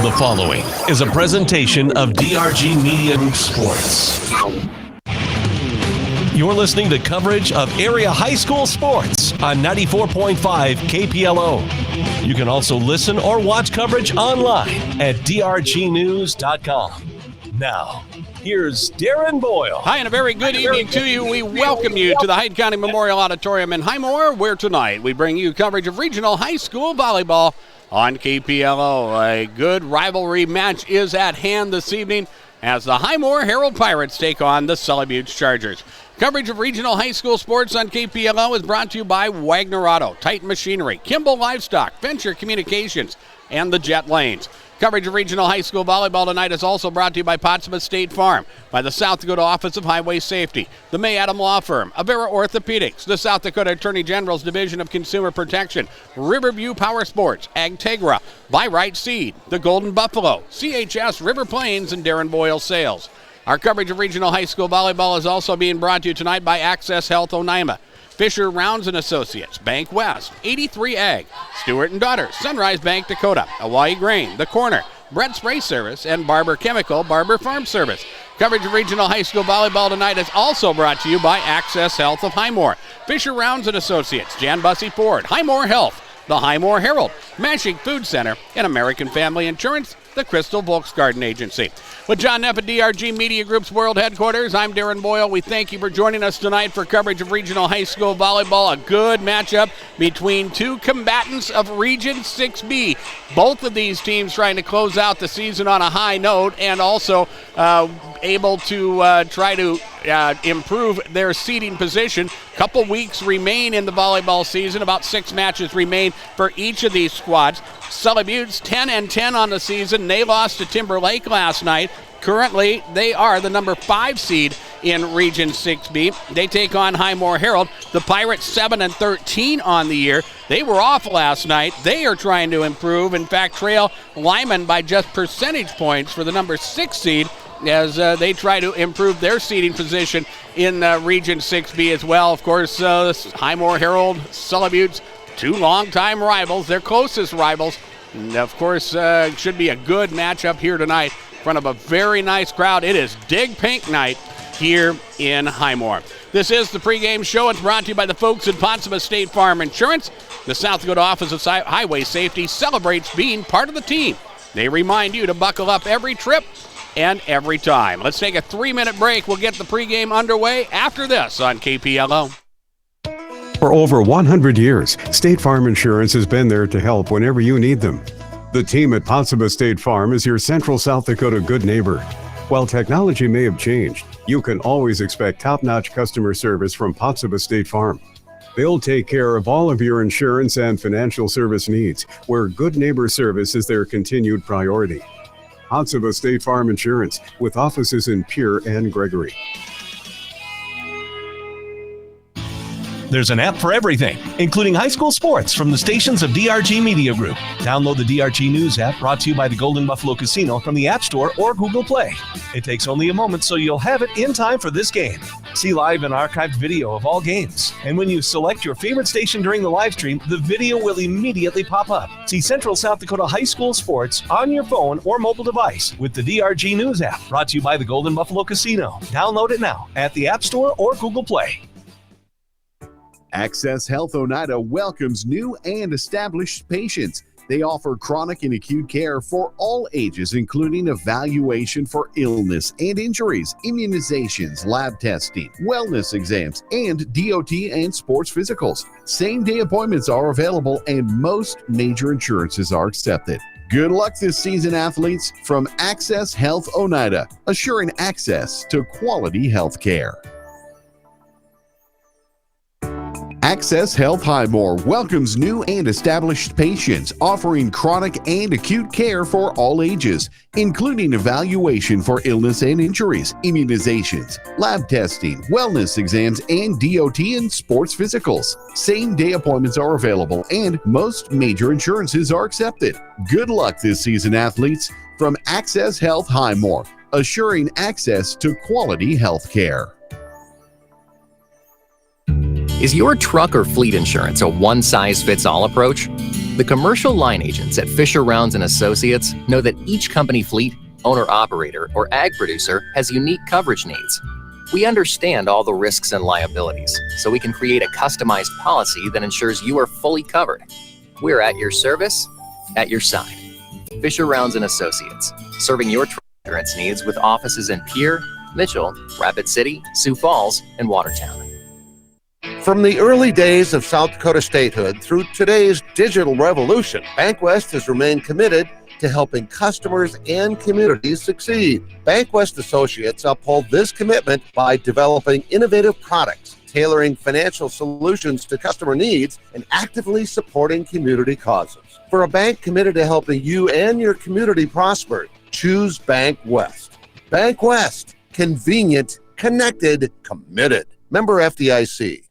The following is a presentation of DRG Media Group Sports. You're listening to coverage of area high school sports on 94.5 KPLO. You can also listen or watch coverage online at drgnews.com. Now, here's Darren Boyle. Hi, and a very good evening to you. We welcome you to the Hyde County Memorial Auditorium in Highmore, where tonight we bring you coverage of regional high school volleyball on KPLO. A good rivalry match is at hand this evening as the Highmore-Harrold Pirates take on the Sully Chargers. Coverage of regional high school sports on KPLO is brought to you by Wagner Auto, Titan Machinery, Kimball Livestock, Venture Communications, and the Jet Lanes. Coverage of regional high school volleyball tonight is also brought to you by Pottsmouth State Farm, by the South Dakota Office of Highway Safety, the May Adam Law Firm, Avera Orthopedics, the South Dakota Attorney General's Division of Consumer Protection, Riverview Power Sports, Agtegra, By-Right Seed, the Golden Buffalo, CHS River Plains, and Darren Boyle Sales. Our coverage of regional high school volleyball is also being brought to you tonight by Access Health Oneima, Fisher Rounds & Associates, Bank West, 83 Ag, Stewart & Daughter, Sunrise Bank Dakota, Hawaii Grain, The Corner, Brett Spray Service, and Barber Chemical, Barber Farm Service. Coverage of regional high school volleyball tonight is also brought to you by Access Health of Highmore, Fisher Rounds & Associates, Jan Bussey Ford, Highmore Health, the Highmore-Harrold, Mashing Food Center, and American Family Insurance, the Crystal Volksgarden Agency. With John Neff at DRG Media Group's World Headquarters, I'm Darren Boyle. We thank you for joining us tonight for coverage of regional high school volleyball. A good matchup between two combatants of Region 6B. Both of these teams trying to close out the season on a high note and also able to try to improve their seeding position. Couple weeks remain in the volleyball season. About 6 matches remain for each of these squads. Sully Butte's 10-10 on the season. They lost to Timberlake last night. Currently, they are the number 5 seed in Region 6B. They take on Highmore-Harrold. The Pirates 7-13 on the year. They were off last night. They are trying to improve. In fact, trail Lyman by just percentage points for the number 6 seed as they try to improve their seeding position in Region 6B as well. Of course, Highmore-Harrold, Sully Butte's 2 longtime rivals, their closest rivals. And of course, should be a good matchup here tonight in front of a very nice crowd. It is Dig Pink night here in Highmore. This is the pregame show. It's brought to you by the folks at Pottsmouth State Farm Insurance. The South Dakota Office of Highway Safety celebrates being part of the team. They remind you to buckle up every trip and every time. Let's take a 3-minute break. We'll get the pregame underway after this on KPLO. For over 100 years, State Farm Insurance has been there to help whenever you need them. The team at Pottsmouth State Farm is your Central South Dakota good neighbor. While technology may have changed, you can always expect top-notch customer service from Pottsmouth State Farm. They'll take care of all of your insurance and financial service needs, where good neighbor service is their continued priority. Pottsmouth State Farm Insurance, with offices in Pierre and Gregory. There's an app for everything, including high school sports from the stations of DRG Media Group. Download the DRG News app, brought to you by the Golden Buffalo Casino from the App Store or Google Play. It takes only a moment, so you'll have it in time for this game. See live and archived video of all games. And when you select your favorite station during the live stream, the video will immediately pop up. See Central South Dakota high school sports on your phone or mobile device with the DRG News app, brought to you by the Golden Buffalo Casino. Download it now at the App Store or Google Play. Access Health Oneida welcomes new and established patients. They offer chronic and acute care for all ages, including evaluation for illness and injuries, immunizations, lab testing, wellness exams, and DOT and sports physicals. Same-day appointments are available, and most major insurances are accepted. Good luck this season, athletes, from Access Health Oneida, assuring access to quality health care. Access Health Highmore welcomes new and established patients, offering chronic and acute care for all ages, including evaluation for illness and injuries, immunizations, lab testing, wellness exams, and DOT and sports physicals. Same-day appointments are available, and most major insurances are accepted. Good luck this season, athletes, from Access Health Highmore, assuring access to quality health care. Is your truck or fleet insurance a one-size-fits-all approach? The commercial line agents at Fisher Rounds & Associates know that each company fleet, owner-operator, or ag producer has unique coverage needs. We understand all the risks and liabilities, so we can create a customized policy that ensures you are fully covered. We're at your service, at your side. Fisher Rounds & Associates, serving your truck insurance needs with offices in Pierre, Mitchell, Rapid City, Sioux Falls, and Watertown. From the early days of South Dakota statehood through today's digital revolution, BankWest has remained committed to helping customers and communities succeed. BankWest Associates uphold this commitment by developing innovative products, tailoring financial solutions to customer needs, and actively supporting community causes. For a bank committed to helping you and your community prosper, choose BankWest. BankWest, convenient, connected, committed. Member FDIC.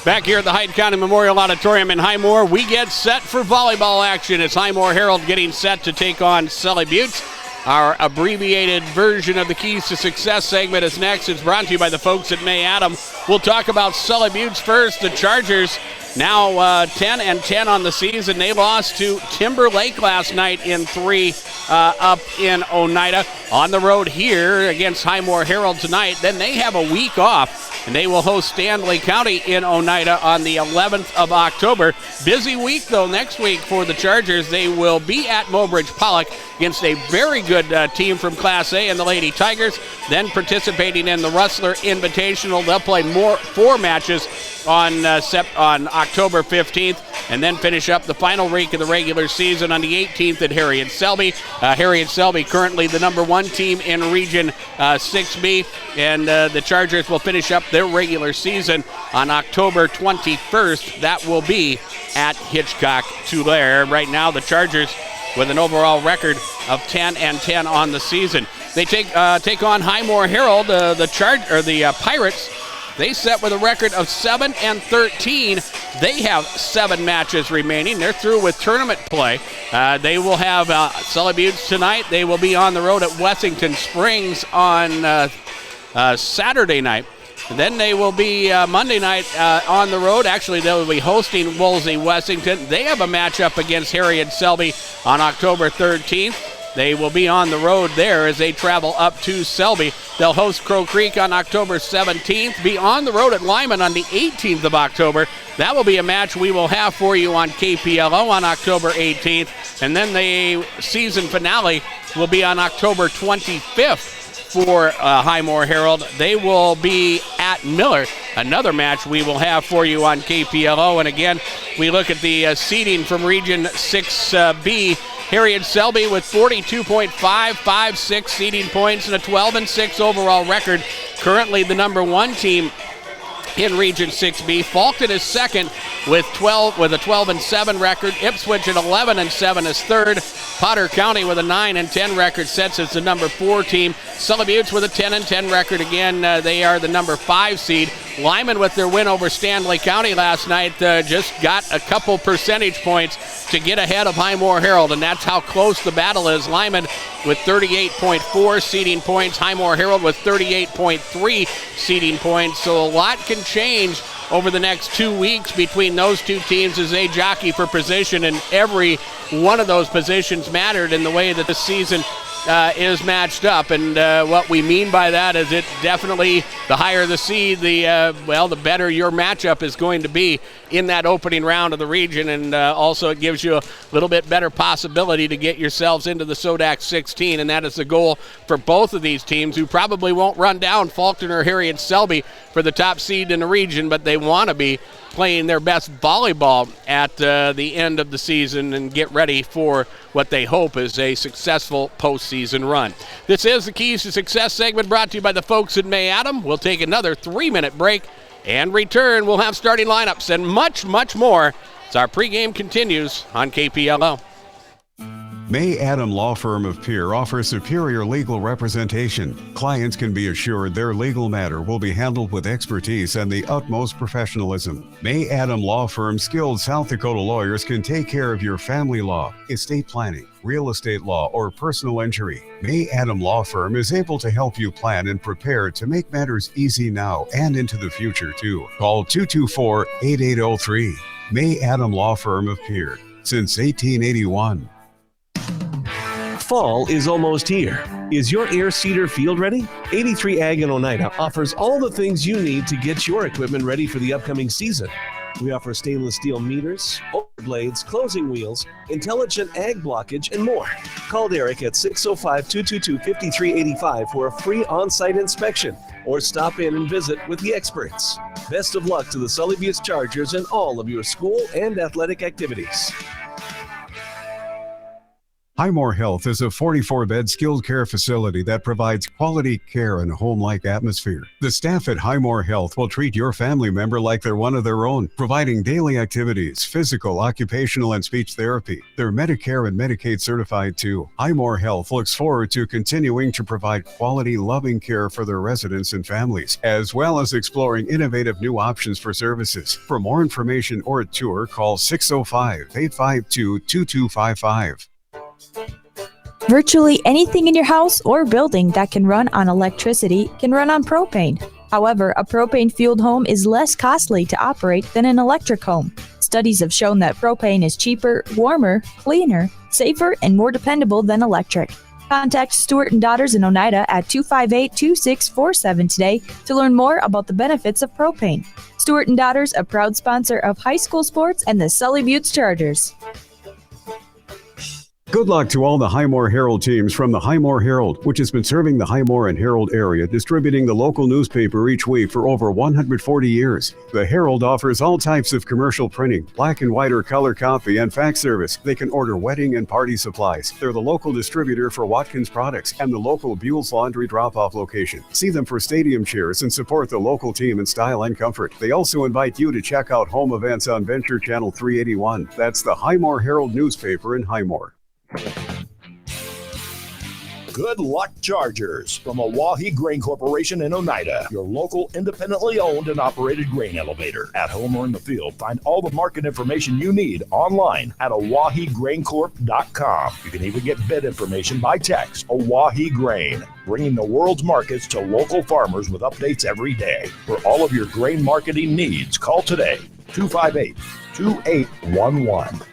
Back here at the Hyde County Memorial Auditorium in Highmore, we get set for volleyball action. It's Highmore-Harrold getting set to take on Sully Butte. Our abbreviated version of the Keys to Success segment is next. It's brought to you by the folks at May Adam. We'll talk about Sully Butte first. The Chargers now 10-10 on the season. They lost to Timber Lake last night in 3 up in Oneida. On the road here against Highmore-Harrold tonight. Then they have a week off, and they will host Stanley County in Oneida on the 11th of October. Busy week, though, next week for the Chargers. They will be at Mobridge Pollock against a very good team from Class A and the Lady Tigers. Then participating in the Rustler Invitational. They'll play 4 matches on October 15th, and then finish up the final week of the regular season on the 18th at Harriet-Selby. Harriet-Selby currently the number 1 team in Region 6B, and the Chargers will finish up their regular season on October 21st. That will be at Hitchcock-Tulare. Right now, the Chargers with an overall record of 10-10 on the season. They take on Highmore-Harrold, the Pirates. They set with a record of 7-13. They have 7 matches remaining. They're through with tournament play. They will have Sully Butte tonight. They will be on the road at Wessington Springs on Saturday night. And then they will be Monday night on the road. Actually, they will be hosting Wolsey Wessington. They have a matchup against Harriet-Selby on October 13th. They will be on the road there as they travel up to Selby. They'll host Crow Creek on October 17th, be on the road at Lyman on the 18th of October. That will be a match we will have for you on KPLO on October 18th. And then the season finale will be on October 25th for Highmore-Harrold. They will be at Miller. Another match we will have for you on KPLO. And again, we look at the seeding from Region 6B. Harriet-Selby with 42.556 seeding points and a 12-6 overall record. Currently the number 1 team in Region 6B. Faulkton is second with a 12-7 record. Ipswich at 11-7 is third. Potter County with a 9-10 record sets as the number 4 team. Sully Butte with a 10-10 record. Again, they are the number 5 seed. Lyman, with their win over Stanley County last night, just got a couple percentage points to get ahead of Highmore-Harrold, and that's how close the battle is. Lyman with 38.4 seeding points. Highmore-Harrold with 38.3 seeding points. So a lot can change over the next 2 weeks between those two teams as they jockey for position, and every one of those positions mattered in the way that the season is matched up. And what we mean by that is it definitely, the higher the seed, the better your matchup is going to be in that opening round of the region. And also it gives you a little bit better possibility to get yourselves into the SODAC 16. And that is the goal for both of these teams, who probably won't run down Faulkton or Harriet-Selby for the top seed in the region, but they want to be playing their best volleyball at the end of the season and get ready for what they hope is a successful postseason run. This is the Keys to Success segment brought to you by the folks at May Adam. We'll take another 3-minute break and return. We'll have starting lineups and much, much more as our pregame continues on KPLO. May Adam Law Firm of Pierre offers superior legal representation. Clients can be assured their legal matter will be handled with expertise and the utmost professionalism. May Adam Law Firm's skilled South Dakota lawyers can take care of your family law, estate planning, real estate law, or personal injury. May Adam Law Firm is able to help you plan and prepare to make matters easy now and into the future, too. Call 224-8803. May Adam Law Firm of Pierre, since 1881. Fall is almost here. Is your air seeder field ready? 83 Ag in Oneida offers all the things you need to get your equipment ready for the upcoming season. We offer stainless steel meters, blades, closing wheels, intelligent ag blockage, and more. Call Derek at 605-222-5385 for a free on-site inspection, or stop in and visit with the experts. Best of luck to the Sully Butte Chargers and all of your school and athletic activities. Highmore Health is a 44-bed skilled care facility that provides quality care in a home-like atmosphere. The staff at Highmore Health will treat your family member like they're one of their own, providing daily activities, physical, occupational, and speech therapy. They're Medicare and Medicaid certified too. Highmore Health looks forward to continuing to provide quality, loving care for their residents and families, as well as exploring innovative new options for services. For more information or a tour, call 605-852-2255. Virtually anything in your house or building that can run on electricity can run on propane. However, a propane-fueled home is less costly to operate than an electric home. Studies have shown that propane is cheaper, warmer, cleaner, safer, and more dependable than electric. Contact Stewart & Daughters in Oneida at 258-2647 today to learn more about the benefits of propane. Stewart & Daughters, a proud sponsor of high school sports and the Sully Butte Chargers. Good luck to all the Highmore-Harrold teams from the Highmore-Harrold, which has been serving the Highmore and Harrold area, distributing the local newspaper each week for over 140 years. The Herald offers all types of commercial printing, black and white or color copy, and fax service. They can order wedding and party supplies. They're the local distributor for Watkins Products and the local Buell's Laundry drop-off location. See them for stadium cheers and support the local team in style and comfort. They also invite you to check out home events on Venture Channel 381. That's the Highmore-Harrold newspaper in Highmore. Good luck, Chargers, from Oahe Grain Corporation in Oneida, your local independently owned and operated grain elevator. At home or in the field, find all the market information you need online at OaheGrainCorp.com. You can even get bid information by text. Oahe Grain, bringing the world's markets to local farmers with updates every day. For all of your grain marketing needs, call today, 258-2811.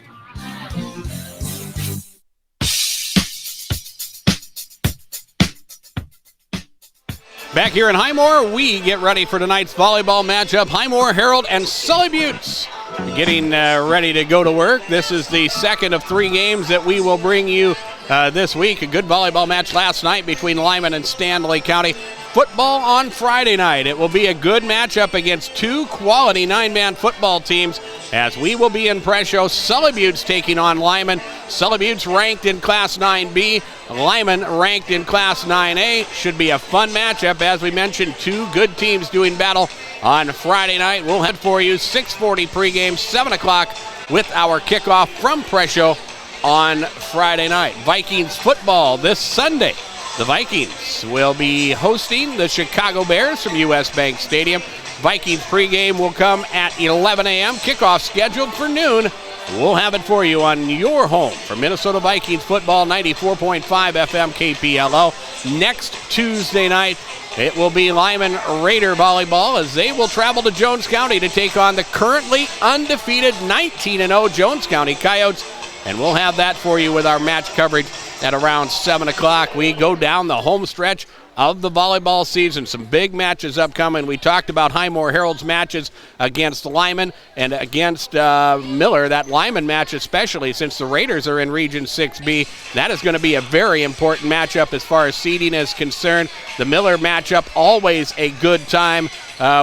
Back here in Highmore, we get ready for tonight's volleyball matchup. Highmore-Harrold and Sully Butte getting ready to go to work. This is the second of three games that we will bring you this week. A good volleyball match last night between Lyman and Stanley County. Football on Friday night. It will be a good matchup against two quality nine-man football teams as we will be in Presho. Sully Butte's taking on Lyman. Sully Butte's ranked in Class 9B. Lyman ranked in Class 9A. Should be a fun matchup. As we mentioned, two good teams doing battle on Friday night. We'll head for you 6:40 pregame, 7 o'clock with our kickoff from Presho on Friday night. Vikings football this Sunday. The Vikings will be hosting the Chicago Bears from US Bank Stadium. Vikings pregame will come at 11 a.m. Kickoff scheduled for noon. We'll have it for you on your home for Minnesota Vikings football, 94.5 FM KPLO. Next Tuesday night, it will be Lyman Raider volleyball as they will travel to Jones County to take on the currently undefeated 19-0 Jones County Coyotes. And we'll have that for you with our match coverage at around 7 o'clock. We go down the home stretch of the volleyball season. Some big matches upcoming. We talked about Highmore-Harrold's matches against Lyman and against Miller. That Lyman match especially, since the Raiders are in Region 6B, that is going to be a very important matchup as far as seeding is concerned. The Miller matchup, always a good time.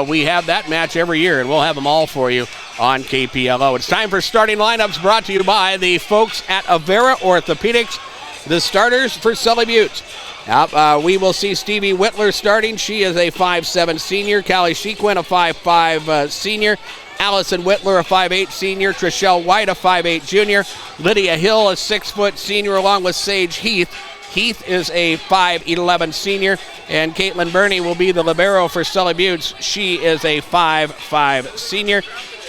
We have that match every year, and we'll have them all for you on KPLO. It's time for starting lineups brought to you by the folks at Avera Orthopedics. the starters for Sully Butte. We will see Stevie Whitler starting. She is a 5'7 senior. Callie Shequin, a 5'5 senior. Allison Whitler, a 5'8 senior. Trishelle White, a 5'8 junior. Lydia Hill, a 6' senior, along with Sage Heath. Heath is a 5'11 senior. And Caitlin Burney will be the libero for Sully Butte. She is a 5'5 senior.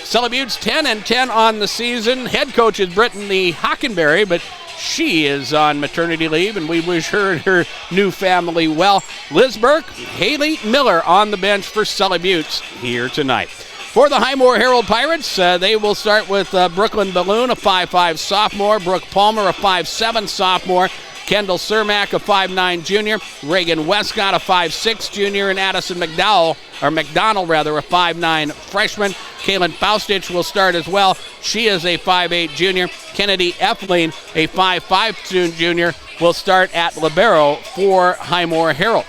Sully Butte's 10-10 on the season. Head coach is Brittany Hockenberry, but she is on maternity leave, and we wish her and her new family well. Liz Burke, Haley Miller on the bench for Sully Butte here tonight. For the Highmore-Harrold Pirates, they will start with Brooklyn Balloon, a 5'5 sophomore. Brooke Palmer, a 5'7 sophomore. Kendall Cermak, a 5'9 junior. Reagan Westcott, a 5'6 junior. And Addison McDonald, a 5'9 freshman. Kaylin Faustich will start as well. She is a 5'8 junior. Kennedy Effling, a 5'5 junior, will start at libero for Highmore-Harrold.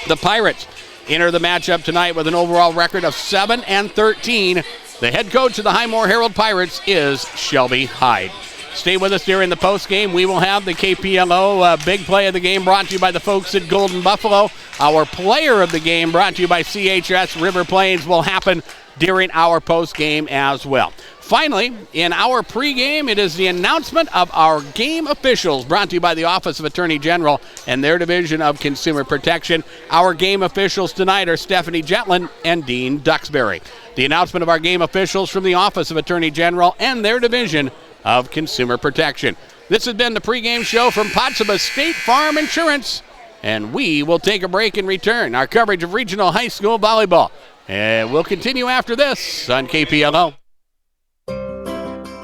The Pirates enter the matchup tonight with an overall record of 7-13. The head coach of the Highmore-Harrold Pirates is Shelby Hyde. Stay with us during the post game. We will have the KPLO big play of the game brought to you by the folks at Golden Buffalo. Our player of the game brought to you by CHS River Plains will happen during our post game as well. Finally, in our pregame, it is the announcement of our game officials brought to you by the Office of Attorney General and their Division of Consumer Protection. Our game officials tonight are Stephanie Jetlin and Dean Duxbury. The announcement of our game officials from the Office of Attorney General and their Division of Consumer Protection. This has been the pregame show from Potsdam State Farm Insurance, and we will take a break and return our coverage of regional high school volleyball. And we'll continue after this on KPLO.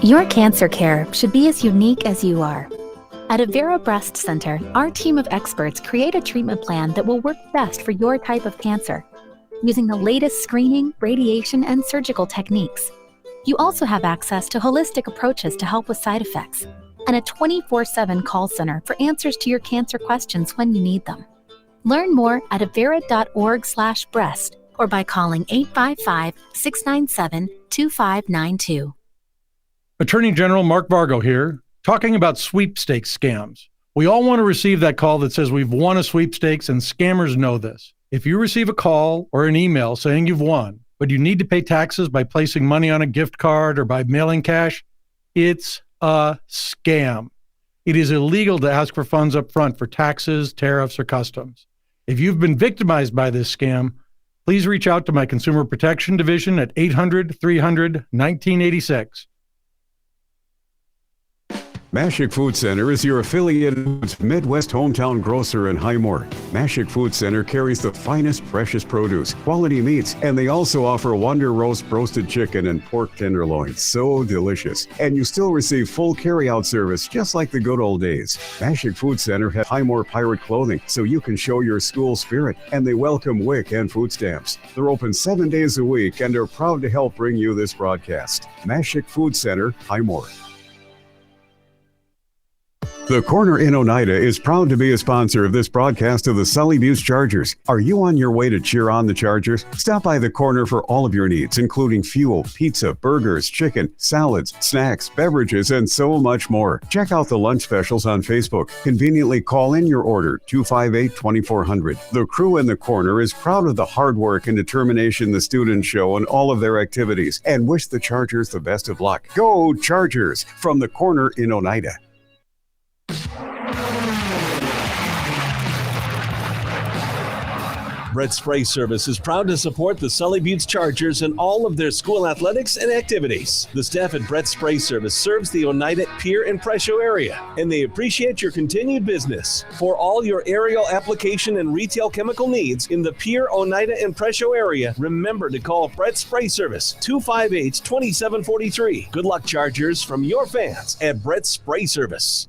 Your cancer care should be as unique as you are. At Avera Breast Center, our team of experts create a treatment plan that will work best for your type of cancer, using the latest screening, radiation, and surgical techniques. You also have access to holistic approaches to help with side effects, and a 24/7 call center for answers to your cancer questions when you need them. Learn more at avera.org/breast or by calling 855-697-2592. Attorney General Mark Vargo here, talking about sweepstakes scams. We all want to receive that call that says we've won a sweepstakes, and scammers know this. If you receive a call or an email saying you've won, but you need to pay taxes by placing money on a gift card or by mailing cash, it's a scam. It is illegal to ask for funds up front for taxes, tariffs, or customs. If you've been victimized by this scam, please reach out to my Consumer Protection Division at 800-300-1986. Mashik Food Center is your affiliated Midwest hometown grocer in Highmore. Mashik Food Center carries the finest precious produce, quality meats, and they also offer Wonder Roast roasted chicken and pork tenderloin. So delicious. And you still receive full carry-out service just like the good old days. Mashik Food Center has Highmore Pirate clothing so you can show your school spirit, and they welcome WIC and food stamps. They're open 7 days a week and are proud to help bring you this broadcast. Mashik Food Center, Highmore. The Corner in Oneida is proud to be a sponsor of this broadcast of the Sully Butte Chargers. Are you on your way to cheer on the Chargers? Stop by the Corner for all of your needs, including fuel, pizza, burgers, chicken, salads, snacks, beverages, and so much more. Check out the lunch specials on Facebook. Conveniently call in your order, 258-2400. The crew in the Corner is proud of the hard work and determination the students show in all of their activities and wish the Chargers the best of luck. Go Chargers! From the Corner in Oneida. Brett Spray Service is proud to support the Sully Butte Chargers in all of their school athletics and activities. The staff at Brett Spray Service serves the Oneida, Pierre, and Presho area, and they appreciate your continued business. For all your aerial application and retail chemical needs in the Pierre, Oneida, and Presho area, remember to call Brett Spray Service, 258-2743. Good luck, Chargers, from your fans at Brett Spray Service.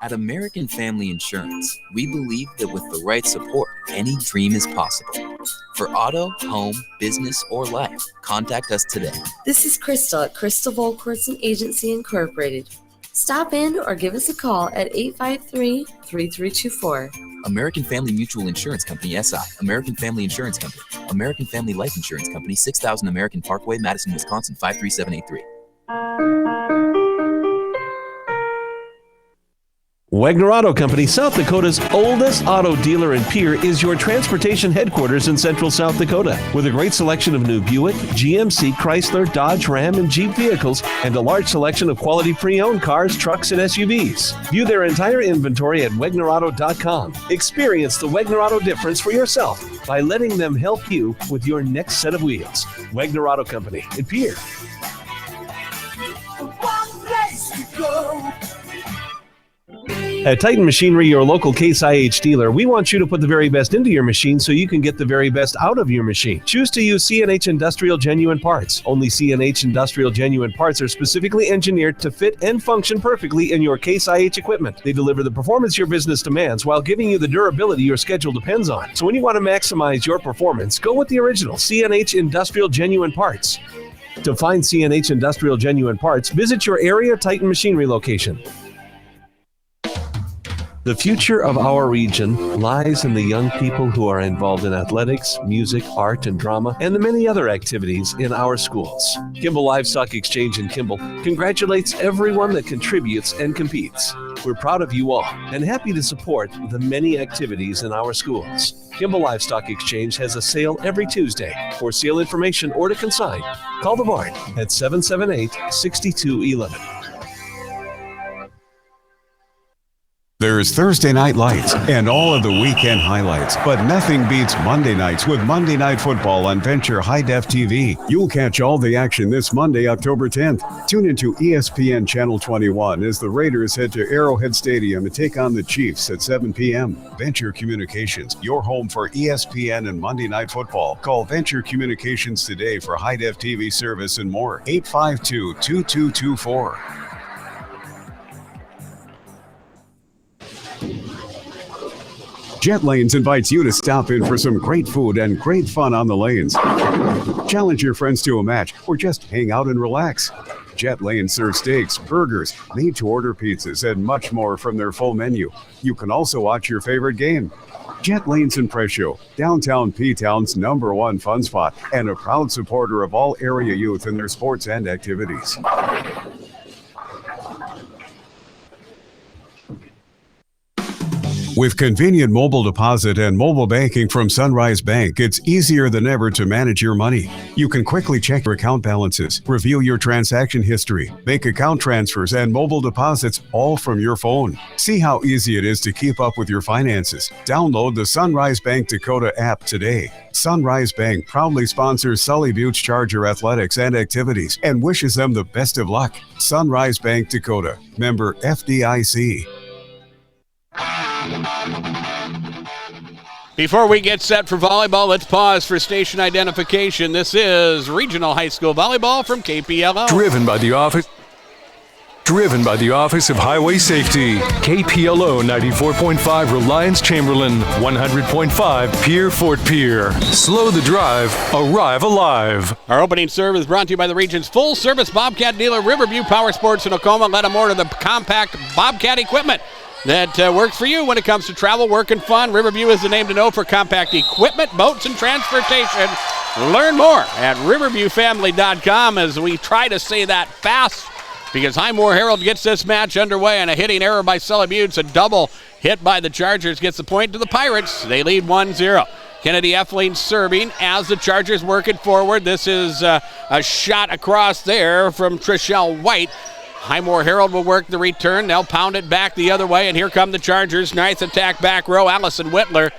At American Family Insurance, we believe that with the right support, any dream is possible. For auto, home, business, or life, contact us today. This is Crystal at Crystal Volquartson Agency Incorporated. Stop in or give us a call at 853-3324. American Family Mutual Insurance Company, SI. American Family Insurance Company. American Family Life Insurance Company, 6000 American Parkway, Madison, Wisconsin, 53783. Wagner Auto Company, South Dakota's oldest auto dealer and peer, is your transportation headquarters in central South Dakota. With a great selection of new Buick, GMC, Chrysler, Dodge, Ram, and Jeep vehicles, and a large selection of quality pre-owned cars, trucks, and SUVs. View their entire inventory at WagnerAuto.com. Experience the Wagner Auto difference for yourself by letting them help you with your next set of wheels. Wagner Auto Company in Pierre. One place to go. At Titan Machinery, your local Case IH dealer, we want you to put the very best into your machine so you can get the very best out of your machine. Choose to use CNH Industrial Genuine Parts. Only CNH Industrial Genuine Parts are specifically engineered to fit and function perfectly in your Case IH equipment. They deliver the performance your business demands while giving you the durability your schedule depends on. So when you want to maximize your performance, go with the original CNH Industrial Genuine Parts. To find CNH Industrial Genuine Parts, visit your area Titan Machinery location. The future of our region lies in the young people who are involved in athletics, music, art, and drama, and the many other activities in our schools. Kimball Livestock Exchange in Kimball congratulates everyone that contributes and competes. We're proud of you all and happy to support the many activities in our schools. Kimball Livestock Exchange has a sale every Tuesday. For sale information or to consign, call the barn at 778-6211. There's Thursday Night Lights and all of the weekend highlights, but nothing beats Monday nights with Monday Night Football on Venture High Def TV. You'll catch all the action this Monday, October 10th. Tune into ESPN Channel 21 as the Raiders head to Arrowhead Stadium and take on the Chiefs at 7 p.m. Venture Communications, your home for ESPN and Monday Night Football. Call Venture Communications today for High Def TV service and more. 852-2224. Jet Lanes invites you to stop in for some great food and great fun on the lanes. Challenge your friends to a match or just hang out and relax. Jet Lanes serves steaks, burgers, made-to-order pizzas, and much more from their full menu. You can also watch your favorite game. Jet Lanes in Prescio, downtown P-Town's #1 fun spot, and a proud supporter of all area youth in their sports and activities. With convenient mobile deposit and mobile banking from Sunrise Bank, it's easier than ever to manage your money. You can quickly check your account balances, review your transaction history, make account transfers and mobile deposits all from your phone. See how easy it is to keep up with your finances. Download the Sunrise Bank Dakota app today. Sunrise Bank proudly sponsors Sully Buttes Charger athletics and activities and wishes them the best of luck. Sunrise Bank Dakota, member FDIC. Before we get set for volleyball, let's pause for station identification. This is Regional High School Volleyball from KPLO. Driven by the Office of Highway Safety. KPLO 94.5 Reliance Chamberlain, 100.5 Pierre Fort Pierre. Slow the drive, arrive alive. Our opening serve is brought to you by the region's full-service Bobcat dealer, Riverview Power Sports in Oklahoma. Let them order the compact Bobcat equipment that works for you when it comes to travel, work, and fun. Riverview is the name to know for compact equipment, boats, and transportation. Learn more at riverviewfamily.com as we try to say that fast because Highmore-Harrold gets this match underway on a hitting error by Sully Buttes. A double hit by the Chargers gets the point to the Pirates. They lead 1-0. Kennedy Effling serving as the Chargers work it forward. This is a shot across there from Trishelle White. Highmore-Harrold will work the return. They'll pound it back the other way, and here come the Chargers. Nice attack back row, Allison Whitler.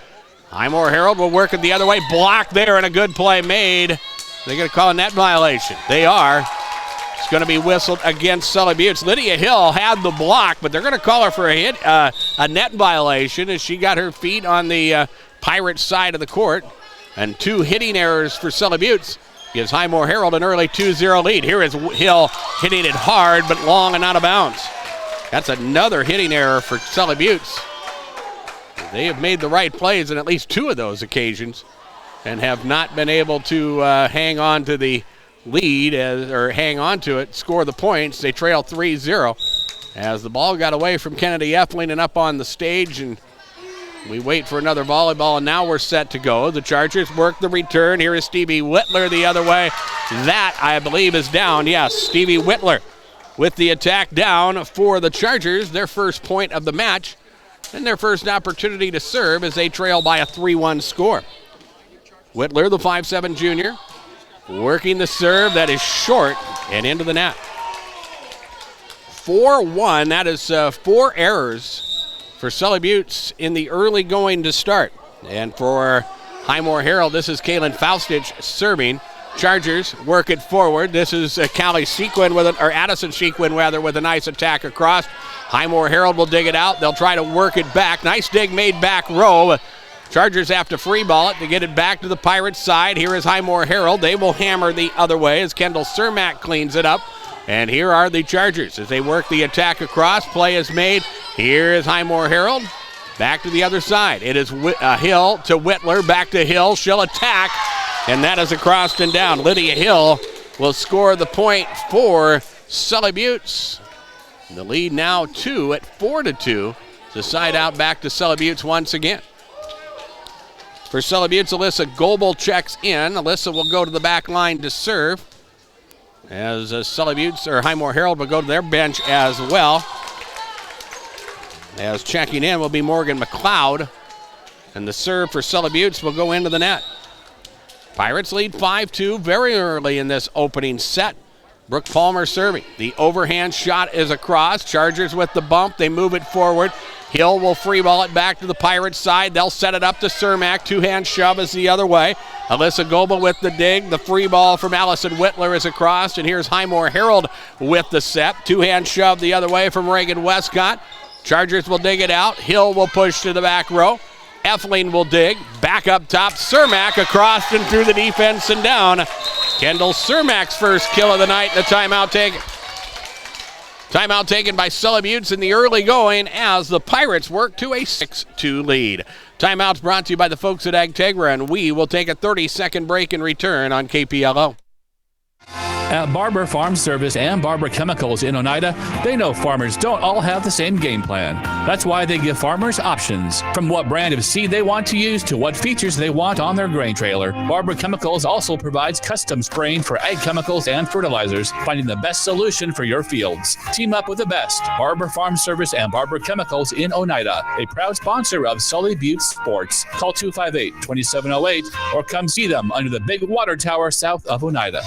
Highmore-Harrold will work it the other way. Block there, and a good play made. They're going to call a net violation. They are. It's going to be whistled against Sully Buttes. Lydia Hill had the block, but they're going to call her for a net violation as she got her feet on the Pirates side of the court. And two hitting errors for Sully Buttes gives Highmore-Harrold an early 2-0 lead. Here is Hill hitting it hard but long and out of bounds. That's another hitting error for Sully Buttes. They have made the right plays in at least two of those occasions and have not been able to hang on to the lead or hang on to it, score the points. They trail 3-0 as the ball got away from Kennedy Effling and up on the stage, and we wait for another volleyball, and now we're set to go. The Chargers work the return. Here is Stevie Whitler the other way. That, I believe, is down. Yes, Stevie Whitler with the attack down for the Chargers, their first point of the match, and their first opportunity to serve as they trail by a 3-1 score. Whitler, the 5'7" junior, working the serve that is short and into the net. 4-1, that is 4 errors for Sully Buttes in the early going to start. And for Highmore-Harrold, this is Kaylin Faustich serving. Chargers work it forward. This is Callie Sequin or Addison Sequin rather, with a nice attack across. Highmore-Harrold will dig it out. They'll try to work it back. Nice dig made back row. Chargers have to free ball it to get it back to the Pirates side. Here is Highmore-Harrold. They will hammer the other way as Kendall Cermak cleans it up. And here are the Chargers as they work the attack across. Play is made. Here is Highmore-Harrold. Back to the other side. It is Hill to Whitler. Back to Hill. She'll attack. And that is across and down. Lydia Hill will score the point for Sully Buttes. The lead now 2 at 4-2. The side out back to Sully Buttes once again. For Sully Buttes, Alyssa Goebel checks in. Alyssa will go to the back line to serve. As Sully Buttes or Highmore-Harrold will go to their bench as well. As checking in will be Morgan McLeod. And the serve for Sully Buttes will go into the net. Pirates lead 5-2 very early in this opening set. Brooke Palmer serving. The overhand shot is across. Chargers with the bump. They move it forward. Hill will free ball it back to the Pirates side. They'll set it up to Cermak. Two-hand shove is the other way. Alyssa Goebel with the dig. The free ball from Allison Whitler is across. And here's Highmore-Harrold with the set. Two-hand shove the other way from Reagan Westcott. Chargers will dig it out. Hill will push to the back row. Effling will dig. Back up top. Cermak across and through the defense and down. Kendall Cermak's first kill of the night. The timeout taken. Timeout taken by Sully Buttes in the early going as the Pirates work to a 6-2 lead. Timeout's brought to you by the folks at Agtegra, and we will take a 30-second break and return on KPLO. At Barber Farm Service and Barber Chemicals in Oneida, they know farmers don't all have the same game plan. That's why they give farmers options. From what brand of seed they want to use to what features they want on their grain trailer. Barber Chemicals also provides custom spraying for ag chemicals and fertilizers, finding the best solution for your fields. Team up with the best. Barber Farm Service and Barber Chemicals in Oneida, a proud sponsor of Sully Buttes Sports. Call 258-2708 or come see them under the big water tower south of Oneida.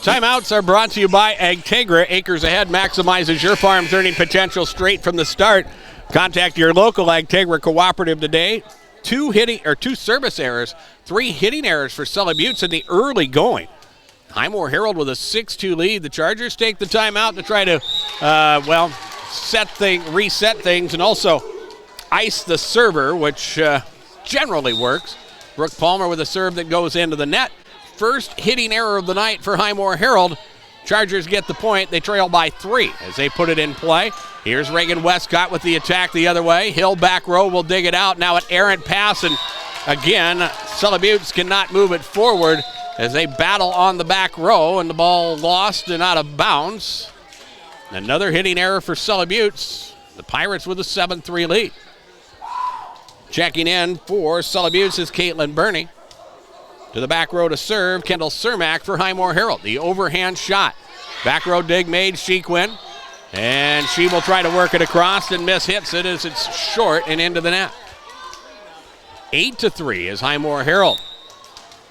Timeouts are brought to you by Agtegra. Acres Ahead maximizes your farm's earning potential straight from the start. Contact your local Agtegra cooperative today. 2 service errors, 3 hitting errors for Sully Buttes in the early going. Highmore-Harrold with a 6-2 lead. The Chargers take the timeout to try to, reset things and also ice the server, which generally works. Brooke Palmer with a serve that goes into the net. First hitting error of the night for Highmore-Harrold. Chargers get the point. They trail by 3 as they put it in play. Here's Reagan Westcott with the attack the other way. Hill back row will dig it out. Now an errant pass, and again, Sully Buttes cannot move it forward as they battle on the back row, and the ball lost and out of bounds. Another hitting error for Sully Buttes. The Pirates with a 7-3 lead. Checking in for Sully Buttes is Caitlin Burney. To the back row to serve, Kendall Cermak for Highmore-Harrold. The overhand shot. Back row dig made, Shequin. And she will try to work it across and hits it as it's short and into the net. 8-3 is Highmore-Harrold.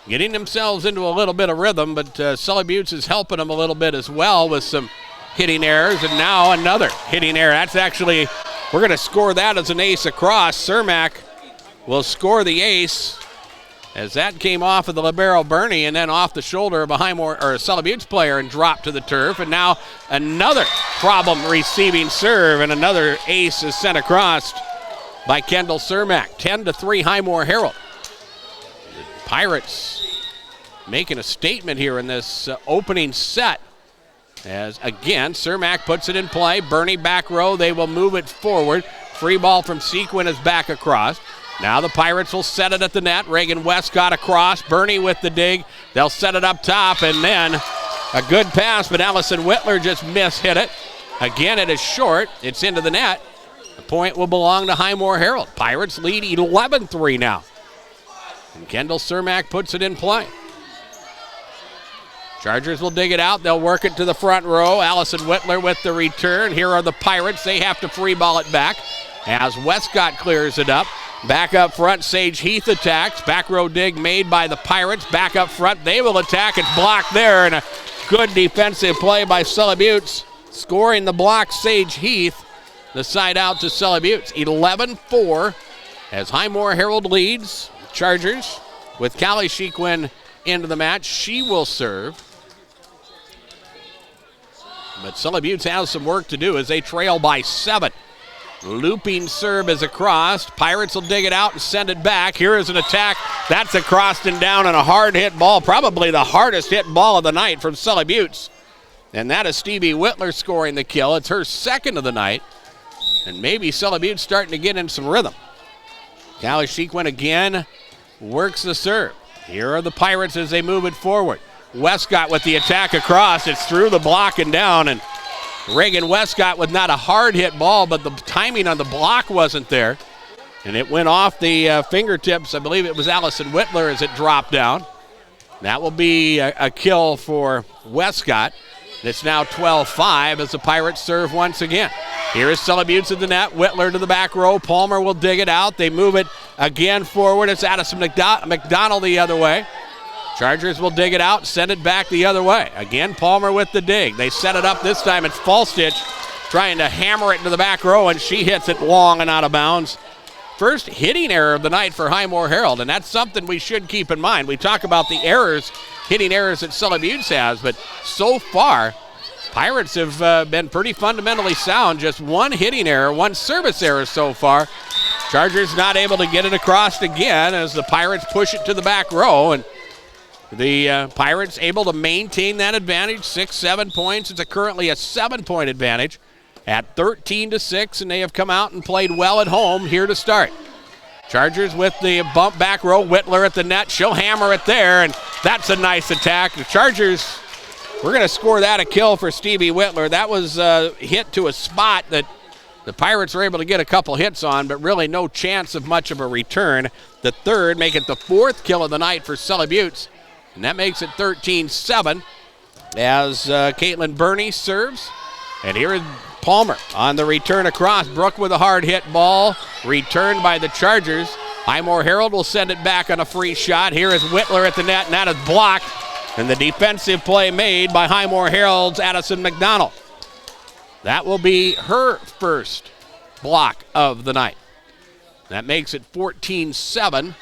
Getting themselves into a little bit of rhythm, but Sully Buttes is helping them a little bit as well with some hitting errors. And now another hitting error. That's actually, we're going to score that as an ace across. Cermak will score the ace, as that came off of the libero Burney and then off the shoulder of a Sully Buttes player and dropped to the turf. And now another problem receiving serve, and another ace is sent across by Kendall Cermak. 10-3 Highmore-Harrold. The Pirates making a statement here in this opening set. As again, Cermak puts it in play. Burney back row, they will move it forward. Free ball from Sequin is back across. Now the Pirates will set it at the net. Reagan Westcott across. Burney with the dig. They'll set it up top, and then a good pass, but Allison Whitler just hit it. Again, it is short. It's into the net. The point will belong to Highmore-Harrold. Pirates lead 11-3 now. And Kendall Cermak puts it in play. Chargers will dig it out. They'll work it to the front row. Allison Whitler with the return. Here are the Pirates. They have to free ball it back as Westcott clears it up. Back up front, Sage Heath attacks. Back row dig made by the Pirates. Back up front, they will attack. It's blocked there, and a good defensive play by Sully Buttes. Scoring the block, Sage Heath. The side out to Sully Buttes. 11-4 as Highmore-Harrold leads. Chargers with Callie Sheequin into the match. She will serve. But Sully Buttes has some work to do as they trail by 7. Looping serve is across. Pirates will dig it out and send it back. Here is an attack. That's across and down and a hard hit ball. Probably the hardest hit ball of the night from Sully Buttes. And that is Stevie Whitler scoring the kill. It's her second of the night. And maybe Sully Buttes starting to get in some rhythm. Callie Sheequin again works the serve. Here are the Pirates as they move it forward. Westcott with the attack across. It's through the block and down, and Reagan Westcott with not a hard hit ball, but the timing on the block wasn't there. And it went off the fingertips. I believe it was Allison Whitler as it dropped down. That will be a kill for Westcott. It's now 12-5 as the Pirates serve once again. Here is Sully Buttes at the net. Whitler to the back row. Palmer will dig it out. They move it again forward. It's Addison McDonald the other way. Chargers will dig it out, send it back the other way. Again, Palmer with the dig. They set it up this time. It's Falstich trying to hammer it into the back row, and she hits it long and out of bounds. First hitting error of the night for Highmore-Harrold, and that's something we should keep in mind. We talk about the hitting errors that Sully Buttes has, but so far, Pirates have been pretty fundamentally sound. Just one hitting error, one service error so far. Chargers not able to get it across again as the Pirates push it to the back row, and the Pirates able to maintain that advantage, 6-7 points. It's currently a 7-point advantage at 13-6, and they have come out and played well at home here to start. Chargers with the bump back row. Whitler at the net. She'll hammer it there, and that's a nice attack. The Chargers, we're going to score that a kill for Stevie Whitler. That was hit to a spot that the Pirates were able to get a couple hits on, but really no chance of much of a return. The third, make it the 4th kill of the night for Sully Buttes. And that makes it 13-7 as Caitlin Burney serves. And here is Palmer on the return across. Brooke with a hard hit ball. Returned by the Chargers. Highmore-Harrold will send it back on a free shot. Here is Whitler at the net, and that is blocked. And the defensive play made by Highmore-Harrold's Addison McDonald. That will be her first block of the night. That makes it 14-7.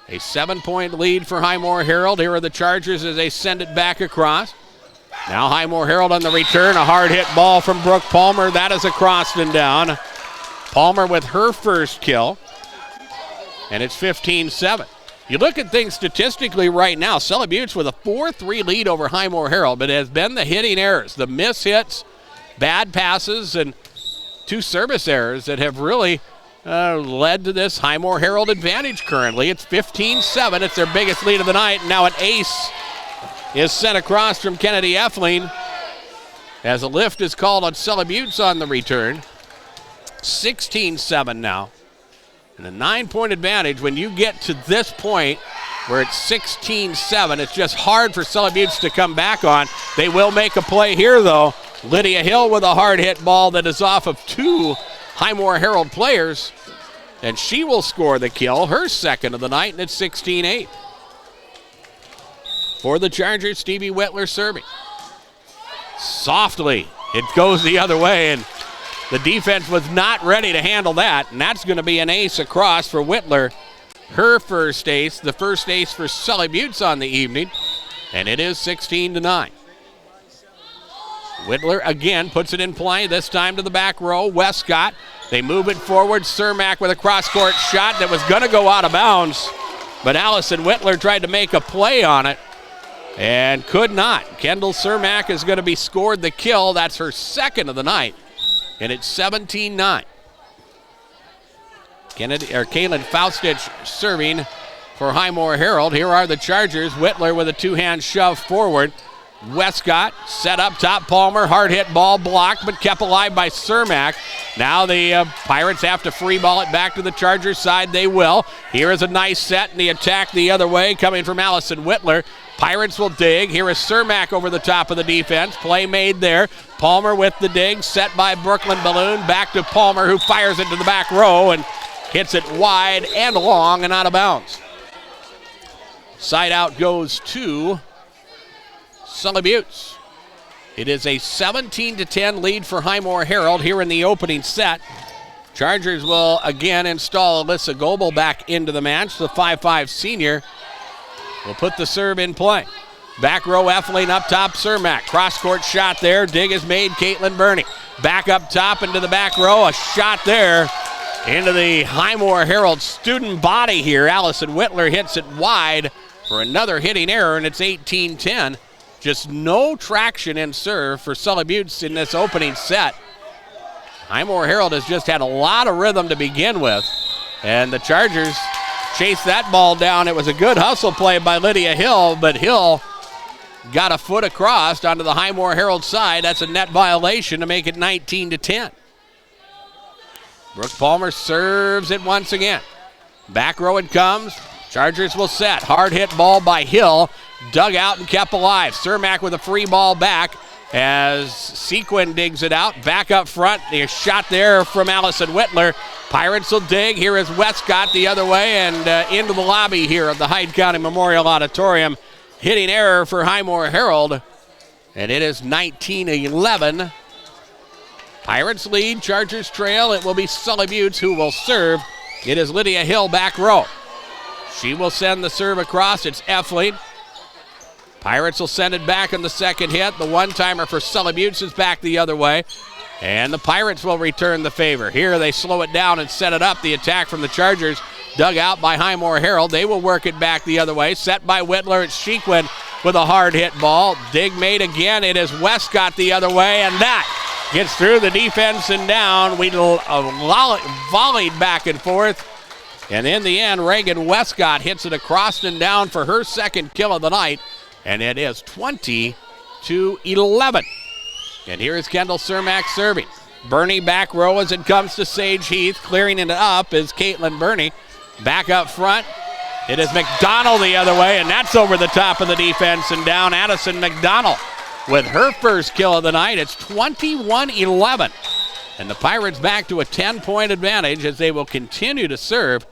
A 7-point lead for Highmore-Harrold. Here are the Chargers as they send it back across. Now Highmore-Harrold on the return. A hard hit ball from Brooke Palmer. That is across and down. Palmer with her first kill. And it's 15-7. You look at things statistically right now. Sully Buttes with a 4-3 lead over Highmore-Harrold, but it has been the hitting errors, the miss hits, bad passes, and 2 service errors that have really led to this Highmore-Harrold advantage currently. It's 15-7. It's their biggest lead of the night. Now an ace is sent across from Kennedy Effling as a lift is called on Sully Buttes on the return. 16-7 now. And a 9-point advantage when you get to this point where it's 16-7. It's just hard for Sully Buttes to come back on. They will make a play here, though. Lydia Hill with a hard hit ball that is off of 2 Highmore-Harrold players, and she will score the kill, her second of the night, and it's 16-8. For the Chargers, Stevie Whitler serving. Softly, it goes the other way, and the defense was not ready to handle that, and that's going to be an ace across for Whitler. Her first ace, the first ace for Sully Buttes on the evening, and it is 16-9. Whitler again puts it in play, this time to the back row. Westcott, they move it forward. Cermak with a cross-court shot that was going to go out of bounds, but Allison Whitler tried to make a play on it and could not. Kendall Cermak is going to be scored the kill. That's her second of the night, and it's 17-9. Caitlin Faustich serving for Highmore-Harrold. Here are the Chargers. Whitler with a 2-hand shove forward. Westcott set up top. Palmer, hard hit ball blocked but kept alive by Cermak. Now the Pirates have to free ball it back to the Chargers side. They will. Here is a nice set and the attack the other way coming from Allison Whitler. Pirates will dig. Here is Cermak over the top of the defense. Play made there. Palmer with the dig, set by Brooklyn Balloon. Back to Palmer, who fires it to the back row and hits it wide and long and out of bounds. Side out goes to Sully Buttes. It is a 17-10 lead for Highmore-Harrold here in the opening set. Chargers will again install Alyssa Goebel back into the match. The 5'5 senior will put the serve in play. Back row Effling up top, Cermak. Cross-court shot there. Dig is made, Caitlin Burney. Back up top into the back row. A shot there into the Highmore-Harrold student body here. Allison Whitler hits it wide for another hitting error, and it's 18-10. Just no traction in serve for Sully Buttes in this opening set. Highmore-Harrold has just had a lot of rhythm to begin with, and the Chargers chased that ball down. It was a good hustle play by Lydia Hill, but Hill got a foot across onto the Highmore-Harrold side. That's a net violation to make it 19-10. Brooke Palmer serves it once again. Back row it comes. Chargers will set. Hard hit ball by Hill. Dug out and kept alive. Cermak with a free ball back as Sequin digs it out. Back up front. A shot there from Allison Whitler. Pirates will dig. Here is Westcott the other way and into the lobby here of the Hyde County Memorial Auditorium. Hitting error for Highmore-Harrold. And it is 19-11. Pirates lead. Chargers trail. It will be Sully Buttes who will serve. It is Lydia Hill back row. She will send the serve across. It's Effling. Pirates will send it back on the second hit. The one-timer for Sully Buttes is back the other way. And the Pirates will return the favor. Here they slow it down and set it up. The attack from the Chargers dug out by Highmore-Harrold. They will work it back the other way. Set by Whitler. It's Shequin with a hard hit ball. Dig made again. It is Westcott the other way, and that gets through the defense and down. We volleyed back and forth. And in the end, Reagan Westcott hits it across and down for her second kill of the night. And it is 20-11. And here is Kendall Cermak serving. Burney back row as it comes to Sage Heath. Clearing it up is Caitlin Burney. Back up front. It is McDonald the other way, and that's over the top of the defense and down. Addison McDonald with her first kill of the night. It's 21-11. And the Pirates back to a 10-point advantage as they will continue to serve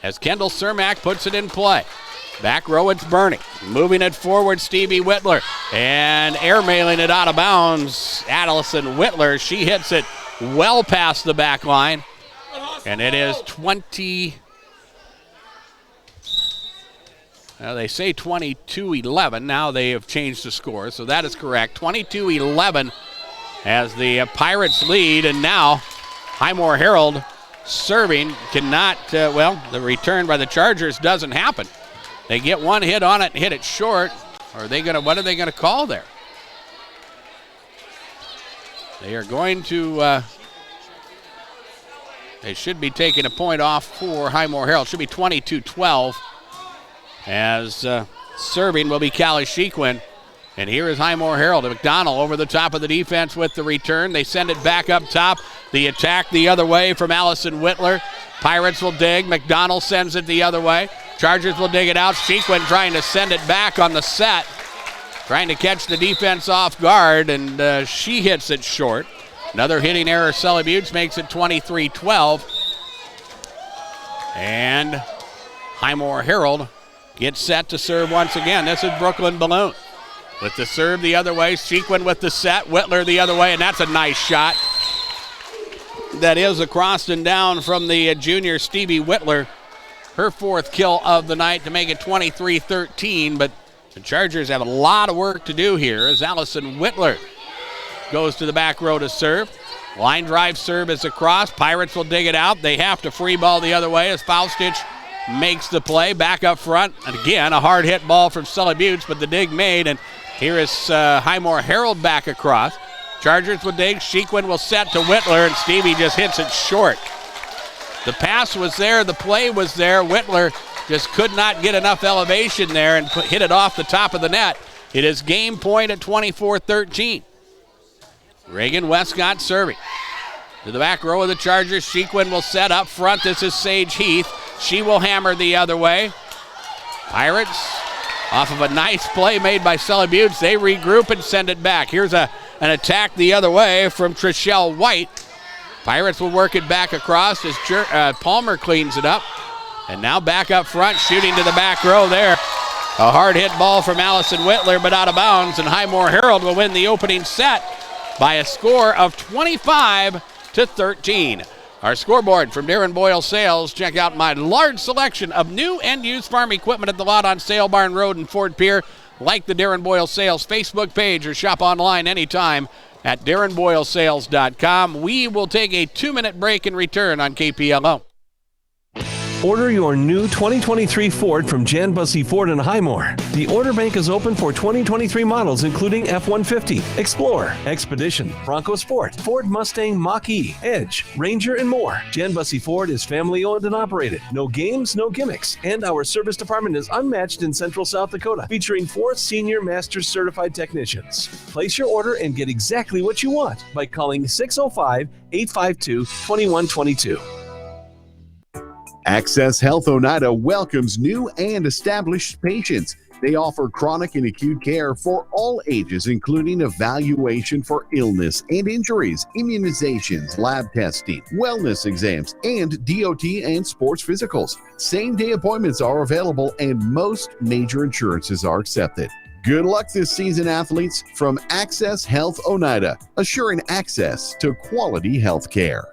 as Kendall Cermak puts it in play. Back row, it's Burney. Moving it forward, Stevie Whitler. And airmailing it out of bounds, Addison Whitler. She hits it well past the back line. And it is 20. Well, they say 22-11. Now they have changed the score, so that is correct. 22-11 as the Pirates lead. And now Highmore-Harrold serving cannot, the return by the Chargers doesn't happen. They get one hit on it and hit it short. What are they going to call there? They are going to, they should be taking a point off for Highmore-Harrold. Should be 22-12 as serving will be Callie Shequin. And here is Highmore-Harrold. McDonald over the top of the defense with the return. They send it back up top. The attack the other way from Allison Whitler. Pirates will dig. McDonald sends it the other way. Chargers will dig it out. Shequin trying to send it back on the set. Trying to catch the defense off guard, and she hits it short. Another hitting error. Sully Buttes makes it 23-12. And Highmore-Harrold gets set to serve once again. This is Brooklyn Balloon. With the serve the other way. Shequin with the set. Whitler the other way, and that's a nice shot. That is across and down from the junior Stevie Whitler. Her fourth kill of the night to make it 23-13, but the Chargers have a lot of work to do here as Allison Whitler goes to the back row to serve. Line drive serve is across. Pirates will dig it out. They have to free ball the other way as Faustich makes the play. Back up front, and again, a hard hit ball from Sully Buttes, but the dig made, and here is Highmore-Harrold back across. Chargers will dig. Shequin will set to Whitler, and Stevie just hits it short. The pass was there. The play was there. Whitler just could not get enough elevation there and hit it off the top of the net. It is game point at 24-13. Reagan Westcott serving. To the back row of the Chargers, Shequin will set up front. This is Sage Heath. She will hammer the other way. Pirates Off of a nice play made by Sully Buttes, they regroup and send it back. Here's an attack the other way from Trishelle White. Pirates will work it back across as Palmer cleans it up. And now back up front, shooting to the back row there. A hard hit ball from Allison Whitler, but out of bounds, and Highmore-Harrold will win the opening set by a score of 25-13. Our scoreboard from Darren Boyle Sales. Check out my large selection of new and used farm equipment at the lot on Sale Barn Road in Fort Pierre. Like the Darren Boyle Sales Facebook page or shop online anytime at darrenboylesales.com. We will take a 2-minute break and return on KPLO. Order your new 2023 Ford from Jan Bussey Ford in Highmore. The order bank is open for 2023 models including F-150, Explorer, Expedition, Bronco Sport, Ford Mustang Mach-E, Edge, Ranger, and more. Jan Bussey Ford is family owned and operated. No games, no gimmicks. And our service department is unmatched in Central South Dakota, featuring 4 senior Masters certified technicians. Place your order and get exactly what you want by calling 605-852-2122. Access Health Oneida welcomes new and established patients. They offer chronic and acute care for all ages, including evaluation for illness and injuries, immunizations, lab testing, wellness exams, and DOT and sports physicals. Same-day appointments are available, and most major insurances are accepted. Good luck this season, athletes, from Access Health Oneida, assuring access to quality health care.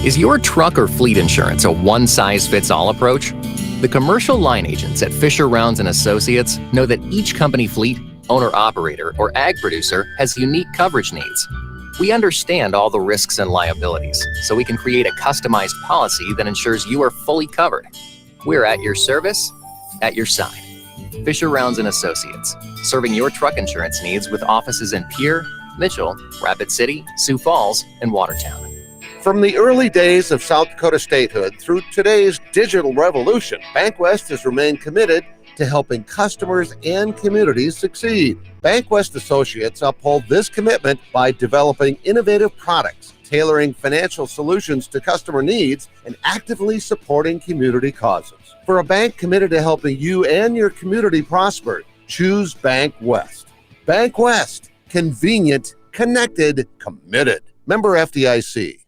Is your truck or fleet insurance a one-size-fits-all approach? The commercial line agents at Fisher Rounds & Associates know that each company fleet, owner-operator, or ag producer has unique coverage needs. We understand all the risks and liabilities, so we can create a customized policy that ensures you are fully covered. We're at your service, at your side. Fisher Rounds & Associates, serving your truck insurance needs with offices in Pierre, Mitchell, Rapid City, Sioux Falls, and Watertown. From the early days of South Dakota statehood through today's digital revolution, BankWest has remained committed to helping customers and communities succeed. BankWest Associates uphold this commitment by developing innovative products, tailoring financial solutions to customer needs, and actively supporting community causes. For a bank committed to helping you and your community prosper, choose BankWest. BankWest, convenient, connected, committed. Member FDIC.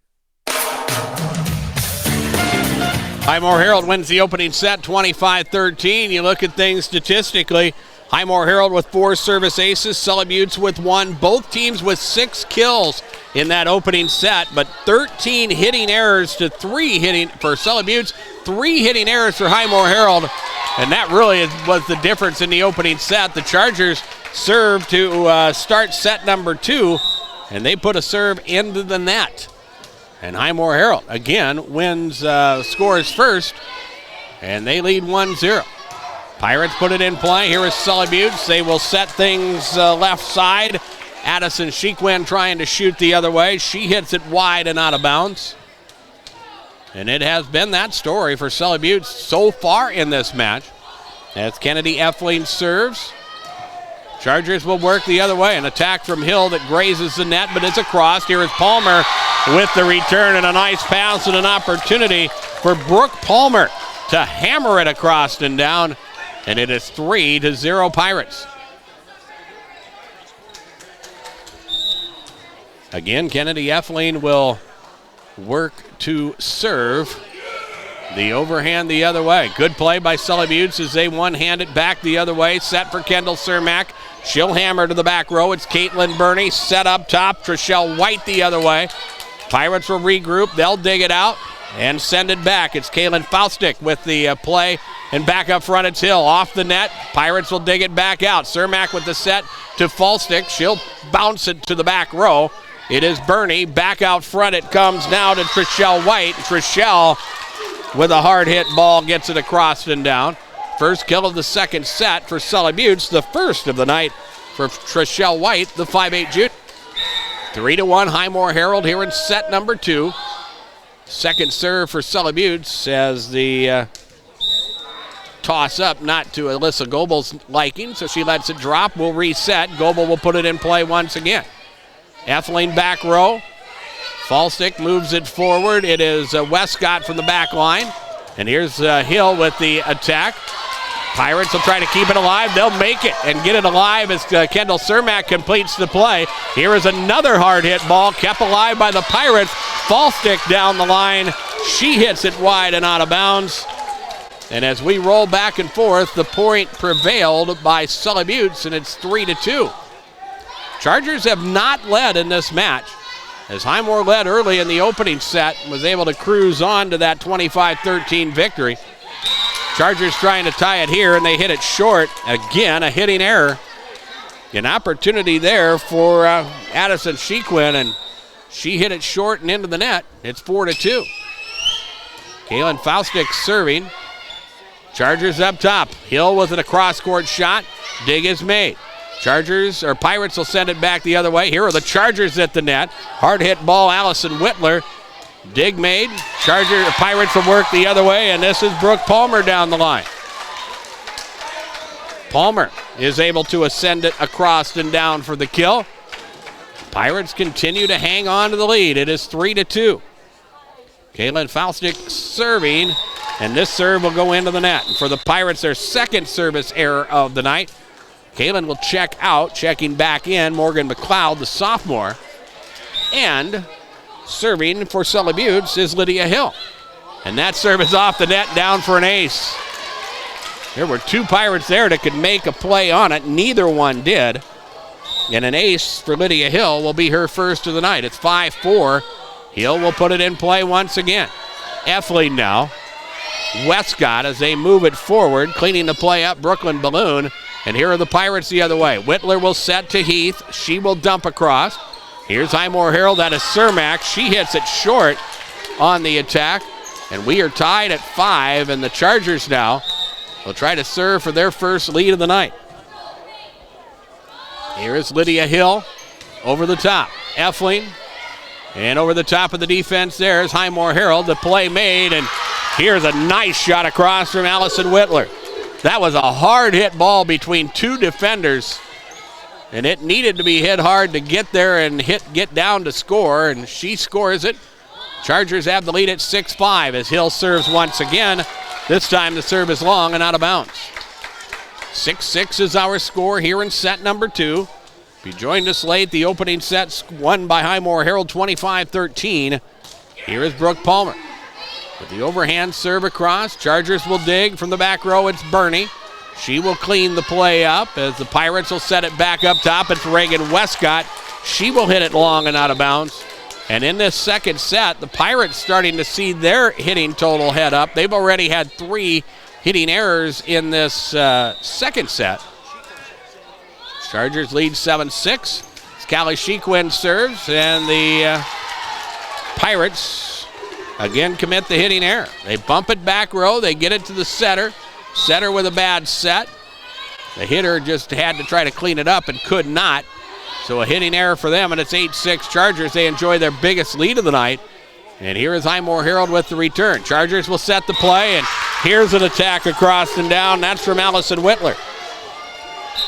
Highmore-Harrold wins the opening set 25-13. You look at things statistically. Highmore-Harrold with 4 service aces, Sully Buttes with 1. Both teams with 6 kills in that opening set, but 13 hitting errors to 3 hitting for Sully Buttes, 3 hitting errors for Highmore-Harrold, and that really was the difference in the opening set. The Chargers served to start set number 2, and they put a serve into the net. And Highmore-Harrold, again, scores first, and they lead 1-0. Pirates put it in play. Here is Sully Buttes. They will set things left side. Addison Sheequin trying to shoot the other way. She hits it wide and out of bounds. And it has been that story for Sully Buttes so far in this match. As Kennedy Effling serves. Chargers will work the other way. An attack from Hill that grazes the net, but it's across. Here is Palmer with the return and a nice pass and an opportunity for Brooke Palmer to hammer it across and down. And it is 3-0 Pirates. Again, Kennedy Effling will work to serve. The overhand the other way. Good play by Sully Buttes as they one-hand it back the other way. Set for Kendall Cermak. She'll hammer to the back row. It's Caitlin Burney set up top. Trishelle White the other way. Pirates will regroup. They'll dig it out and send it back. It's Kaylin Faustick with the play. And back up front, it's Hill. Off the net. Pirates will dig it back out. Cermak with the set to Faustick. She'll bounce it to the back row. It is Burney. Back out front it comes now to Trishelle White. Trishelle with a hard hit ball gets it across and down. First kill of the second set for Sully Buttes. The first of the night for Trishelle White, the 5'8" junior. 3-1 Highmore-Harrold here in set number 2. Second serve for Sully Buttes as the toss up not to Alyssa Goebel's liking, so she lets it drop. We'll reset. Goebel will put it in play once again. Effling back row. Faustick moves it forward. It is Westcott from the back line. And here's Hill with the attack. Pirates will try to keep it alive. They'll make it and get it alive as Kendall Cermak completes the play. Here is another hard hit ball kept alive by the Pirates. Fall stick down the line. She hits it wide and out of bounds. And as we roll back and forth, the point prevailed by Sully Buttes, and it's 3-2. Chargers have not led in this match, as Highmore led early in the opening set and was able to cruise on to that 25-13 victory. Chargers trying to tie it here, and they hit it short. Again, a hitting error. An opportunity there for Addison Shequin, and she hit it short and into the net. It's 4-2. Kaylin Faustick serving. Chargers up top. Hill with an across-court shot. Dig is made. Pirates will send it back the other way. Here are the Chargers at the net. Hard hit ball, Allison Whitler. Dig made. Pirates will work the other way, and this is Brooke Palmer down the line. Palmer is able to ascend it across and down for the kill. Pirates continue to hang on to the lead. It is 3-2. Kaylin Faustick serving, and this serve will go into the net. And for the Pirates, their second service error of the night. Kaylin will check out, checking back in, Morgan McLeod, the sophomore. And serving for Sully Buttes is Lydia Hill. And that serve is off the net, down for an ace. There were two Pirates there that could make a play on it. Neither one did. And an ace for Lydia Hill will be her first of the night. It's 5-4. Hill will put it in play once again. Effling now. Westcott as they move it forward, cleaning the play up, Brooklyn Balloon. And here are the Pirates the other way. Whitler will set to Heath. She will dump across. Here's Highmore-Harrold. That is Cermak. She hits it short on the attack. And we are tied at 5, and the Chargers now will try to serve for their first lead of the night. Here is Lydia Hill over the top. Effling. And over the top of the defense there is Highmore-Harrold. The play made, and here's a nice shot across from Allison Whitler. That was a hard hit ball between two defenders, and it needed to be hit hard to get there and get down to score, and she scores it. Chargers have the lead at 6-5 as Hill serves once again. This time the serve is long and out of bounds. 6-6 is our score here in set number 2. If you joined us late, the opening set's won by Highmore-Harrold 25-13. Here is Brooke Palmer. With the overhand serve across, Chargers will dig from the back row. It's Bernie. She will clean the play up as the Pirates will set it back up top. It's Reagan Westcott. She will hit it long and out of bounds. And in this second set, the Pirates starting to see their hitting total head up. They've already had 3 hitting errors in this second set. Chargers lead 7-6. Callie Shequin serves, and the Pirates again commit the hitting error. They bump it back row. They get it to the setter. Setter with a bad set. The hitter just had to try to clean it up and could not. So a hitting error for them, and it's 8-6 Chargers. They enjoy their biggest lead of the night. And here is Highmore-Harrold with the return. Chargers will set the play, and here's an attack across and down. That's from Allison Whitler.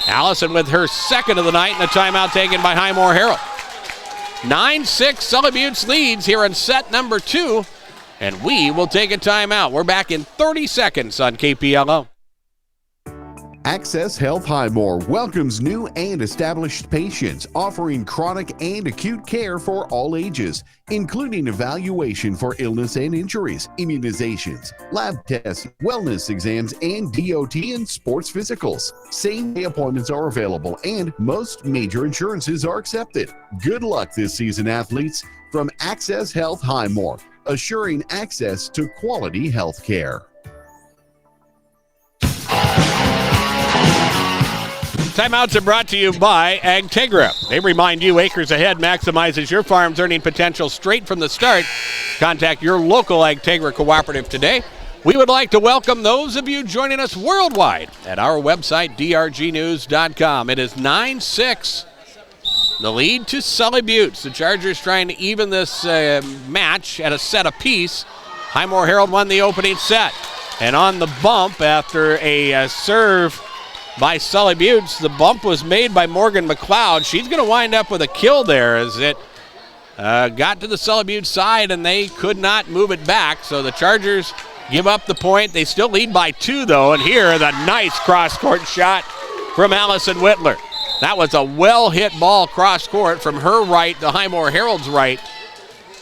Allison with her second of the night, and a timeout taken by Highmore-Harrold. 9-6 Sully Buttes leads here in set number 2, and we will take a timeout. We're back in 30 seconds on KPLO. Access Health Highmore welcomes new and established patients, offering chronic and acute care for all ages, including evaluation for illness and injuries, immunizations, lab tests, wellness exams, and DOT and sports physicals. Same-day appointments are available, and most major insurances are accepted. Good luck this season, athletes, from Access Health Highmore, assuring access to quality health care. Timeouts are brought to you by Agtegra. They remind you acres ahead maximizes your farm's earning potential straight from the start. Contact your local Agtegra cooperative today. We would like to welcome those of you joining us worldwide at our website, drgnews.com. It is 9-6. The lead to Sully Buttes. The Chargers trying to even this match at a set apiece. Highmore-Harrold won the opening set. And on the bump after a serve by Sully Buttes, the bump was made by Morgan McLeod. She's going to wind up with a kill there as it got to the Sully Buttes side, and they could not move it back. So the Chargers give up the point. They still lead by 2, though, and here the nice cross-court shot from Allison Whitler. That was a well-hit ball cross-court from her right to Highmore-Harrold's right,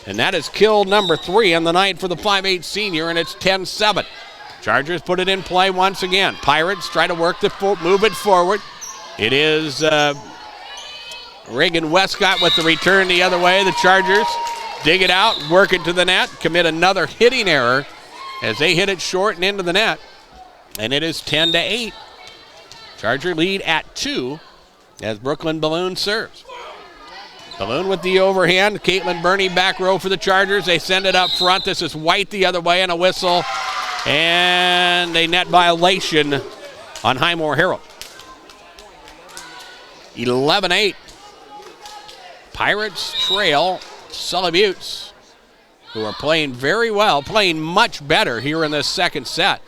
and that is kill number 3 on the night for the 5'8 senior, and it's 10-7. Chargers put it in play once again. Pirates try to work move it forward. It is Reagan Westcott with the return the other way. The Chargers dig it out, work it to the net, commit another hitting error as they hit it short and into the net. And it is 10-8. Charger lead at 2 as Brooklyn Balloon serves. Balloon with the overhand. Caitlin Burney back row for the Chargers. They send it up front. This is White the other way and a whistle. And a net violation on Highmore-Harrold. 11-8. Pirates trail Sully Buttes, who are playing very well, playing much better here in this second set.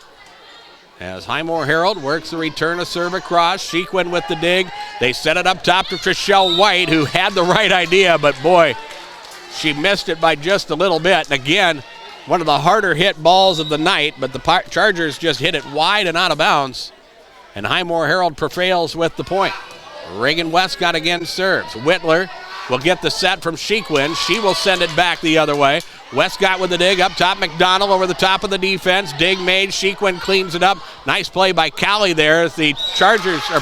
As Highmore-Harrold works the return of serve across. Shequin with the dig. They set it up top to Trishelle White, who had the right idea, but boy, she missed it by just a little bit. And again, one of the harder hit balls of the night, but the Chargers just hit it wide and out of bounds. And Highmore-Harrold prevails with the point. Reagan Westcott again serves. Whitler will get the set from Shequin. She will send it back the other way. Westcott with the dig up top. McDonald over the top of the defense. Dig made. Shequin cleans it up. Nice play by Callie there as the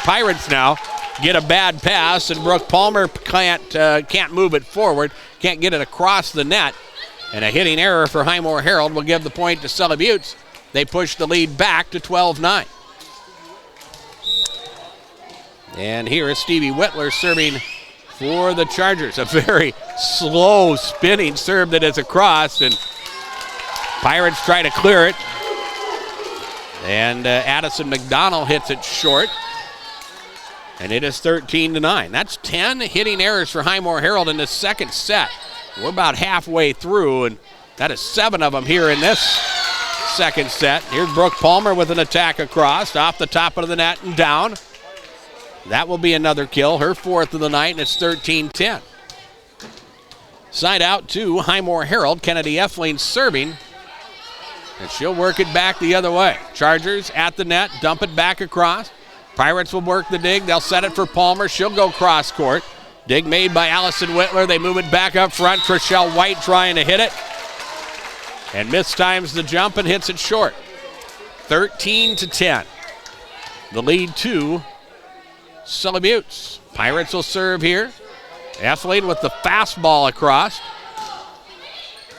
Pirates now get a bad pass, and Brooke Palmer can't move it forward, can't get it across the net. And a hitting error for Highmore-Harrold will give the point to Sully Buttes. They push the lead back to 12-9. And here is Stevie Whitler serving for the Chargers. A very slow spinning serve that is across, and Pirates try to clear it. And Addison McDonald hits it short. And it is 13-9. That's 10 hitting errors for Highmore-Harrold in the second set. We're about halfway through, and that is 7 of them here in this second set. Here's Brooke Palmer with an attack across, off the top of the net and down. That will be another kill, her 4th of the night, and it's 13-10. Side out to Highmore-Harrold. Kennedy Effling serving, and she'll work it back the other way. Chargers at the net, dump it back across. Pirates will work the dig. They'll set it for Palmer. She'll go cross court. Dig made by Allison Whitler. They move it back up front. Trishelle White trying to hit it, and mistimes the jump and hits it short. 13-10. The lead to Sully Buttes. Pirates will serve here. Effling with the fastball across.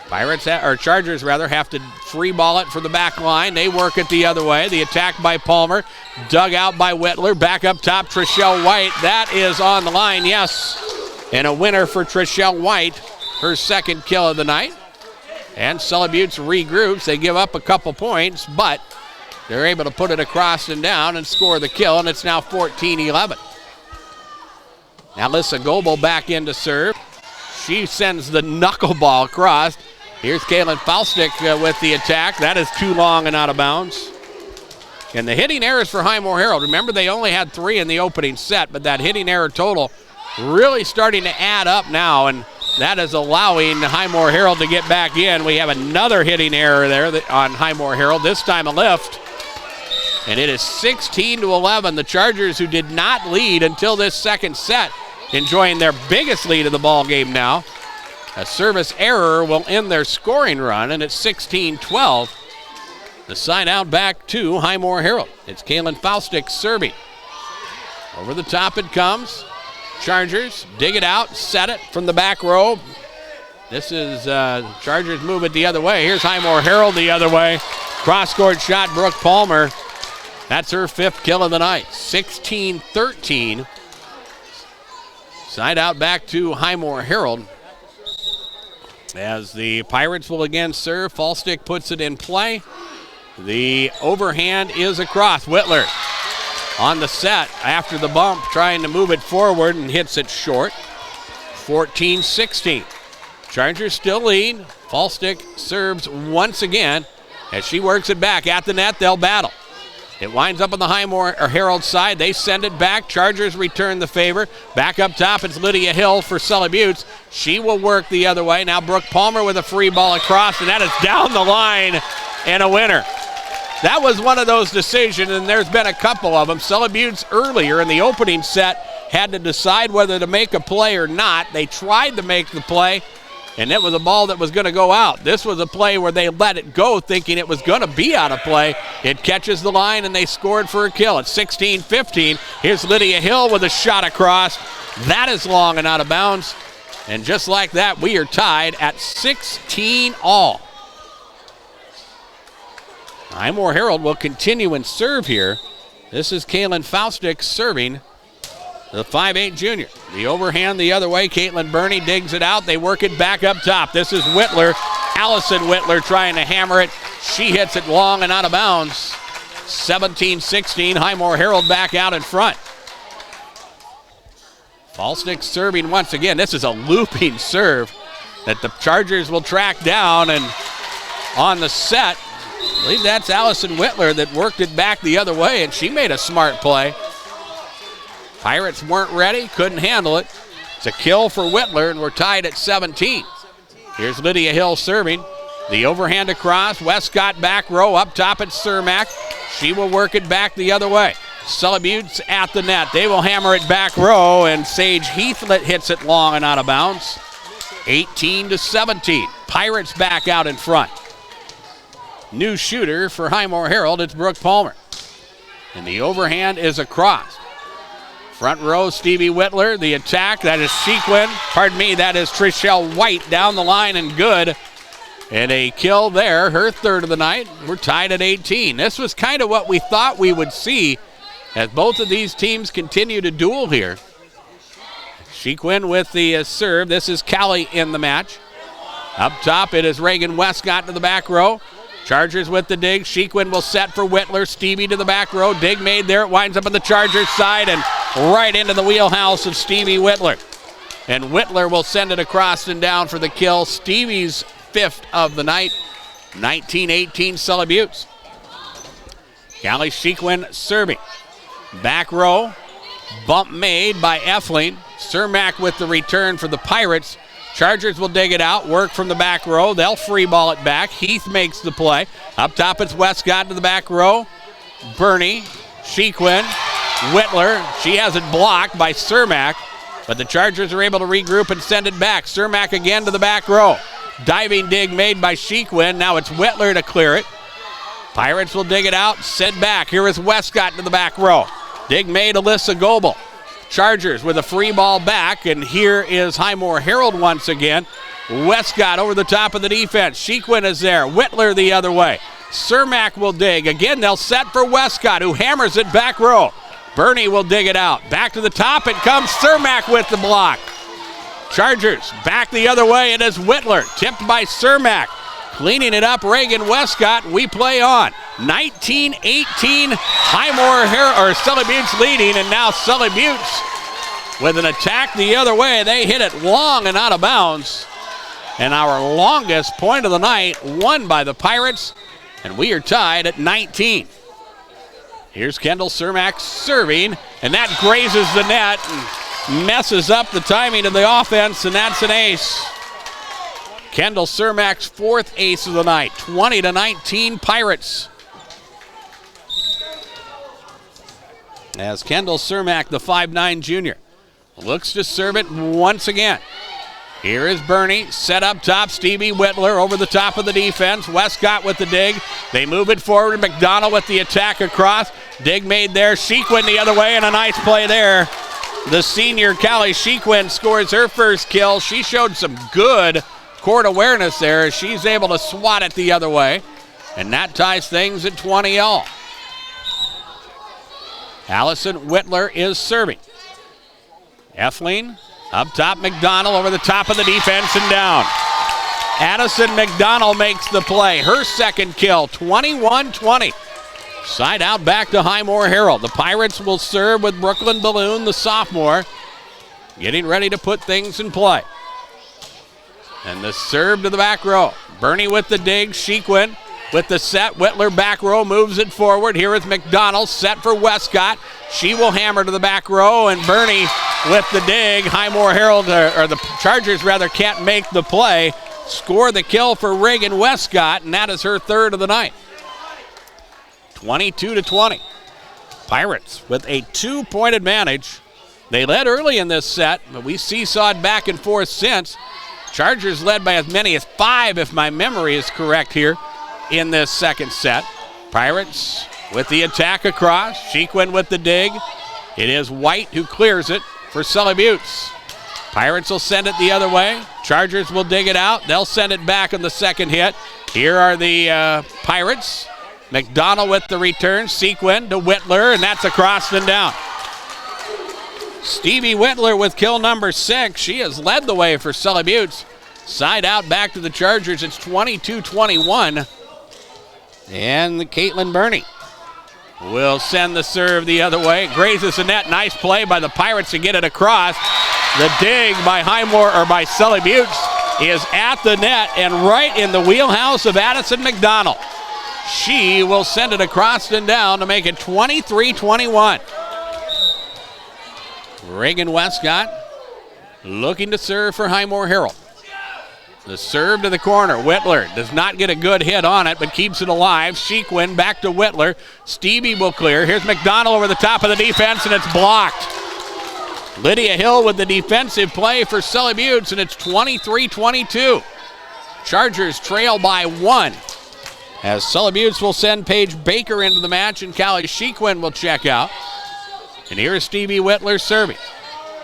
Chargers have to free ball it for the back line. They work it the other way. The attack by Palmer, dug out by Whitler. Back up top, Trishelle White. That is on the line, yes. And a winner for Trishelle White, her second kill of the night. And Sully Buttes regroups. They give up a couple points, but they're able to put it across and down and score the kill, and it's now 14-11. Now Alyssa Goebel back in to serve. She sends the knuckleball across. Here's Kaylin Faustic with the attack. That is too long and out of bounds. And the hitting errors for Highmore-Harrold. Remember, they only had 3 in the opening set, but that hitting error total really starting to add up now, and that is allowing Highmore-Harrold to get back in. We have another hitting error there on Highmore-Harrold, this time a lift. And it is 16-11. The Chargers, who did not lead until this second set, enjoying their biggest lead of the ball game now. A service error will end their scoring run, and it's 16-12. The side out back to Highmore-Harrold. It's Kaylin Faustic serving. Over the top it comes. Chargers dig it out, set it from the back row. This is Chargers move it the other way. Here's Highmore-Harrold the other way. Cross-court shot, Brooke Palmer. That's her 5th kill of the night. 16-13. Side out back to Highmore-Harrold. As the Pirates will again serve, Faustic puts it in play. The overhand is across. Whitler on the set after the bump, trying to move it forward and hits it short. 14-16. Chargers still lead. Faustic serves once again. As she works it back at the net, they'll battle. It winds up on the Highmore-Harrold side. They send it back. Chargers return the favor. Back up top, it's Lydia Hill for Sully Buttes. She will work the other way. Now Brooke Palmer with a free ball across, and that is down the line and a winner. That was one of those decisions, and there's been a couple of them. Sully Buttes earlier in the opening set had to decide whether to make a play or not. They tried to make the play, and it was a ball that was going to go out. This was a play where they let it go thinking it was going to be out of play. It catches the line, and they scored for a kill. It's 16-15. Here's Lydia Hill with a shot across. That is long and out of bounds. And just like that, we are tied at 16 all. Highmore-Harrold will continue and serve here. This is Kaylin Faustic serving, the 5'8 junior. The overhand the other way. Caitlin Burney digs it out. They work it back up top. This is Whitler. Allison Whitler trying to hammer it. She hits it long and out of bounds. 17-16. Highmore-Harrold back out in front. Faustic serving once again. This is a looping serve that the Chargers will track down, and on the set, I believe that's Allison Whitler that worked it back the other way, and she made a smart play. Pirates weren't ready, couldn't handle it. It's a kill for Whitler, and we're tied at 17. Here's Lydia Hill serving. The overhand across. Westcott back row. Up top at Cermak. She will work it back the other way. Sully Buttes at the net. They will hammer it back row, and Sage Heathlet hits it long and out of bounds. 18-17. Pirates back out in front. New shooter for Highmore-Harrold, it's Brooke Palmer. And the overhand is across. Front row, Stevie Whitler. The attack, that is that is Trishelle White down the line and good. And a kill there, her third of the night. We're tied at 18. This was kind of what we thought we would see as both of these teams continue to duel here. Shequin with the serve. This is Callie in the match. Up top, it is Reagan Westcott to the back row. Chargers with the dig. Shequin will set for Whitler. Stevie to the back row. Dig made there. It winds up on the Chargers side and right into the wheelhouse of Stevie Whitler. And Whitler will send it across and down for the kill. Stevie's fifth of the night. 19-18 Sully Buttes. Callie Shequin serving. Back row. Bump made by Effling. Cermak with the return for the Pirates. Chargers will dig it out, work from the back row. They'll free ball it back. Heath makes the play. Up top, it's Westcott to the back row. Burney, Shequin, Whitler. She has it blocked by Cermak, but the Chargers are able to regroup and send it back. Cermak again to the back row. Diving dig made by Shequin. Now it's Whitler to clear it. Pirates will dig it out, send back. Here is Westcott to the back row. Dig made Alyssa Goebel. Chargers with a free ball back, and here is Highmore-Harrold once again. Westcott over the top of the defense. Shequin is there. Whitler the other way. Cermak will dig. Again, they'll set for Westcott, who hammers it back row. Burney will dig it out. Back to the top, it comes Cermak with the block. Chargers back the other way. It is Whitler, tipped by Cermak. Cleaning it up, Reagan Westcott. We play on. 19-18, Highmore-Harrold, or Sully Buttes leading, and now Sully Buttes with an attack the other way. They hit it long and out of bounds. And our longest point of the night won by the Pirates, and we are tied at 19. Here's Kendall Cermak serving, and that grazes the net and messes up the timing of the offense, and that's an ace. Kendall Cermak's fourth ace of the night. 20-19 Pirates. As Kendall Cermak, the 5'9 junior, looks to serve it once again. Here is Burney, set up top. Stevie Whitler over the top of the defense. Westcott with the dig. They move it forward. McDonald with the attack across. Dig made there. Shequin the other way, and a nice play there. The senior Callie Shequin scores her first kill. She showed some good court awareness there as she's able to swat it the other way. And that ties things at 20 all. Allison Whitler is serving. Effling up top, McDonald over the top of the defense and down. Addison McDonald makes the play. Her second kill, 21-20. Side out back to Highmore-Harrold. The Pirates will serve with Brooklyn Balloon, the sophomore, getting ready to put things in play. And the serve to the back row. Burney with the dig, Shequin with the set. Whitler back row moves it forward. Here is McDonald set for Westcott. She will hammer to the back row, and Burney with the dig. Highmore-Harrold, or the Chargers rather, can't make the play. score the kill for Reagan Westcott, and that is her third of the night. 22-20. Pirates with a 2-point advantage. They led early in this set, but we seesawed back and forth since. Chargers led by as many as 5, if my memory is correct here, in this second set. Pirates with the attack across. Shequin with the dig. It is White who clears it for Sully Buttes. Pirates will send it the other way. Chargers will dig it out. They'll send it back on the second hit. Here are the Pirates. McDonald with the return. Sequin to Whitler, and that's across and down. Stevie Whitler with kill number 6. She has led the way for Sully Buttes. Side out back to the Chargers. It's 22-21. And Caitlin Burney will send the serve the other way. Grazes the net. Nice play by the Pirates to get it across. The dig by by Sully Buttes is at the net and right in the wheelhouse of Addison McDonald. She will send it across and down to make it 23-21. Reagan Westcott looking to serve for Highmore-Harrold. The serve to the corner. Whitler does not get a good hit on it, but keeps it alive. Shequin back to Whitler. Stevie will clear. Here's McDonald over the top of the defense, and it's blocked. Lydia Hill with the defensive play for Sully Buttes, and it's 23-22. Chargers trail by 1. As Sully Buttes will send Paige Baker into the match, and Callie Shequin will check out. And here's Stevie Whitler serving.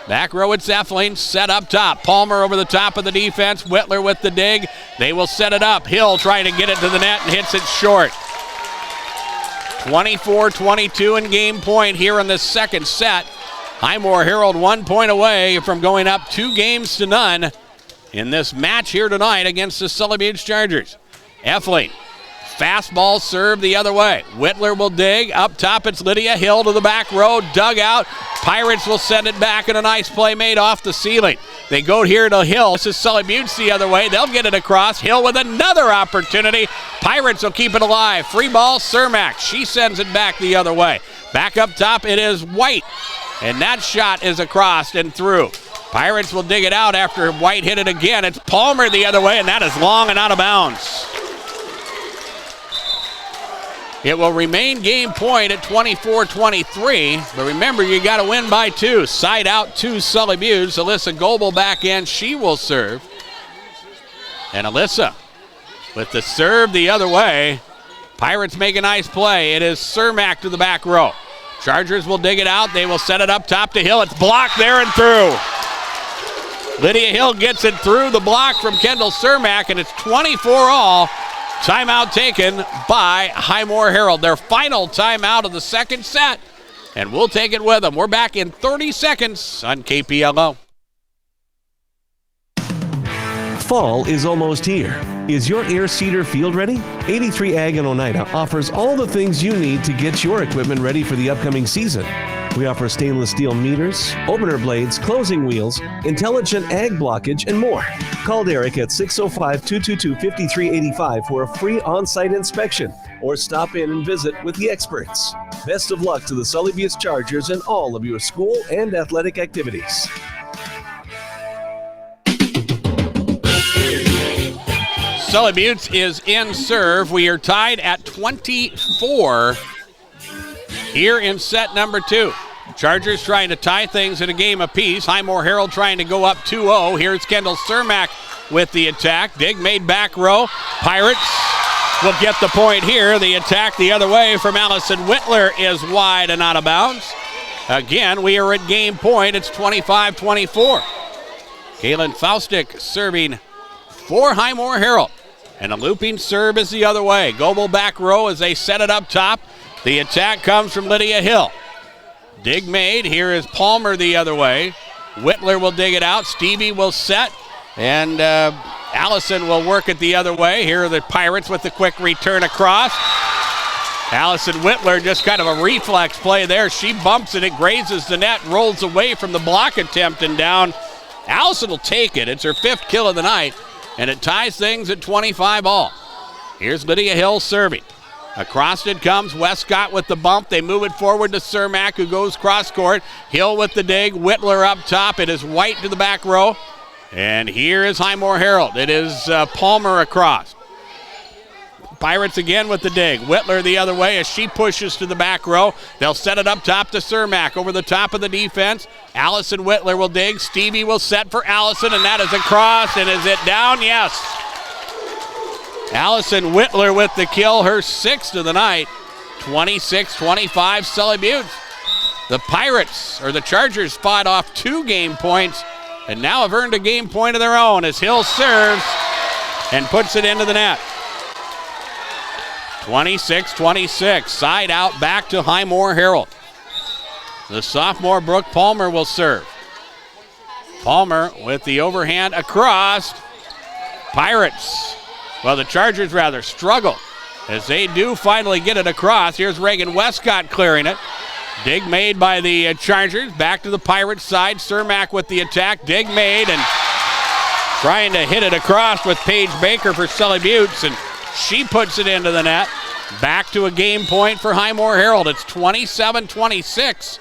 Back row, it's Effling, set up top. Palmer over the top of the defense. Whitler with the dig. They will set it up. Hill trying to get it to the net and hits it short. 24-22 in game point here in the second set. Highmore-Harrold 1 point away from going up 2-0 in this match here tonight against the Sully Buttes Chargers. Effling. Fastball serve the other way. Whitler will dig. Up top, it's Lydia Hill to the back row. Dug out. Pirates will send it back, and a nice play made off the ceiling. They go here to Hill. This is Sully Buttes the other way. They'll get it across. Hill with another opportunity. Pirates will keep it alive. Free ball, Cermak. She sends it back the other way. Back up top, it is White. And that shot is across and through. Pirates will dig it out after White hit it again. It's Palmer the other way, and that is long and out of bounds. It will remain game point at 24-23, but remember, you got to win by 2. Side out to Sully Buttes. Alyssa Goebel back in. She will serve. And Alyssa with the serve the other way. Pirates make a nice play. It is Cermak to the back row. Chargers will dig it out. They will set it up top to Hill. It's blocked there and through. Lydia Hill gets it through the block from Kendall Cermak, and it's 24-all. Timeout taken by Highmore-Harrold. Their final timeout of the second set, and we'll take it with them. We're back in 30 seconds on KPLO. Fall is almost here. Is your air seeder field ready? 83 Ag in Oneida offers all the things you need to get your equipment ready for the upcoming season. We offer stainless steel meters, opener blades, closing wheels, intelligent ag blockage, and more. Call Derek at 605-222-5385 for a free on-site inspection, or stop in and visit with the experts. Best of luck to the Sully Buttes Chargers in all of your school and athletic activities. Sully Buttes is in serve. We are tied at 24 here in set number 2. Chargers trying to tie things in a game apiece. Highmore-Harrold trying to go up 2-0. Here's Kendall Cermak with the attack. Dig made back row. Pirates will get the point here. The attack the other way from Allison Whitler is wide and out of bounds. Again, we are at game point. It's 25-24. Kaylin Faustick serving for Highmore-Harrold. And a looping serve is the other way. Goebel back row as they set it up top. The attack comes from Lydia Hill. Dig made. Here is Palmer the other way. Whitler will dig it out. Stevie will set. And Allison will work it the other way. Here are the Pirates with the quick return across. Allison Whitler, just kind of a reflex play there. She bumps it. It grazes the net, rolls away from the block attempt and down. Allison will take it. It's her 5th kill of the night. And it ties things at 25-all. Here's Lydia Hill serving. Across it comes Westcott with the bump. They move it forward to Cermak, who goes cross court. Hill with the dig. Whitler up top. It is White to the back row. And here is Highmore-Harrold. It is Palmer across. Pirates again with the dig. Whitler the other way as she pushes to the back row. They'll set it up top to Cermak over the top of the defense. Allison Whitler will dig. Stevie will set for Allison, and that is across. And is it down? Yes. Allison Whitler with the kill, her 6th of the night. 26-25 Sully Buttes. The Pirates, or the Chargers, fought off 2 game points and now have earned a game point of their own as Hill serves and puts it into the net. 26-26, side out back to Highmore-Harrold. The sophomore Brooke Palmer will serve. Palmer with the overhand across. Pirates, well, the Chargers rather struggle as they do finally get it across. Here's Reagan Westcott clearing it. Dig made by the Chargers. Back to the Pirates side. Cermak with the attack. Dig made and trying to hit it across with Paige Baker for Sully Buttes, and she puts it into the net. Back to a game point for Highmore-Harrold. It's 27-26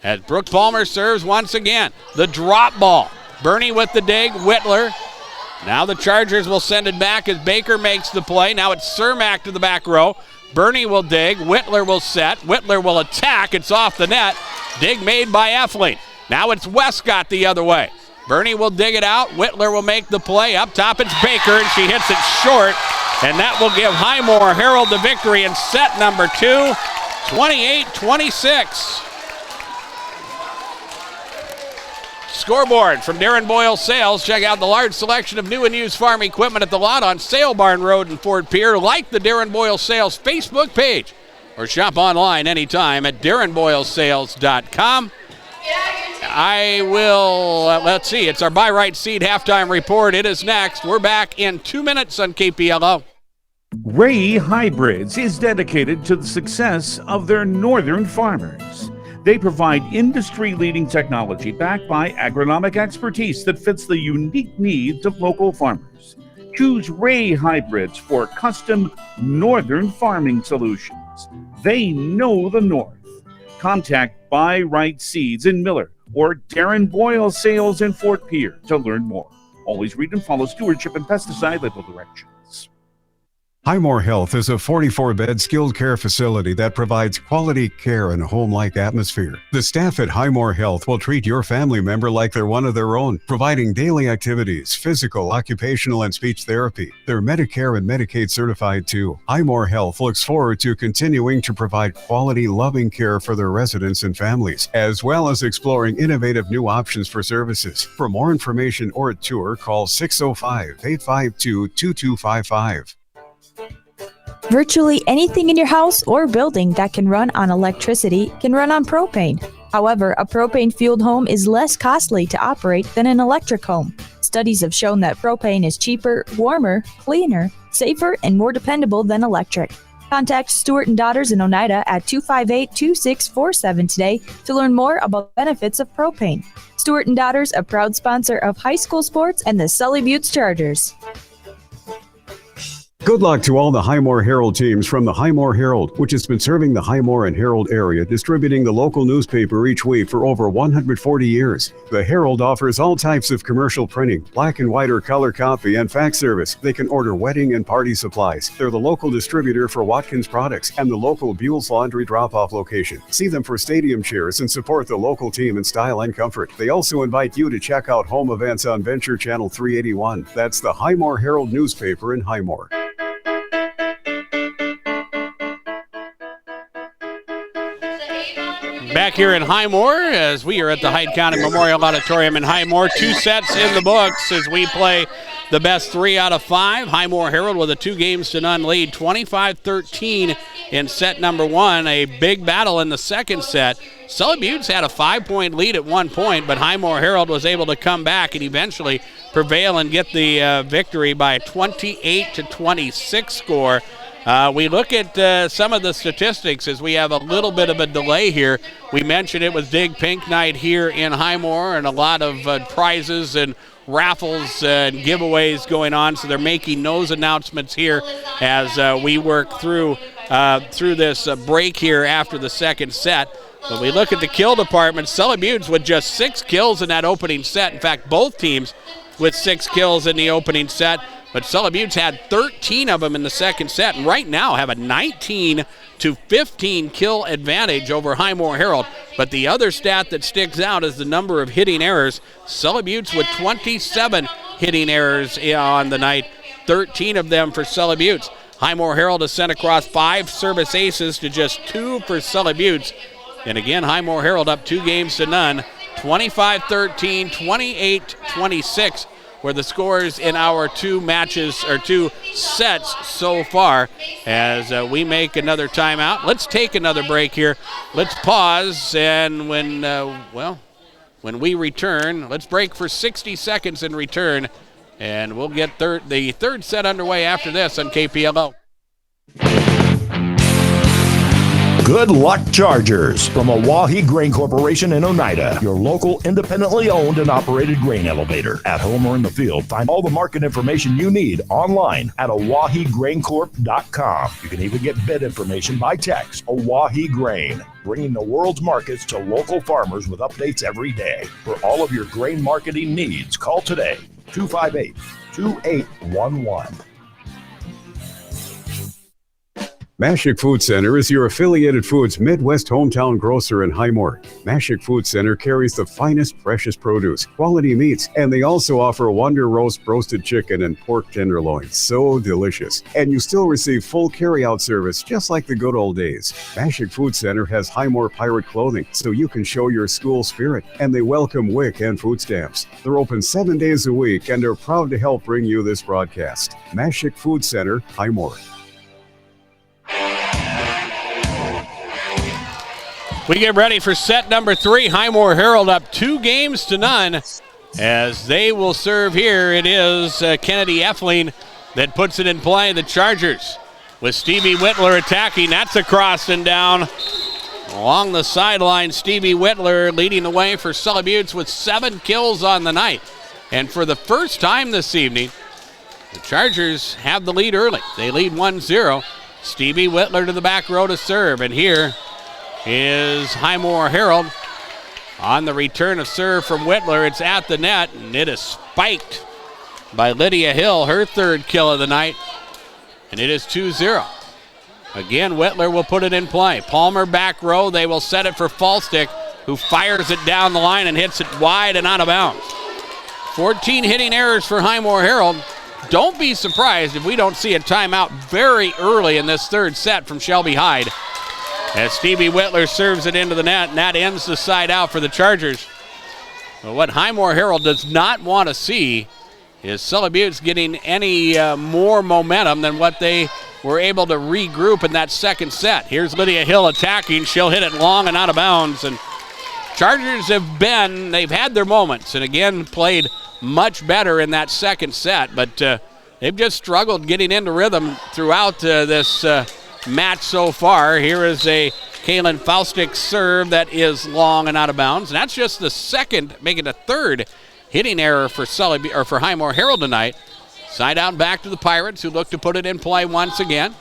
as Brooke Palmer serves once again. The drop ball. Bernie with the dig. Whitler. Now the Chargers will send it back as Baker makes the play. Now it's Cermak to the back row. Bernie will dig. Whitler will set. Whitler will attack. It's off the net. Dig made by Effling. Now it's Westcott the other way. Bernie will dig it out. Whitler will make the play. Up top it's Baker, and she hits it short. And that will give Highmore-Harrold the victory in set number 2, 28-26. Scoreboard from Darren Boyle Sales. Check out the large selection of new and used farm equipment at the lot on Sale Barn Road in Fort Pierre. Like the Darren Boyle Sales Facebook page or shop online anytime at darrenboylesales.com. I will, let's see, it's our Buy Right Seed halftime report. It is next. We're back in 2 minutes on KPLO. Ray Hybrids is dedicated to the success of their northern farmers. They provide industry-leading technology backed by agronomic expertise that fits the unique needs of local farmers. Choose Ray Hybrids for custom northern farming solutions. They know the North. Contact Buy Right Seeds in Miller or Darren Boyle Sales in Fort Pierre to learn more. Always read and follow stewardship and pesticide label directions. Highmore Health is a 44-bed skilled care facility that provides quality care in a home-like atmosphere. The staff at Highmore Health will treat your family member like they're one of their own, providing daily activities, physical, occupational, and speech therapy. They're Medicare and Medicaid certified too. Highmore Health looks forward to continuing to provide quality, loving care for their residents and families, as well as exploring innovative new options for services. For more information or a tour, call 605-852-2255. Virtually anything in your house or building that can run on electricity can run on propane. However, a propane-fueled home is less costly to operate than an electric home. Studies have shown that propane is cheaper, warmer, cleaner, safer, and more dependable than electric. Contact Stewart & Daughters in Oneida at 258-2647 today to learn more about the benefits of propane. Stewart & Daughters, a proud sponsor of high school sports and the Sully Buttes Chargers. Good luck to all the Highmore-Harrold teams from the Highmore-Harrold, which has been serving the Highmore and Harrold area, distributing the local newspaper each week for over 140 years. The Herald offers all types of commercial printing, black and white or color copy, and fax service. They can order wedding and party supplies. They're the local distributor for Watkins products and the local Buell's Laundry drop-off location. See them for stadium chairs and support the local team in style and comfort. They also invite you to check out home events on Venture Channel 381. That's the Highmore-Harrold newspaper in Highmore. Back here in Highmore as we are at the Hyde County Memorial Auditorium in Highmore. 2 sets in the books as we play the best 3 out of 5. Highmore-Harrold with a 2-0 lead, 25-13 in set number 1. A big battle in the second set. Sully Buttes had a 5-point lead at one point, but Highmore-Harrold was able to come back and eventually prevail and get the victory by a 28-26 score. We look at some of the statistics as we have a little bit of a delay here. We mentioned it was Dig Pink Night here in Highmore and a lot of prizes and raffles and giveaways going on, so they're making those announcements here as we work through this break here after the second set. When we look at the kill department, Sully Buttes with just 6 kills in that opening set. In fact, both teams with 6 kills in the opening set. But Sully Buttes had 13 of them in the second set, and right now have a 19 to 15 kill advantage over Highmore-Harrold. But the other stat that sticks out is the number of hitting errors. Sully Buttes with 27 hitting errors on the night, 13 of them for Sully Buttes. Highmore-Harrold has sent across 5 service aces to just 2 for Sully Buttes. And again, Highmore-Harrold up 2 games to none, 25-13, 28-26. were the scores in our 2 matches or 2 sets so far. As we make another timeout, let's take another break here. Let's pause, and when we return, let's break for 60 seconds and return, and we'll get the third set underway after this on KPLO. Good luck, Chargers, from Oahe Grain Corporation in Oneida, your local independently owned and operated grain elevator. At home or in the field, find all the market information you need online at OaheGrainCorp.com. You can even get bid information by text. Oahe Grain, bringing the world's markets to local farmers with updates every day. For all of your grain marketing needs, call today, 258-2811. Mashik Food Center is your affiliated foods Midwest hometown grocer in Highmore. Mashik Food Center carries the finest, freshest produce, quality meats, and they also offer Wonder Roast roasted chicken and pork tenderloin. So delicious. And you still receive full carry-out service, just like the good old days. Mashik Food Center has Highmore Pirate clothing, so you can show your school spirit, and they welcome WIC and food stamps. They're open 7 days a week, and they're proud to help bring you this broadcast. Mashik Food Center, Highmore. We get ready for set number 3. Highmore-Harrold up 2 games to none. As they will serve here, it is Kennedy Effling that puts it in play. The Chargers with Stevie Whitler attacking. That's across and down. Along the sideline, Stevie Whitler leading the way for Sully Buttes with 7 kills on the night. And for the first time this evening, the Chargers have the lead early. They lead 1-0. Stevie Whitler to the back row to serve. And here is Highmore-Harrold on the return of serve from Whitler. It's at the net, and it is spiked by Lydia Hill, her 3rd kill of the night, and it is 2-0. Again, Whitler will put it in play. Palmer back row. They will set it for Falstick, who fires it down the line and hits it wide and out of bounds. 14 hitting errors for Highmore-Harrold. Don't be surprised if we don't see a timeout very early in this 3rd set from Shelby Hyde, as Stevie Whitler serves it into the net, and that ends the side out for the Chargers. But what Highmore-Harrold does not want to see is Sully Buttes getting any more momentum than what they were able to regroup in that 2nd set. Here's Lydia Hill attacking. She'll hit it long and out of bounds. And Chargers they've had their moments, and again played much better in that 2nd set, but they've just struggled getting into rhythm throughout this match so far. Here is a Kaylin Falstick serve that is long and out of bounds. And that's just the 2nd, making a 3rd hitting error for for Highmore-Harrold tonight. Side out back to the Pirates, who look to put it in play once again.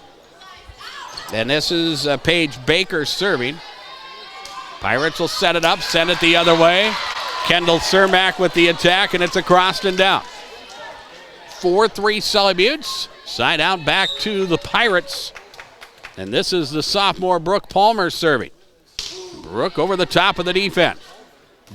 And this is Paige Baker serving. Pirates will set it up, send it the other way. Kendall Cermak with the attack, and it's across and down. 4-3 Sully Buttes. Side out back to the Pirates. And this is the sophomore Brooke Palmer serving. Brooke over the top of the defense.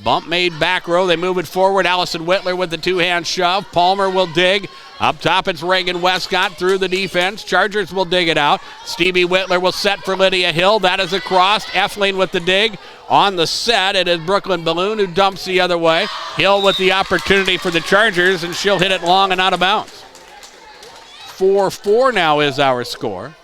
Bump made back row. They move it forward. Allison Whitler with the 2-hand shove. Palmer will dig. Up top, it's Reagan Westcott through the defense. Chargers will dig it out. Stevie Whitler will set for Lydia Hill. That is across. Effling with the dig. On the set, it is Brooklyn Balloon who dumps the other way. Hill with the opportunity for the Chargers, and she'll hit it long and out of bounds. 4-4 now is our score.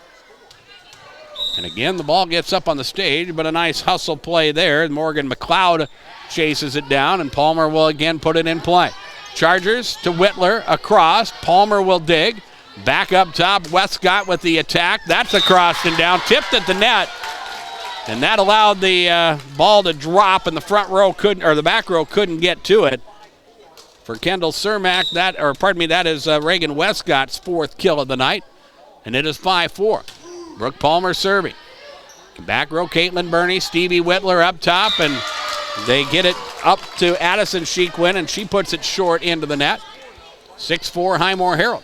And again, the ball gets up on the stage, but a nice hustle play there. Morgan McLeod chases it down, and Palmer will again put it in play. Chargers to Whitler, across. Palmer will dig. Back up top, Westcott with the attack. That's across and down, tipped at the net. And that allowed the ball to drop, and the back row couldn't get to it. For Kendall Cermak, that is Reagan Westcott's 4th kill of the night, and it is 5-4. Brooke Palmer serving. Back row, Caitlin Burney, Stevie Whitler up top, and they get it up to Addison Shequin, and she puts it short into the net. 6-4 Highmore-Harrold.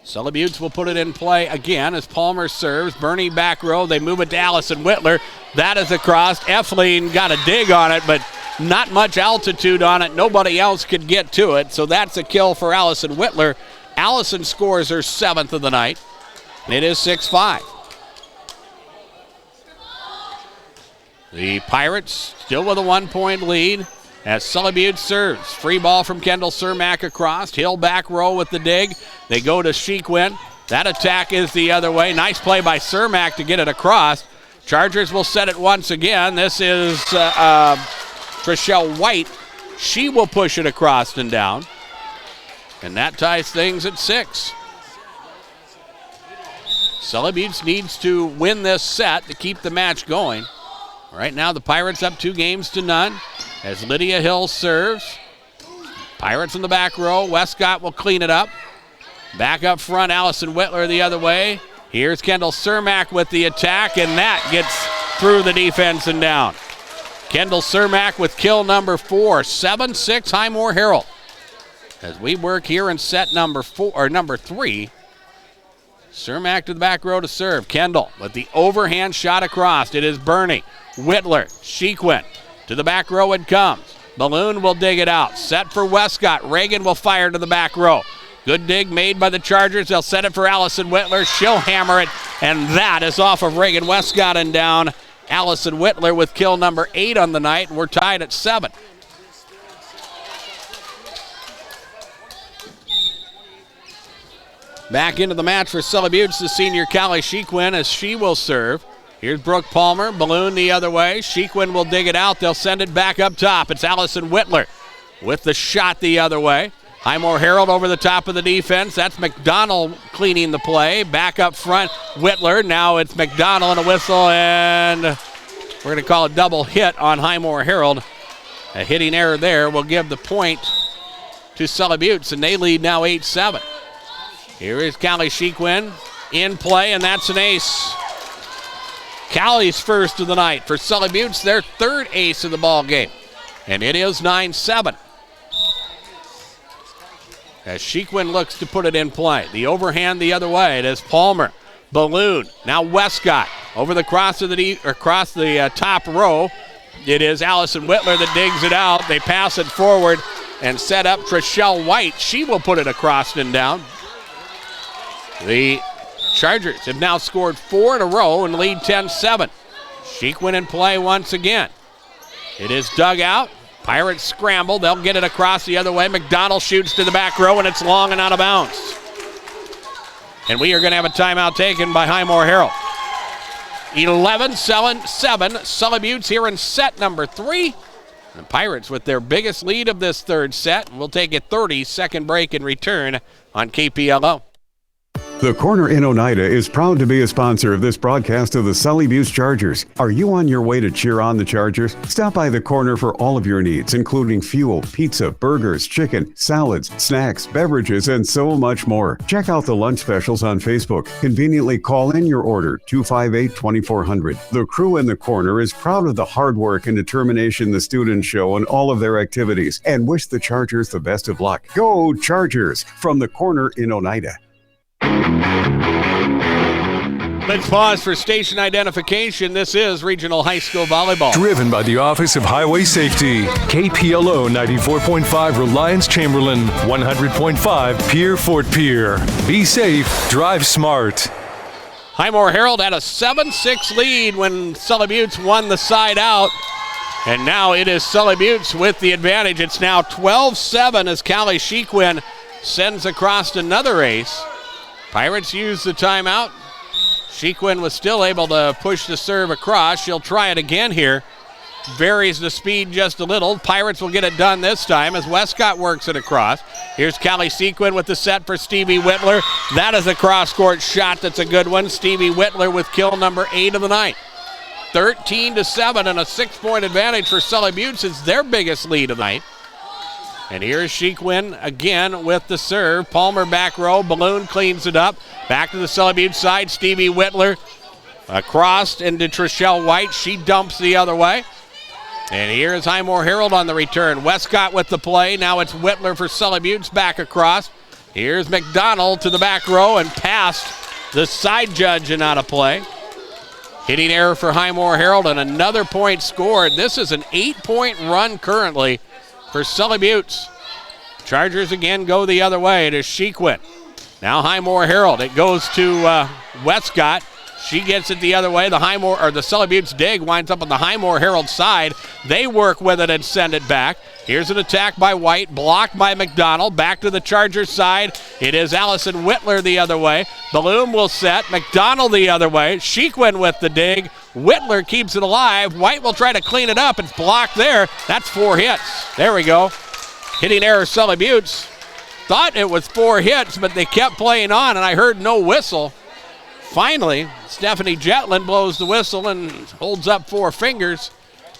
Sully Buttes will put it in play again as Palmer serves. Bernie back row. They move it to Allison Whitler. That is across. Effleen got a dig on it, but not much altitude on it. Nobody else could get to it, so that's a kill for Allison Whitler. Allison scores her 7th of the night. It is 6-5. The Pirates still with a 1-point lead as Sully Buttes serves. Free ball from Kendall Cermak across. Hill back row with the dig. They go to Sheequin. That attack is the other way. Nice play by Cermak to get it across. Chargers will set it once again. This is Trishelle White. She will push it across and down. And that ties things at 6. Sully Buttes needs to win this set to keep the match going. Right now the Pirates up 2-0 as Lydia Hill serves. Pirates in the back row. Westcott will clean it up. Back up front, Allison Whitler the other way. Here's Kendall Cermak with the attack, and that gets through the defense and down. Kendall Cermak with kill number 4. 7-6 Highmore-Harrold. As we work here in set number 3. Cermak to the back row to serve. Kendall with the overhand shot across. It is Bernie. Whitler, Sheequin. To the back row it comes. Balloon will dig it out. Set for Westcott. Reagan will fire to the back row. Good dig made by the Chargers. They'll set it for Allison Whitler. She'll hammer it, and that is off of Reagan Westcott and down. Allison Whitler with kill number 8 on the night, and we're tied at 7. Back into the match for Sully Buttes, the senior Callie Sheequin, as she will serve. Here's Brooke Palmer, Balloon the other way. Sheequin will dig it out. They'll send it back up top. It's Allison Whitler with the shot the other way. Highmore-Harrold over the top of the defense. That's McDonald cleaning the play. Back up front, Whitler. Now it's McDonald and a whistle, and we're going to call a double hit on Highmore-Harrold. A hitting error there will give the point to Sully Buttes, and they lead now 8-7. Here is Callie Sheequin in play, and that's an ace. Callie's first of the night. For Sully Buttes, their 3rd ace of the ball game. And it is 9-7. As Sheequin looks to put it in play. The overhand the other way. It is Palmer. Balloon. Now Westcott. Over the cross of the top row. It is Allison Whitler that digs it out. They pass it forward and set up Trishelle White. She will put it across and down. The Chargers have now scored 4 in a row and lead 10-7. Sheequin in play once again. It is dug out. Pirates scramble. They'll get it across the other way. McDonald shoots to the back row, and it's long and out of bounds. And we are going to have a timeout taken by Highmore-Harrold. 11-7, Sully Buttes here in set number 3. The Pirates with their biggest lead of this 3rd set. We'll take a 30-second break and return on KPLO. The Corner in Oneida is proud to be a sponsor of this broadcast of the Sully Buttes Chargers. Are you on your way to cheer on the Chargers? Stop by the Corner for all of your needs, including fuel, pizza, burgers, chicken, salads, snacks, beverages, and so much more. Check out the lunch specials on Facebook. Conveniently call in your order, 258-2400. The crew in the Corner is proud of the hard work and determination the students show in all of their activities and wish the Chargers the best of luck. Go Chargers! From the Corner in Oneida. Let's pause for station identification. This is Regional High School Volleyball. Driven by the Office of Highway Safety. KPLO 94.5 Reliance Chamberlain, 100.5 Pier Fort Pier. Be safe, drive smart. Highmore-Harrold had a 7-6 lead when Sully Buttes won the side out. And now it is Sully Buttes with the advantage. It's now 12-7 as Callie Sheequin sends across another ace. Pirates use the timeout. Sheequin was still able to push the serve across. She'll try it again here. Varies the speed just a little. Pirates will get it done this time as Westcott works it across. Here's Callie Sheequin with the set for Stevie Whitler. That is a cross-court shot. That's a good one. Stevie Whitler with kill number 8 of the night. 13-7 and a 6-point advantage for Sully Buttes. It's their biggest lead of the night. And here's Sheequin again with the serve. Palmer back row. Balloon cleans it up. Back to the Sully Buttes side. Stevie Whitler across into Trishelle White. She dumps the other way. And here's Highmore-Harrold on the return. Westcott with the play. Now it's Whitler for Sully Buttes back across. Here's McDonald to the back row and past the side judge and out of play. Hitting error for Highmore-Harrold and another point scored. This is an 8-point run currently for Sully Buttes. Chargers again go the other way. It is Shequin. Now Highmore-Harrold. It goes to Westcott. She gets it the other way. The Sully Buttes dig winds up on the Highmore-Harrold side. They work with it and send it back. Here's an attack by White, blocked by McDonald. Back to the Chargers side. It is Allison Whitler the other way. Balloon will set. McDonald the other way. Shequin with the dig. Whitler keeps it alive. White will try to clean it up. It's blocked there. That's 4 hits. There we go. Hitting error Sully Buttes. Thought it was 4 hits, but they kept playing on, and I heard no whistle. Finally, Stephanie Jetlin blows the whistle and holds up 4 fingers.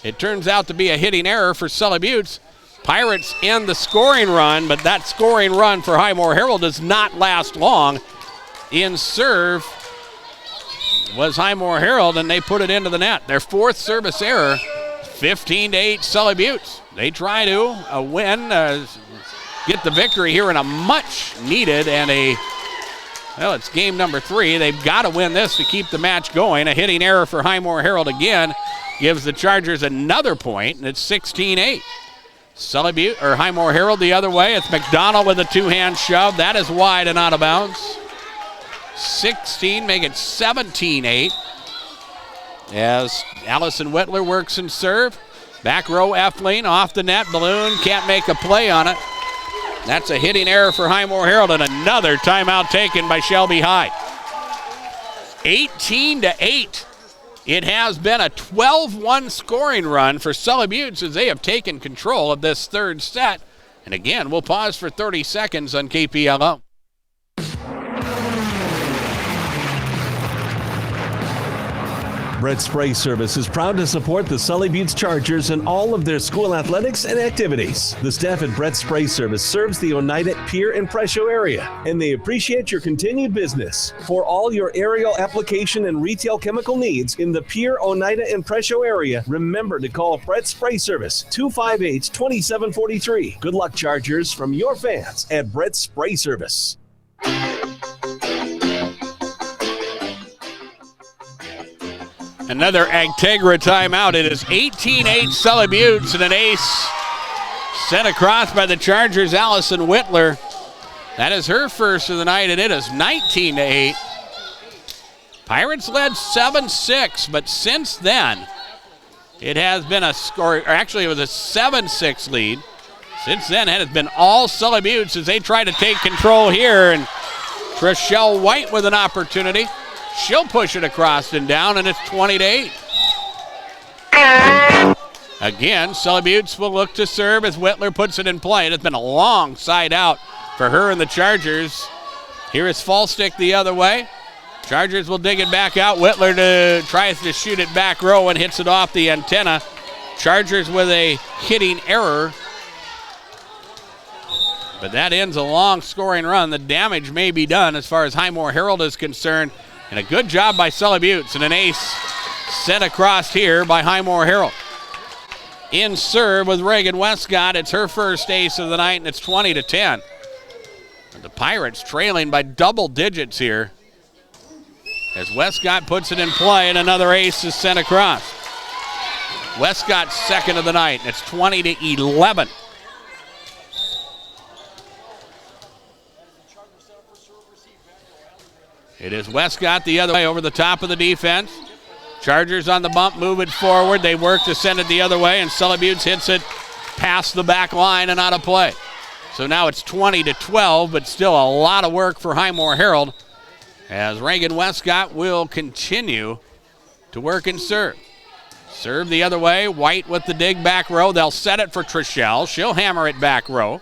It turns out to be a hitting error for Sully Buttes. Pirates end the scoring run, but that scoring run for Highmore-Harrold does not last long. In serve was Highmore-Harrold, and they put it into the net. Their 4th service error, 15-8 Sully Buttes. They try to win, get the victory here in a much needed and well, it's game number 3. They've got to win this to keep the match going. A hitting error for Highmore-Harrold again gives the Chargers another point, and it's 16-8. Sully Butte, or Highmore-Harrold the other way. It's McDonald with a 2-hand shove. That is wide and out of bounds. 16, make it 17-8. As Allison Whitler works in serve. Back row Effling off the net. Balloon can't make a play on it. That's a hitting error for Highmore-Harrold, and another timeout taken by Shelby Hyde. 18-8. It has been a 12-1 scoring run for Sully Buttes as they have taken control of this 3rd set. And again, we'll pause for 30 seconds on KPLO. Brett Spray Service is proud to support the Sully Buttes Chargers in all of their school athletics and activities. The staff at Brett Spray Service serves the Oneida, Pierre, and Presho area, and they appreciate your continued business. For all your aerial application and retail chemical needs in the Pierre, Oneida, and Presho area, remember to call Brett Spray Service, 258-2743. Good luck, Chargers, from your fans at Brett Spray Service. Another Agtegra timeout. It is 18-8 Sully Buttes, and an ace sent across by the Chargers, Allison Whitler. That is her first of the night, and it is 19-8. Pirates led 7-6, but since then, it has been a score, or actually it was a 7-6 lead. Since then, it has been all Sully Buttes as they try to take control here, and Trishelle White with an opportunity. She'll push it across and down, and it's 20-8. Again, Sully Buttes will look to serve as Whitler puts it in play. It has been a long side out for her and the Chargers. Here is Fallstick the other way. Chargers will dig it back out. Whitler tries to shoot it back row and hits it off the antenna. Chargers with a hitting error. But that ends a long scoring run. The damage may be done as far as Highmore-Harrold is concerned. And a good job by Sully Buttes, and an ace sent across here by Highmore-Harrold. In serve with Reagan Westcott. It's her first ace of the night, and it's 20-10. And the Pirates trailing by double digits here as Westcott puts it in play, and another ace is sent across. Westcott's second of the night, and it's 20-11. It is Westcott the other way over the top of the defense. Chargers on the bump, move it forward. They work to send it the other way, and Sully Buttes hits it past the back line and out of play. So now it's 20-12, but still a lot of work for Highmore-Harrold as Reagan Westcott will continue to work and serve. Serve the other way. White with the dig back row. They'll set it for Trishelle. She'll hammer it back row.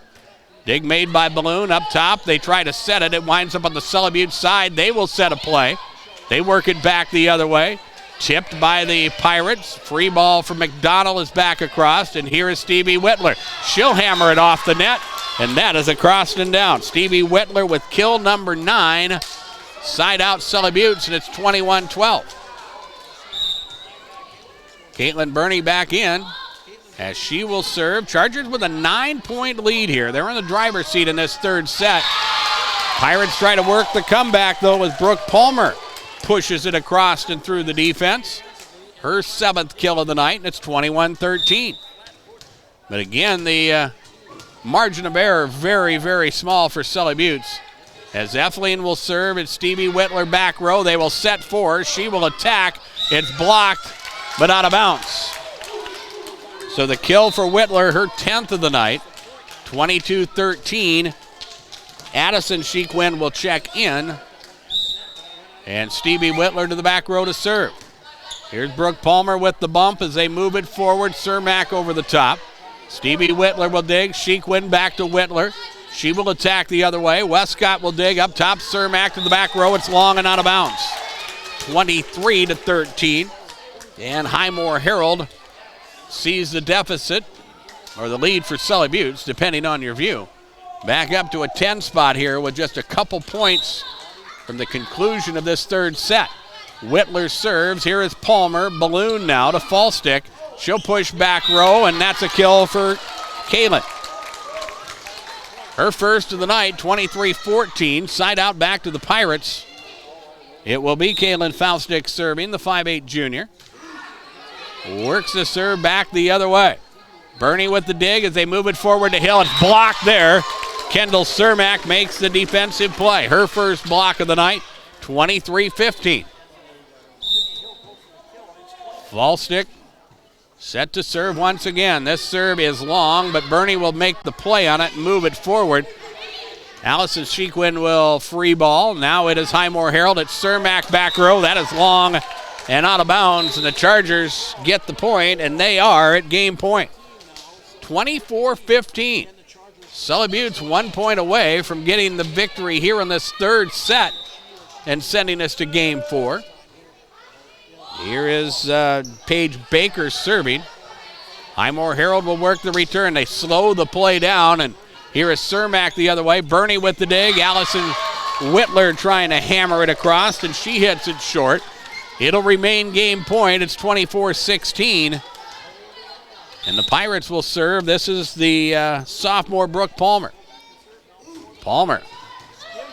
Dig made by Balloon up top. They try to set it. It winds up on the Sully Buttes side. They will set a play. They work it back the other way. Tipped by the Pirates. Free ball from McDonald is back across. And here is Stevie Whitler. She'll hammer it off the net. And that is across and down. Stevie Whitler with kill number 9. Side out Sully Buttes, and it's 21-12. Caitlin Burney back in. as she will serve. Chargers with a 9-point lead here. They're in the driver's seat in this third set. Pirates try to work the comeback, though, as Brooke Palmer pushes it across and through the defense. Her 7th kill of the night, and it's 21-13. But again, the margin of error very, very small for Sully Buttes. As Effeline will serve, it's Stevie Whitler back row. They will set for. She will attack. It's blocked, but out of bounds. So the kill for Whitler, her 10th of the night, 22-13. Addison Sheequin will check in. And Stevie Whitler to the back row to serve. Here's Brooke Palmer with the bump as they move it forward. Cermak over the top. Stevie Whitler will dig. Sheequin back to Whitler. She will attack the other way. Westcott will dig up top. Cermak to the back row. It's long and out of bounds. 23-13. And Highmore-Harrold sees the deficit, or the lead for Sully Buttes, depending on your view. Back up to a 10 spot here with just a couple points from the conclusion of this third set. Whitler serves. Here is Palmer. Balloon now to Fallstick. She'll push back row, and that's a kill for Kaylin. Her first of the night, 23-14. Side out back to the Pirates. It will be Kaylin Fallstick serving, the 5'8 junior. Works the serve back the other way. Bernie with the dig as they move it forward to Hill. It's blocked there. Kendall Cermak makes the defensive play. Her first block of the night, 23-15. Fallstick set to serve once again. This serve is long, but Bernie will make the play on it and move it forward. Allison Sheequin will free ball. Now it is Highmore-Harrold. It's Cermak back row. That is long and out of bounds, and the Chargers get the point, and they are at game point. 24-15. Sully Buttes 1 point away from getting the victory here in this third set and sending us to game 4. Here is Paige Baker serving. Highmore-Harrold will work the return. They slow the play down, and here is Cermak the other way. Bernie with the dig. Allison Whitler trying to hammer it across, and she hits it short. It'll remain game point. It's 24-16. And the Pirates will serve. This is the sophomore Brooke Palmer. Palmer.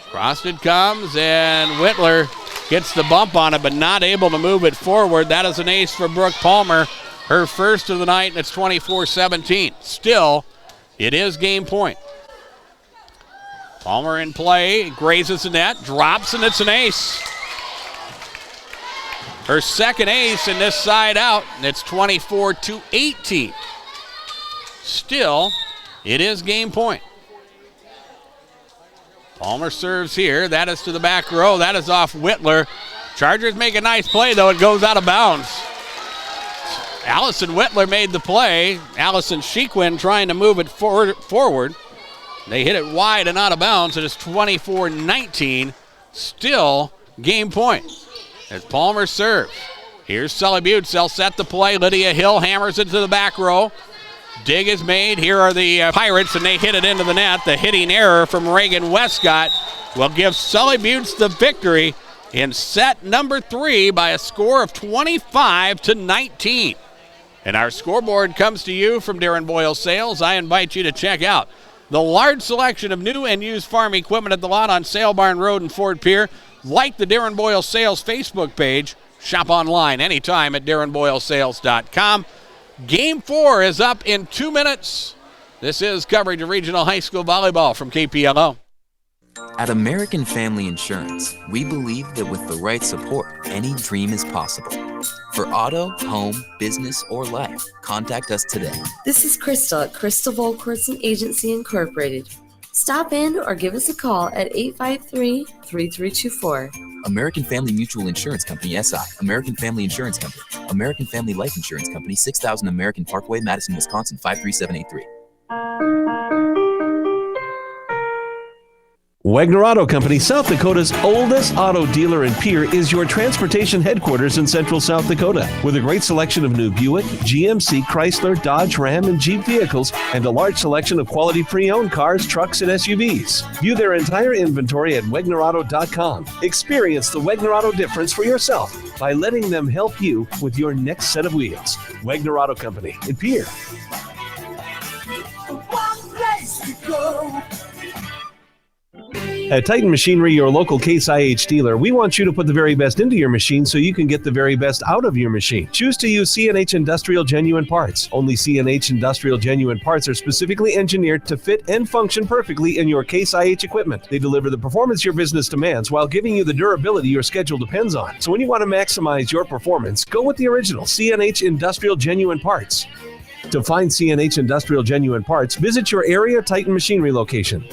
Crossed it comes, and Whitler gets the bump on it, but not able to move it forward. That is an ace for Brooke Palmer. Her first of the night, and it's 24-17. Still, it is game point. Palmer in play, grazes the net, drops, and it's an ace. Her second ace in this side out, and it's 24-18. Still, it is game point. Palmer serves here. That is to the back row. That is off Whitler. Chargers make a nice play, though. It goes out of bounds. Allison Whitler made the play. Allison Sheequin trying to move it forward. They hit it wide and out of bounds. It is 24-19. Still game point. As Palmer serves. Here's Sully Buttes. They'll set the play. Lydia Hill hammers it to the back row. Dig is made. Here are the Pirates, and they hit it into the net. The hitting error from Reagan Westcott will give Sully Buttes the victory in set number 3 by a score of 25-19. And our scoreboard comes to you from Darren Boyle Sales. I invite you to check out the large selection of new and used farm equipment at the lot on Sale Barn Road in Fort Pierre. Like the Darren Boyle Sales Facebook page. Shop online anytime at darrenboylesales.com. Game 4 is up in 2 minutes. This is coverage of regional high school volleyball from KPLO. At American Family Insurance, we believe that with the right support, any dream is possible. For auto, home, business, or life, contact us today. This is Crystal at Crystal Volquartson Agency Incorporated. Stop in or give us a call at 853-3324. American Family Mutual Insurance Company, SI. American Family Insurance Company. American Family Life Insurance Company, 6000 American Parkway, Madison, Wisconsin, 53783. Wagner Auto Company, South Dakota's oldest auto dealer and peer, is your transportation headquarters in central South Dakota. With a great selection of new Buick, GMC, Chrysler, Dodge, Ram, and Jeep vehicles, and a large selection of quality pre-owned cars, trucks, and SUVs. View their entire inventory at WagnerAuto.com. Experience the Wagner Auto difference for yourself by letting them help you with your next set of wheels. Wagner Auto Company in Pierre. One place to go. At Titan Machinery, your local Case IH dealer, we want you to put the very best into your machine so you can get the very best out of your machine. Choose to use C&H Industrial Genuine Parts. Only C&H Industrial Genuine Parts are specifically engineered to fit and function perfectly in your Case IH equipment. They deliver the performance your business demands while giving you the durability your schedule depends on. So when you want to maximize your performance, go with the original C&H Industrial Genuine Parts. To find C&H Industrial Genuine Parts, visit your area Titan Machinery location.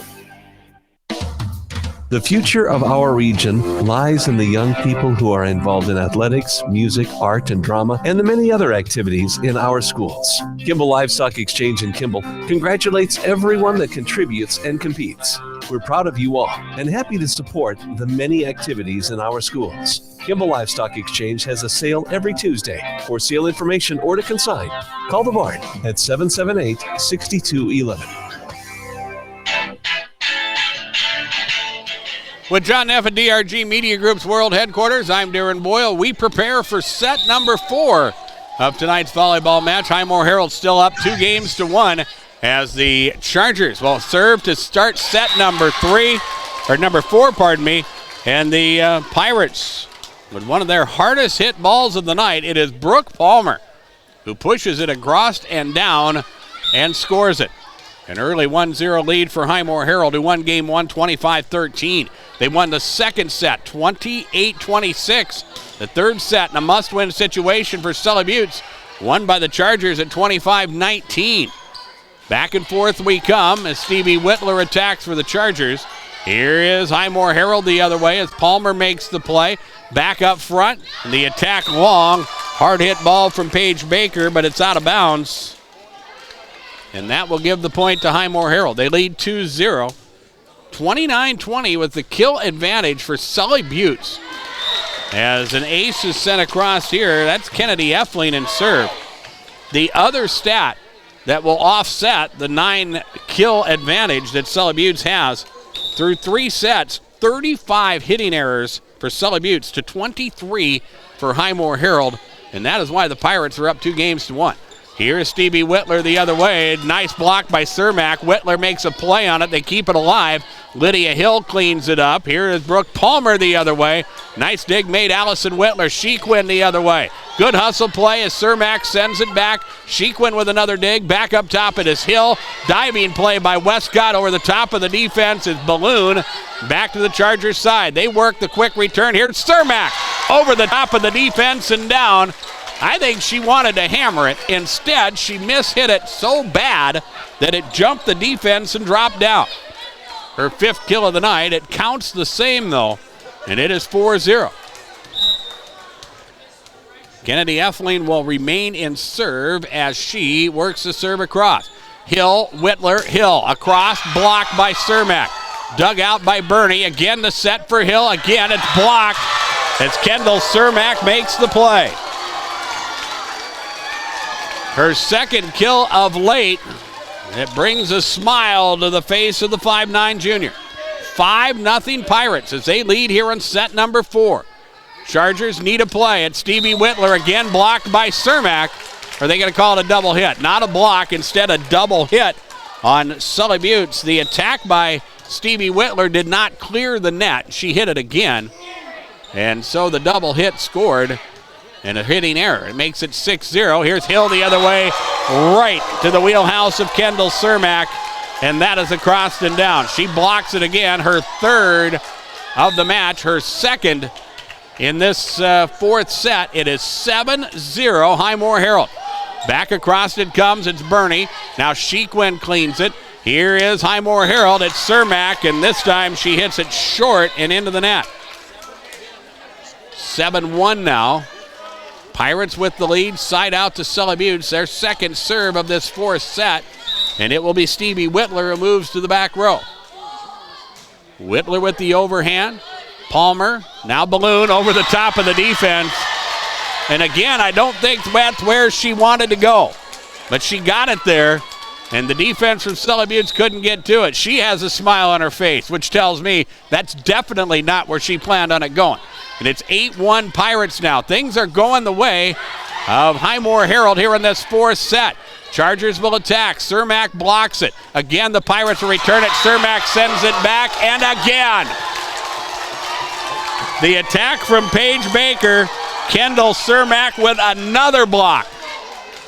The future of our region lies in the young people who are involved in athletics, music, art, and drama, and the many other activities in our schools. Kimball Livestock Exchange in Kimball congratulates everyone that contributes and competes. We're proud of you all and happy to support the many activities in our schools. Kimball Livestock Exchange has a sale every Tuesday. For sale information or to consign, call the barn at 778-6211. With John Neff at DRG Media Group's World Headquarters, I'm Darren Boyle. We prepare for set number 4 of tonight's volleyball match. Highmore-Harrold still up 2-1 as the Chargers will serve to start set number 4, and the Pirates, with one of their hardest hit balls of the night, it is Brooke Palmer who pushes it across and down and scores it. An early 1-0 lead for Highmore-Harrold, who won game 1 25-13. They won the second set 28-26. The third set in a must-win situation for Sully Buttes, won by the Chargers at 25-19. Back and forth we come as Stevie Whitler attacks for the Chargers. Here is Highmore-Harrold the other way as Palmer makes the play. Back up front, and the attack long. Hard hit ball from Paige Baker, but it's out of bounds. And that will give the point to Highmore-Harrold. They lead 2-0. 29-20 with the kill advantage for Sully Buttes. As an ace is sent across here, that's Kennedy Effling in serve. The other stat that will offset the 9-kill advantage that Sully Buttes has, through 3 sets, 35 hitting errors for Sully Buttes to 23 for Highmore-Harrold. And that is why the Pirates are up 2-1. Here's Stevie Whitler the other way. Nice block by Cermak. Whitler makes a play on it. They keep it alive. Lydia Hill cleans it up. Here is Brooke Palmer the other way. Nice dig made Allison Whitler. Shequin the other way. Good hustle play as Cermak sends it back. Shequin with another dig. Back up top it is Hill. Diving play by Westcott over the top of the defense is Balloon. Back to the Chargers side. They work the quick return. Here's Cermak over the top of the defense and down. I think she wanted to hammer it. Instead, she mishit it so bad that it jumped the defense and dropped down. Her 5th kill of the night. It counts the same, though, and it is 4-0. Kennedy Effling will remain in serve as she works the serve across. Hill, Whitler, Hill, across, blocked by Cermak. Dug out by Bernie. Again, the set for Hill. Again, it's blocked as Kendall Cermak makes the play. Her 2nd kill of late. It brings a smile to the face of the 5'9" junior. 5-0 Pirates as they lead here on set number 4. Chargers need a play. It's Stevie Whitler again blocked by Cermak. Are they going to call it a double hit? Not a block, instead a double hit on Sully Buttes. The attack by Stevie Whitler did not clear the net. She hit it again. And so the double hit scored. And a hitting error. It makes it 6-0. Here's Hill the other way, right to the wheelhouse of Kendall Cermak. And that is across and down. She blocks it again. Her 3rd of the match. Her 2nd in this 4th set. It is 7-0 Highmore-Harrold. Back across it comes. It's Bernie. Now Shequin cleans it. Here is Highmore-Harrold. It's Cermak. And this time she hits it short and into the net. 7-1 now. Pirates with the lead, side out to Sully Buttes, their 2nd serve of this 4th set, and it will be Stevie Whitler who moves to the back row. Whitler with the overhand. Palmer, now Balloon over the top of the defense. And again, I don't think that's where she wanted to go. But she got it there, and the defense from Sully Buttes couldn't get to it. She has a smile on her face, which tells me that's definitely not where she planned on it going. And it's 8-1 Pirates now. Things are going the way of Highmore-Harrold here in this fourth set. Chargers will attack. Cermak blocks it. Again, the Pirates will return it. Cermak sends it back, and again. The attack from Paige Baker. Kendall Cermak with another block.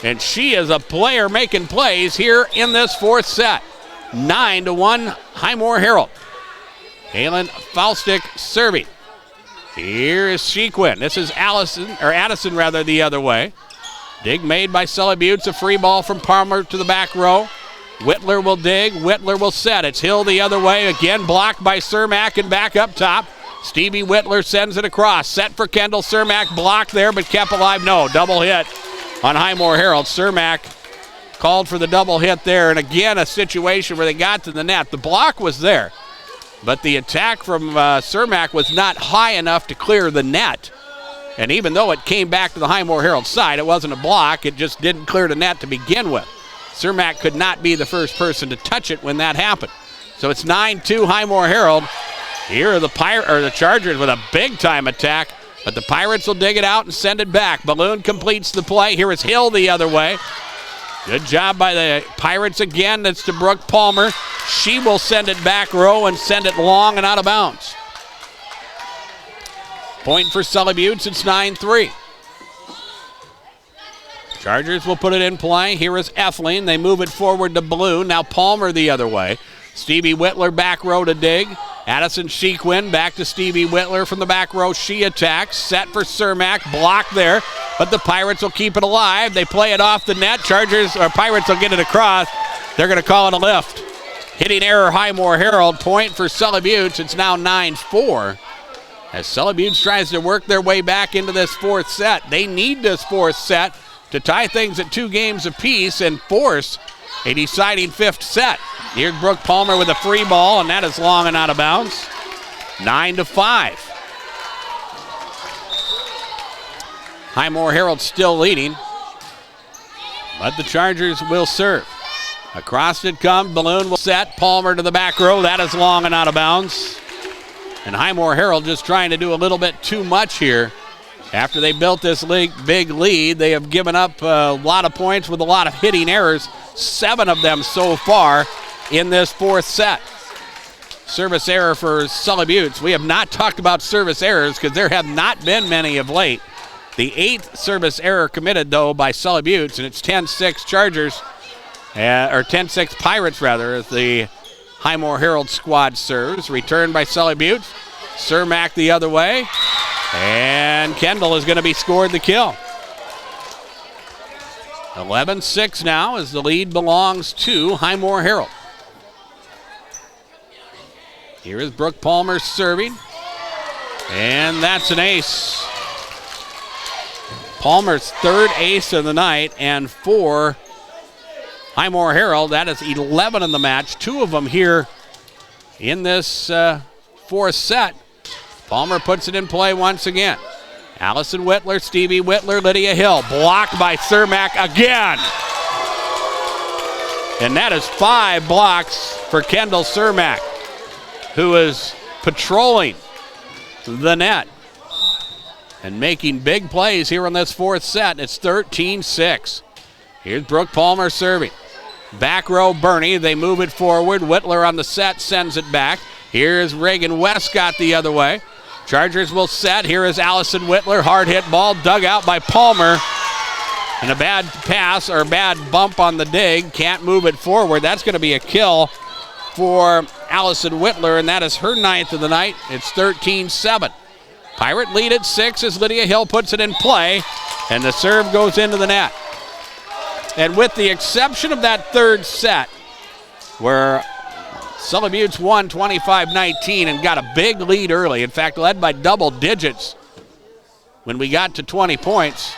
And she is a player making plays here in this fourth set. 9-1 Highmore-Harrold. Kaylin Faustic serving. Here is Shequin. This is Addison the other way. Dig made by Sully Buttes. A free ball from Palmer to the back row. Whitler will dig. Whitler will set. It's Hill the other way. Again blocked by Cermak and back up top. Stevie Whitler sends it across. Set for Kendall Cermak. Blocked there but kept alive. No, double hit on Highmore-Harrold. Cermak called for the double hit there. And again, a situation where they got to the net. The block was there, but the attack from Cermak was not high enough to clear the net. And even though it came back to the Highmore-Harrold side, it wasn't a block. It just didn't clear the net to begin with. Cermak could not be the first person to touch it when that happened. So it's 9-2 Highmore-Harrold. Here are the Chargers with a big-time attack, but the Pirates will dig it out and send it back. Balloon completes the play. Here is Hill the other way. Good job by the Pirates again. That's to Brooke Palmer. She will send it back row and send it long and out of bounds. Point for Sully Buttes. It's 9-3. Chargers will put it in play. Here is Effling. They move it forward to Balloon. Now Palmer the other way. Stevie Whitler back row to dig. Addison Shequin back to Stevie Whitler from the back row. She attacks. Set for Cermak. Blocked there, but the Pirates will keep it alive. They play it off the net. Pirates will get it across. They're going to call it a lift. Hitting error Highmore-Harrold. Point for Sully Buttes. It's now 9-4. As Sully Buttes tries to work their way back into this fourth set. They need this fourth set to tie things at 2 games apiece and force a deciding fifth set. Here's Brooke Palmer with a free ball, and that is long and out of bounds. 9-5. Highmore-Harrold still leading, but the Chargers will serve. Across it comes. Balloon will set. Palmer to the back row. That is long and out of bounds. And Highmore-Harrold just trying to do a little bit too much here. After they built this big lead, they have given up a lot of points with a lot of hitting errors. 7 of them so far in this fourth set. Service error for Sully Buttes. We have not talked about service errors because there have not been many of late. The 8th service error committed, though, by Sully Buttes, and it's 10-6 Chargers, or 10-6 Pirates, rather, as the Highmore-Harrold squad serves. Returned by Sully Buttes. Cermak the other way. And Kendall is going to be scored the kill. 11-6 now as the lead belongs to Highmore-Harrold. Here is Brooke Palmer serving. And that's an ace. Palmer's 3rd ace of the night, and for Highmore-Harrold, that is 11 in the match. 2 of them here in this fourth set. Palmer puts it in play once again. Allison Whitler, Stevie Whitler, Lydia Hill. Blocked by Cermak again. And that is 5 blocks for Kendall Cermak, who is patrolling the net and making big plays here in this fourth set. It's 13-6. Here's Brooke Palmer serving. Back row Bernie. They move it forward. Whitler on the set sends it back. Here's Reagan Westcott the other way. Chargers will set. Here is Allison Whitler. Hard hit ball dug out by Palmer. And a bad pass or bad bump on the dig. Can't move it forward. That's going to be a kill for Allison Whitler, and that is her 9th of the night. It's 13-7. Pirate lead at 6 as Lydia Hill puts it in play, and the serve goes into the net. And with the exception of that 3rd set, where Sully Buttes won 25-19 and got a big lead early. In fact, led by double digits when we got to 20 points.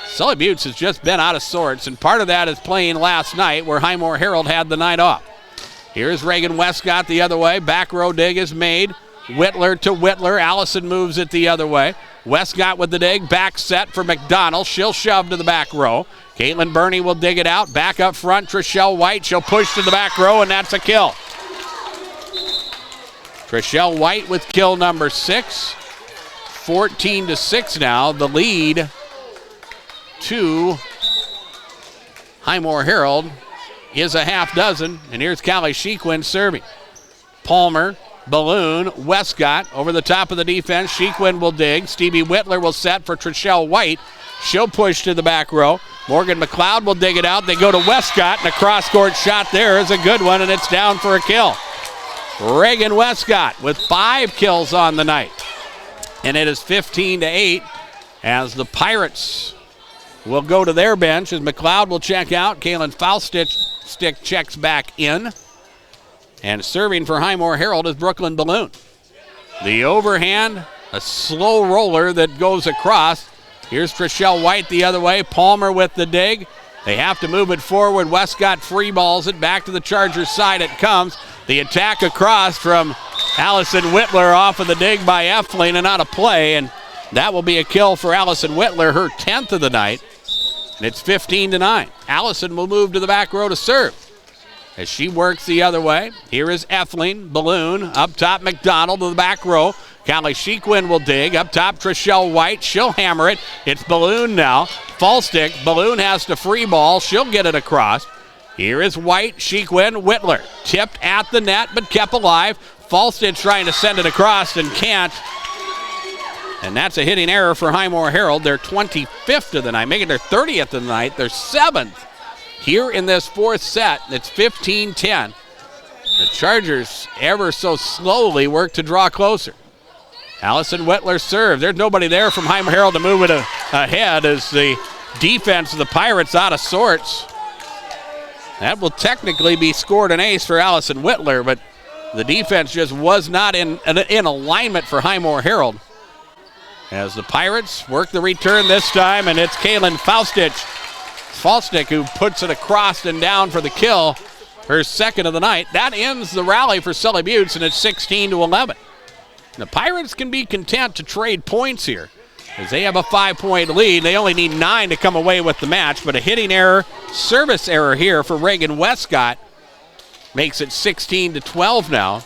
Sully Buttes has just been out of sorts, and part of that is playing last night where Highmore-Harrold had the night off. Here's Reagan Westcott the other way. Back row dig is made. Whitler to Whitler. Allison moves it the other way. Westcott with the dig. Back set for McDonald. She'll shove to the back row. Caitlin Burney will dig it out. Back up front, Trishelle White. She'll push to the back row, and that's a kill. Trishelle White with kill number 6. 14-6 now. The lead to Highmore-Harrold is a half dozen. And here's Callie Sheequin serving. Palmer, Balloon, Westcott over the top of the defense. Sheequin will dig. Stevie Whitler will set for Trishelle White. She'll push to the back row. Morgan McLeod will dig it out. They go to Westcott, and a cross-court shot there is a good one, and it's down for a kill. Reagan Westcott with 5 kills on the night. And it is 15-8 as the Pirates will go to their bench as McLeod will check out. Kaylin Faustich checks back in. And serving for Highmore-Harrold is Brooklyn Balloon. The overhand, a slow roller that goes across. Here's Trishelle White the other way. Palmer with the dig. They have to move it forward. Westcott free balls it back to the Chargers side. It comes. The attack across from Allison Whitler off of the dig by Effling and out of play. And that will be a kill for Allison Whitler, her 10th of the night. And it's 15-9. Allison will move to the back row to serve as she works the other way. Here is Effling, Balloon, up top McDonald to the back row. Callie Sheequin will dig. Up top, Trishelle White. She'll hammer it. It's Balloon now. Fall stick. Balloon has to free ball. She'll get it across. Here is White, Sheequin, Whitler. Tipped at the net, but kept alive. Falstich trying to send it across and can't. And that's a hitting error for Highmore-Harrold. Their 25th of the night, making their 30th of the night. Their 7th here in this 4th set. It's 15-10. The Chargers ever so slowly work to draw closer. Allison Whitler serves. There's nobody there from Highmore-Harrold to move it ahead as the defense of the Pirates out of sorts. That will technically be scored an ace for Allison Whitler, but the defense just was not in alignment for Highmore-Harrold. As the Pirates work the return this time, and it's Kaylin Falstick who puts it across and down for the kill, her 2nd of the night. That ends the rally for Sully Buttes, and it's 16-11. The Pirates can be content to trade points here as they have a 5-point lead. They only need 9 to come away with the match, but a hitting error, service error here for Reagan Westcott makes it 16-12 now.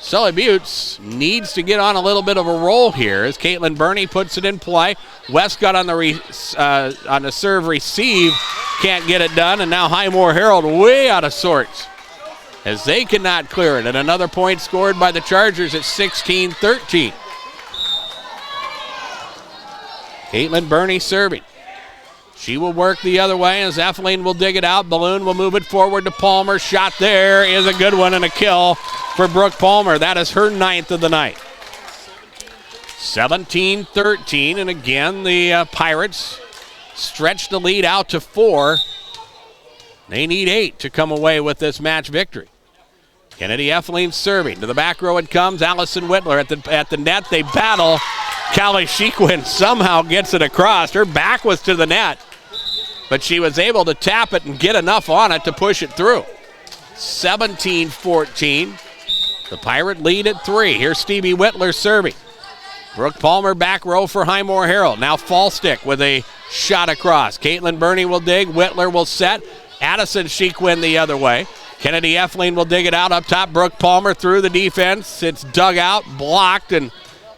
Sully Buttes needs to get on a little bit of a roll here as Caitlin Burney puts it in play. Westcott on the serve receive, can't get it done, and now Highmore-Harrold way out of sorts as they cannot clear it. And another point scored by the Chargers at 16-13. Caitlin Burney serving. She will work the other way as Effling will dig it out. Balloon will move it forward to Palmer. Shot there is a good one and a kill for Brooke Palmer. That is her 9th of the night. 17-13, and again the Pirates stretch the lead out to 4. They need 8 to come away with this match victory. Kennedy Effling serving. To the back row it comes. Allison Whitler at the net. They battle. Callie Sheequin somehow gets it across. Her back was to the net, but she was able to tap it and get enough on it to push it through. 17-14. The Pirate lead at 3. Here's Stevie Whitler serving. Brooke Palmer back row for Highmore-Harrold. Now Falstick with a shot across. Caitlin Burney will dig. Whitler will set. Addison Sheequin the other way. Kennedy Effling will dig it out up top. Brooke Palmer through the defense. It's dug out, blocked, and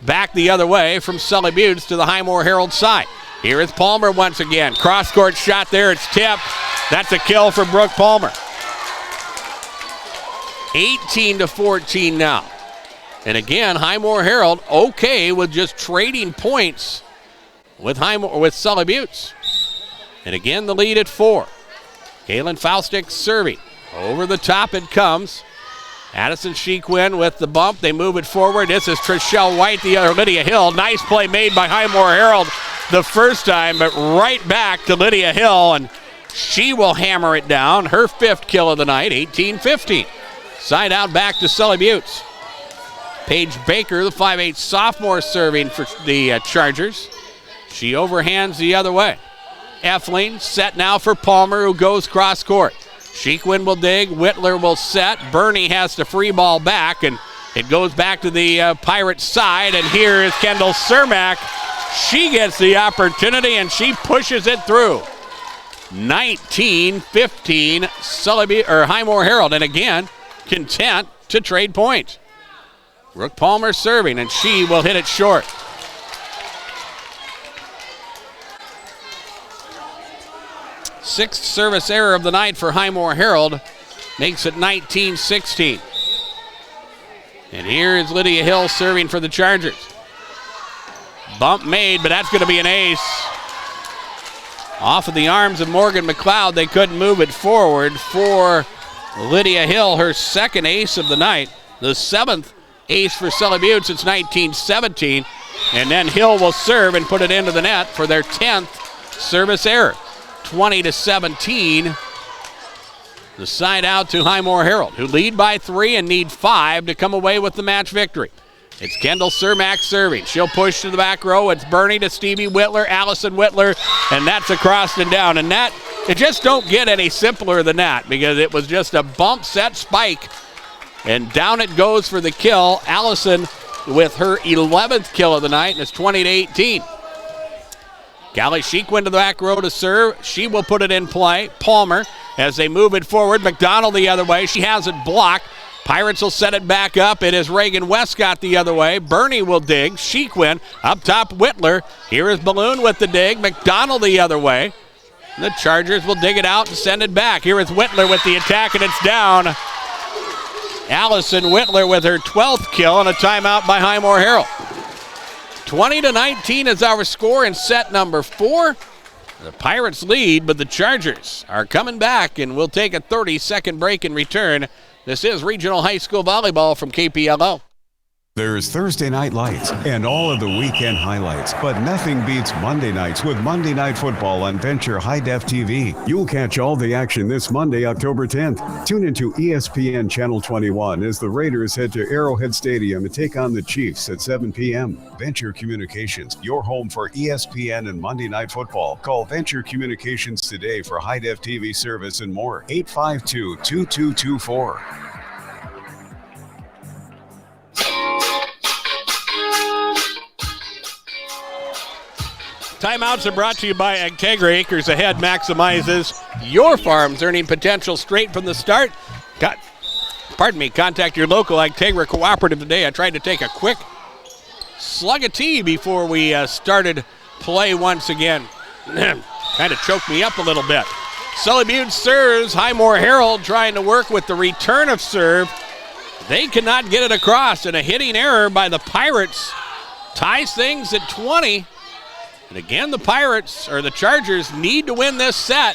back the other way from Sully Buttes to the Highmore-Harrold side. Here is Palmer once again. Cross-court shot there. It's tipped. That's a kill for Brooke Palmer. 18-14 now. And again, Highmore-Harrold okay with just trading points with Sully Buttes. And again, the lead at 4. Kaylin Falstick serving. Over the top it comes. Addison Sheequin with the bump. They move it forward. This is Trishelle White, the other Lydia Hill. Nice play made by Highmore-Harrold the first time, but right back to Lydia Hill, and she will hammer it down. Her 5th kill of the night, 18-15. Side out back to Sully Buttes. Paige Baker, the 5'8 sophomore, serving for the Chargers. She overhands the other way. Effling set now for Palmer, who goes cross court. Sheekwin will dig. Whitler will set. Bernie has to free ball back, and it goes back to the Pirates' side. And here is Kendall Cermak. She gets the opportunity, and she pushes it through. 19-15, Highmore-Harrold, and again, content to trade points. Brooke Palmer serving, and she will hit it short. Sixth service error of the night for Highmore-Harrold, makes it 19-16. And here is Lydia Hill serving for the Chargers. Bump made, but that's going to be an ace. Off of the arms of Morgan McLeod, they couldn't move it forward for Lydia Hill, her second ace of the night. The seventh ace for Sully Butte since 1917. And then Hill will serve and put it into the net for their 10th service error. 20-17. The side out to Highmore-Harrold, who lead by 3 and need 5 to come away with the match victory. It's Kendall Cermak serving. She'll push to the back row. It's Bernie to Stevie Whitler, Allison Whitler, and that's across and down. And that, it just don't get any simpler than that, because it was just a bump set spike. And down it goes for the kill. Allison with her 11th kill of the night, and it's 20-18. Callie Sheekwin to the back row to serve. She will put it in play. Palmer, as they move it forward. McDonald the other way. She has it blocked. Pirates will set it back up. It is Reagan Westcott the other way. Bernie will dig. Sheekwin up top. Whitler. Here is Balloon with the dig. McDonald the other way. The Chargers will dig it out and send it back. Here is Whitler with the attack, and it's down. Allison Whitler with her 12th kill and a timeout by Highmore-Harrold. 20-19 is our score in set number 4. The Pirates lead, but the Chargers are coming back, and we'll take a 30-second break in return. This is Regional High School Volleyball from KPLO. There's Thursday night lights and all of the weekend highlights, but nothing beats Monday nights with Monday Night Football on Venture High Def TV. You'll catch all the action this Monday, October 10th. Tune into ESPN Channel 21 as the Raiders head to Arrowhead Stadium and take on the Chiefs at 7 p.m. Venture Communications, your home for ESPN and Monday Night Football. Call Venture Communications today for High Def TV service and more. 852-2224. Timeouts are brought to you by Agtegra. Acres Ahead maximizes your farm's earning potential straight from the start. Contact your local Agtegra cooperative today. I tried to take a quick slug of tea before we started play once again. Kind of choked me up a little bit. Sully Butte serves. Highmore-Harrold trying to work with the return of serve. They cannot get it across, and a hitting error by the Pirates ties things at 20. And again, the Chargers need to win this set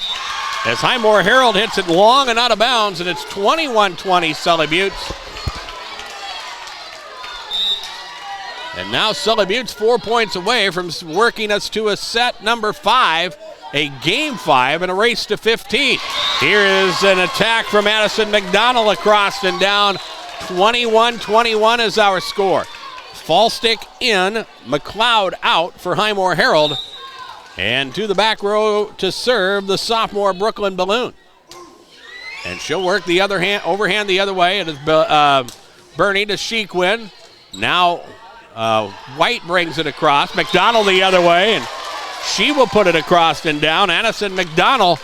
as Highmore-Harrold hits it long and out of bounds, and it's 21-20 Sully Butte. And now Sully Butte's 4 points away from working us to a set number 5, a game 5, and a race to 15. Here is an attack from Addison McDonald across and down. 21-21 is our score. Fallstick in, McLeod out for Highmore-Harrold. And to the back row to serve the sophomore Brooklyn Balloon. And she'll work the other hand, overhand the other way. It is Bernie to Sheekwin. Now White brings it across. McDonald the other way, and she will put it across and down. Addison McDonald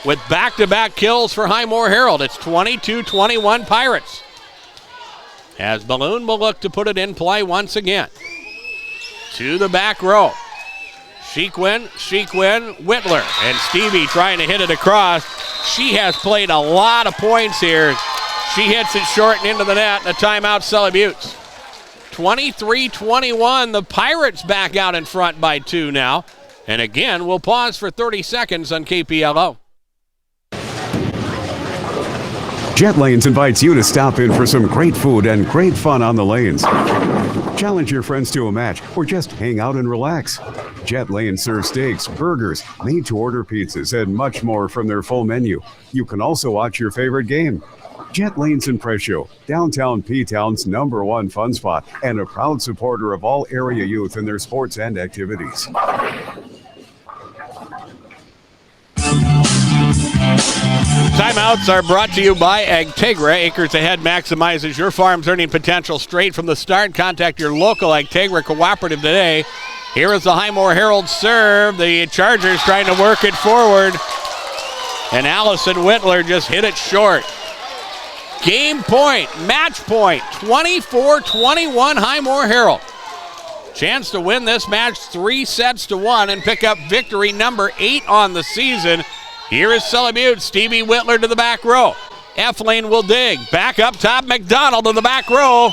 with back-to-back kills for Highmore-Harrold. It's 22-21 Pirates. As Balloon will look to put it in play once again. To the back row. Sheekwin, Whitler, and Stevie trying to hit it across. She has played a lot of points here. She hits it short and into the net, and a timeout Sully Butte. 23-21, the Pirates back out in front by 2 now. And again, we'll pause for 30 seconds on KPLO. Jet Lanes invites you to stop in for some great food and great fun on the lanes. Challenge your friends to a match or just hang out and relax. Jet Lanes serves steaks, burgers, made-to-order pizzas, and much more from their full menu. You can also watch your favorite game. Jet Lanes in Prescio, downtown P-Town's #1 fun spot, and a proud supporter of all area youth in their sports and activities. Timeouts are brought to you by Agtegra. Acres Ahead maximizes your farm's earning potential straight from the start. Contact your local Agtegra cooperative today. Here is the Highmore-Harrold serve. The Chargers trying to work it forward. And Allison Whitler just hit it short. Game point, match point, 24-21 Highmore-Harrold. Chance to win this match 3-1 and pick up victory number 8 on the season. Here is Sully Butte. Stevie Whitler to the back row. F-Lane will dig. Back up top, McDonald to the back row.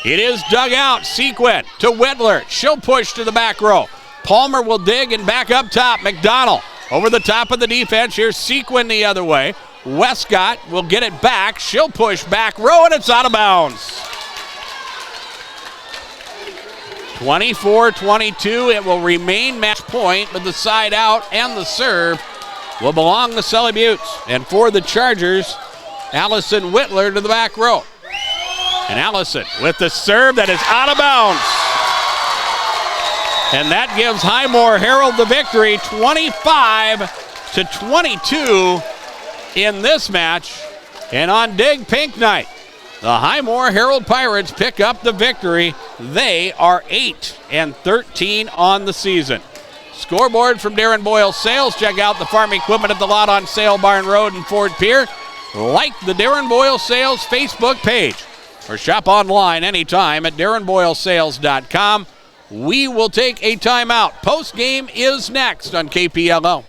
It is dug out. Sequin to Whitler. She'll push to the back row. Palmer will dig and back up top. McDonald over the top of the defense. Here's Sequin the other way. Westcott will get it back. She'll push back row, and it's out of bounds. 24-22. It will remain match point, but the side out and the serve will belong to Sully Butte. And for the Chargers, Allison Whitler to the back row. And Allison with the serve that is out of bounds. And that gives Highmore-Harrold the victory, 25-22 in this match. And on Dig Pink Night, the Highmore-Harrold Pirates pick up the victory. They are 8-13 on the season. Scoreboard from Darren Boyle Sales. Check out the farm equipment at the lot on Sale Barn Road in Fort Pierre. Like the Darren Boyle Sales Facebook page or shop online anytime at darrenboylesales.com. We will take a timeout. Post game is next on KPLO.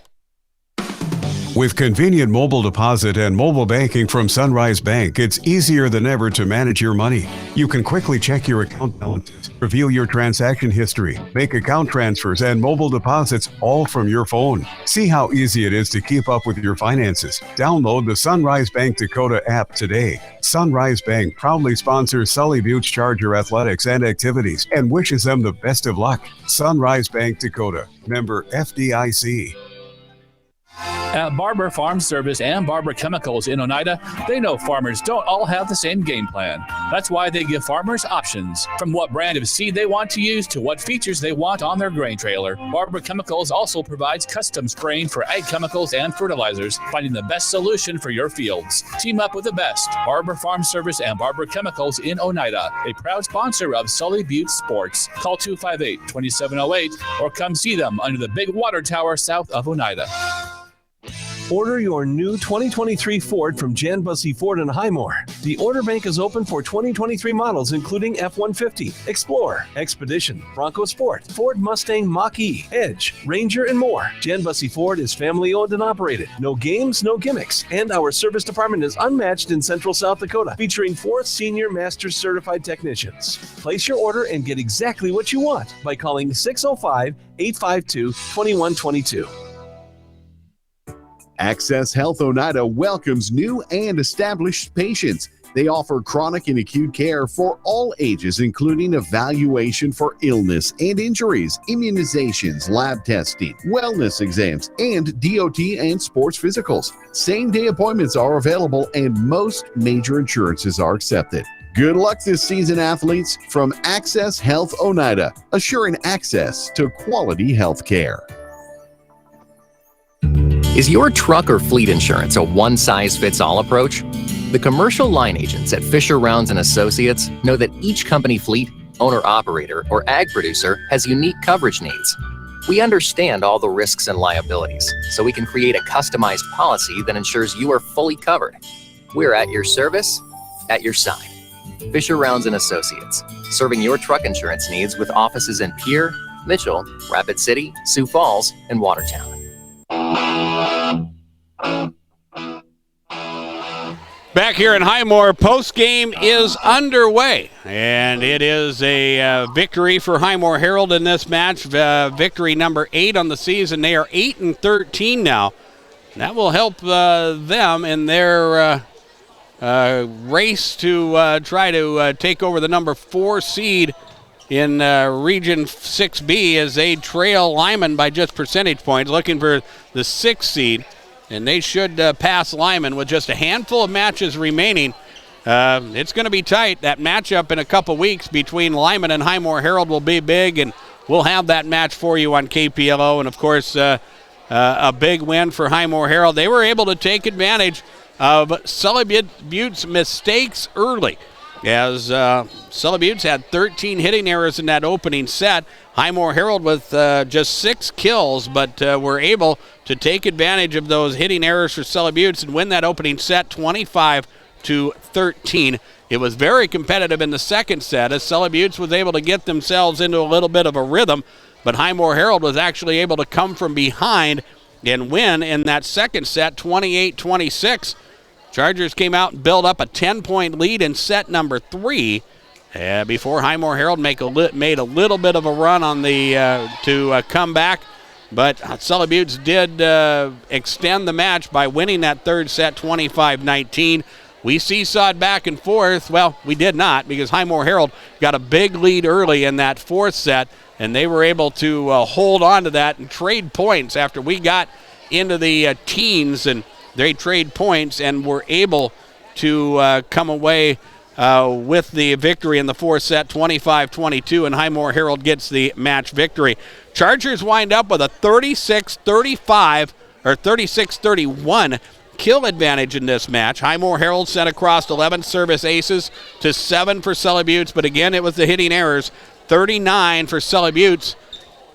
With convenient mobile deposit and mobile banking from Sunrise Bank, it's easier than ever to manage your money. You can quickly check your account balances, review your transaction history, make account transfers and mobile deposits all from your phone. See how easy it is to keep up with your finances. Download the Sunrise Bank Dakota app today. Sunrise Bank proudly sponsors Sully Butte's Charger athletics and activities and wishes them the best of luck. Sunrise Bank Dakota, member FDIC. At Barber Farm Service and Barber Chemicals in Oneida, they know farmers don't all have the same game plan. That's why they give farmers options, from what brand of seed they want to use to what features they want on their grain trailer. Barber Chemicals also provides custom spraying for ag chemicals and fertilizers, finding the best solution for your fields. Team up with the best. Barber Farm Service and Barber Chemicals in Oneida, a proud sponsor of Sully Butte Sports. Call 258-2708 or come see them under the big water tower south of Oneida. Order your new 2023 Ford from Jan Bussey Ford in Highmore. The order bank is open for 2023 models including F-150, Explorer, Expedition, Bronco Sport, Ford Mustang Mach-E, Edge, Ranger, and more. Jan Bussey Ford is family owned and operated. No games, no gimmicks. And our service department is unmatched in Central South Dakota, featuring 4 senior master's certified technicians. Place your order and get exactly what you want by calling 605-852-2122. Access Health Oneida welcomes new and established patients. They offer chronic and acute care for all ages, including evaluation for illness and injuries, immunizations, lab testing, wellness exams, and DOT and sports physicals. Same-day appointments are available, and most major insurances are accepted. Good luck this season, athletes, from Access Health Oneida, assuring access to quality health care. Is your truck or fleet insurance a one-size-fits-all approach? The commercial line agents at Fisher Rounds & Associates know that each company fleet, owner-operator, or ag producer has unique coverage needs. We understand all the risks and liabilities, so we can create a customized policy that ensures you are fully covered. We're at your service, at your side. Fisher Rounds & Associates, serving your truck insurance needs with offices in Pierre, Mitchell, Rapid City, Sioux Falls, and Watertown. Back here in Highmore, post-game is underway, and it is a victory for Highmore-Harrold in this match, victory number 8 on the season. They are 8-13 now. That will help them in their race to try to take over the number 4 seed in Region 6B as they trail Lyman by just percentage points, looking for the 6th seed. And they should pass Lyman with just a handful of matches remaining. It's going to be tight. That matchup in a couple weeks between Lyman and Highmore-Harrold will be big, and we'll have that match for you on KPLO. And, of course, a big win for Highmore-Harrold. They were able to take advantage of Sully Butte's mistakes early, as Sully Butte's had 13 hitting errors in that opening set. Highmore-Harrold with just 6 kills, but were able to take advantage of those hitting errors for Sully Butte's and win that opening set 25-13. It was very competitive in the second set as Sully Butte's was able to get themselves into a little bit of a rhythm, but Highmore-Harrold was actually able to come from behind and win in that second set 28-26. Chargers came out and built up a 10-point lead in set number 3 before Highmore-Harrold made a little bit of a run on the to come back. But Sully Butte's did extend the match by winning that third set 25-19. We seesawed back and forth. Well, we did not, because Highmore-Harrold got a big lead early in that fourth set, and they were able to hold on to that and trade points after we got into the teens, and they trade points and were able to come away with the victory in the fourth set, 25-22, and Highmore-Harrold gets the match victory. Chargers wind up with a 36-35 or 36-31 kill advantage in this match. Highmore-Harrold sent across 11 service aces to 7 for Sully Butte's, but again, it was the hitting errors, 39 for Sully Butte's.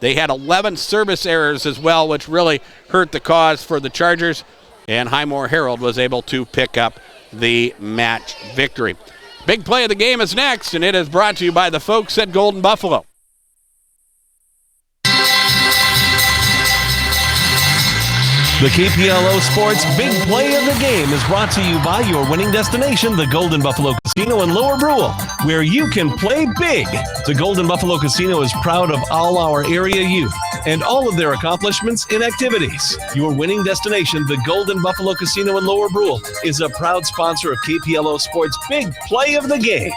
They had 11 service errors as well, which really hurt the cause for the Chargers, and Highmore-Harrold was able to pick up the match victory. Big play of the game is next, and it is brought to you by the folks at Golden Buffalo. The KPLO Sports Big Play of the Game is brought to you by your winning destination, the Golden Buffalo Casino in Lower Brule, where you can play big. The Golden Buffalo Casino is proud of all our area youth and all of their accomplishments and activities. Your winning destination, the Golden Buffalo Casino in Lower Brule, is a proud sponsor of KPLO Sports Big Play of the Game.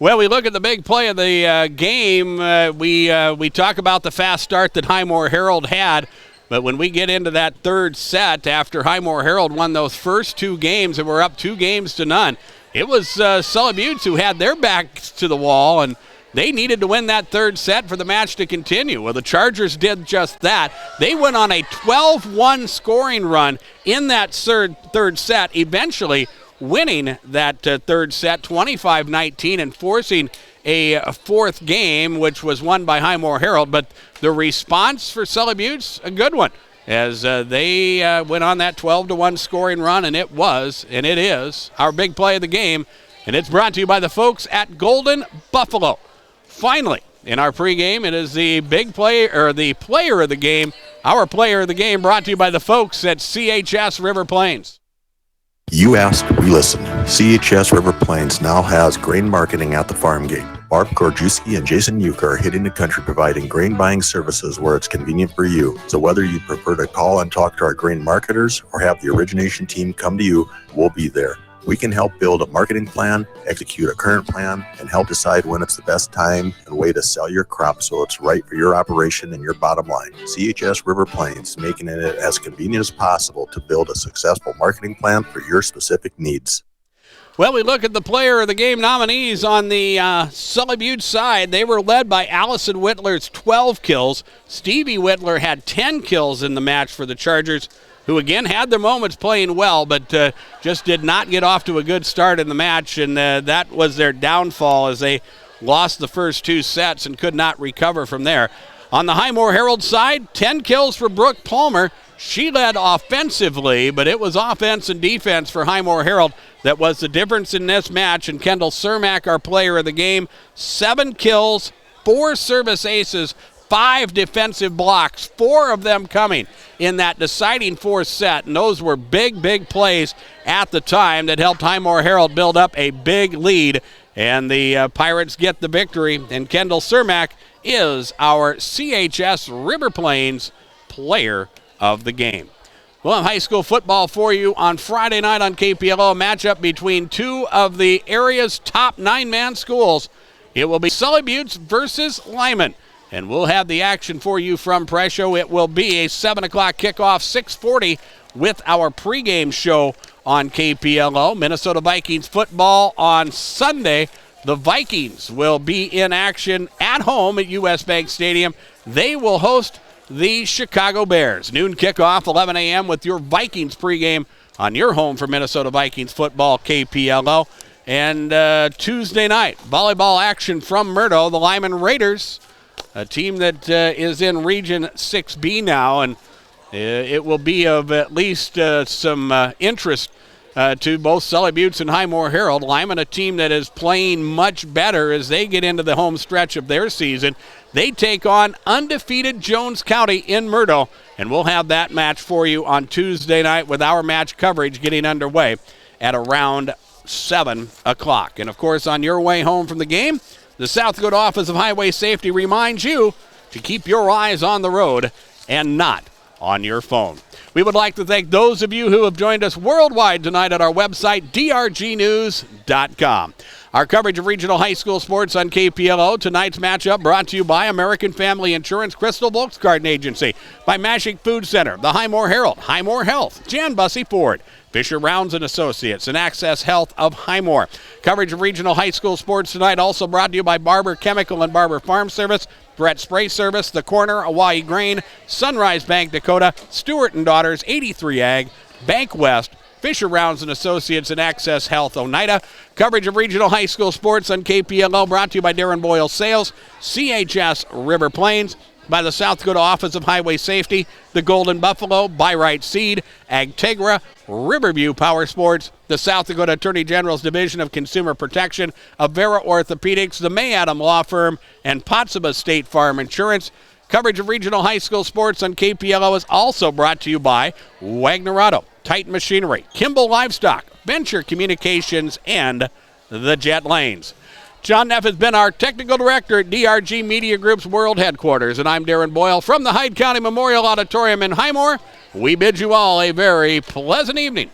Well, we look at the big play of the game. We talk about the fast start that Highmore-Harrold had, but when we get into that third set, after Highmore-Harrold won those first 2 games and were up 2-0, it was Sully Butte's who had their backs to the wall, and they needed to win that third set for the match to continue. Well, the Chargers did just that. They went on a 12-1 scoring run in that third set, eventually winning that third set 25-19 and forcing a fourth game, which was won by Highmore-Harrold. But the response for Sully Butte's a good one, as they went on that 12-1 scoring run, and it is our big play of the game, and it's brought to you by the folks at Golden Buffalo. Finally, in our pregame, it is the big play, or the player of the game, our player of the game, brought to you by the folks at CHS River Plains. You ask, we listen. CHS River Plains now has grain marketing at the farm gate. Barb Gorjuski and Jason Yuka are hitting the country providing grain buying services where it's convenient for you. So whether you prefer to call and talk to our grain marketers or have the origination team come to you, we'll be there. We can help build a marketing plan, execute a current plan, and help decide when it's the best time and way to sell your crop so it's right for your operation and your bottom line. CHS River Plains, making it as convenient as possible to build a successful marketing plan for your specific needs. Well, we look at the player of the game nominees on the Sully Butte side. They were led by Allison Whittler's 12 kills. Stevie Whittler had 10 kills in the match for the Chargers, who again had their moments playing well, but just did not get off to a good start in the match, and that was their downfall as they lost the first 2 sets and could not recover from there. On the Highmore-Harrold side, 10 kills for Brooke Palmer. She led offensively, but it was offense and defense for Highmore-Harrold that was the difference in this match, and Kendall Cermak, our player of the game, 7 kills, 4 service aces, 5 defensive blocks, 4 of them coming in that deciding fourth set, and those were big, big plays at the time that helped Highmore-Harrold build up a big lead, and the Pirates get the victory, and Kendall Cermak is our CHS River Plains player of the game. We'll have high school football for you on Friday night on KPLO, a matchup between 2 of the area's top 9-man schools. It will be Sully Butte versus Lyman. And we'll have the action for you from Presho. It will be a 7 o'clock kickoff, 6:40 with our pregame show on KPLO. Minnesota Vikings football on Sunday the Vikings will be in action at home at US Bank Stadium. They will host the Chicago Bears. Noon kickoff, 11 a.m. with your Vikings pregame on your home for Minnesota Vikings football, KPLO. And Tuesday night, volleyball action from Murdo, the Lyman Raiders, a team that is in Region 6B now, and it will be of at least some interest to both Sully Buttes and Highmore-Harrold. Lyman, a team that is playing much better as they get into the home stretch of their season. They take on undefeated Jones County in Murdo, and we'll have that match for you on Tuesday night with our match coverage getting underway at around 7 o'clock. And, of course, on your way home from the game, the South Dakota Office of Highway Safety reminds you to keep your eyes on the road and not on your phone. We would like to thank those of you who have joined us worldwide tonight at our website, drgnews.com. Our coverage of regional high school sports on KPLO. Tonight's matchup brought to you by American Family Insurance, Crystal Volksgarden Agency, by Mashik Food Center, the Highmore-Harrold, Highmore Health, Jan Bussey Ford, Fisher Rounds and Associates, and Access Health of Highmore. Coverage of regional high school sports tonight also brought to you by Barber Chemical and Barber Farm Service, Brett Spray Service, The Corner, Hawaii Grain, Sunrise Bank Dakota, Stewart & Daughters, 83 Ag, Bank West, Fisher Rounds and Associates, and Access Health Oneida. Coverage of regional high school sports on KPLO brought to you by Darren Boyle Sales, CHS River Plains, by the South Dakota Office of Highway Safety, the Golden Buffalo, Buy Right Seed, Agtegra, Riverview Power Sports, the South Dakota Attorney General's Division of Consumer Protection, Avera Orthopedics, the May Adam Law Firm, and Potsdam State Farm Insurance. Coverage of regional high school sports on KPLO is also brought to you by Wagner Auto, Titan Machinery, Kimball Livestock, Venture Communications, and the Jet Lanes. John Neff has been our technical director at DRG Media Group's World Headquarters, and I'm Darren Boyle from the Hyde County Memorial Auditorium in Highmore. We bid you all a very pleasant evening.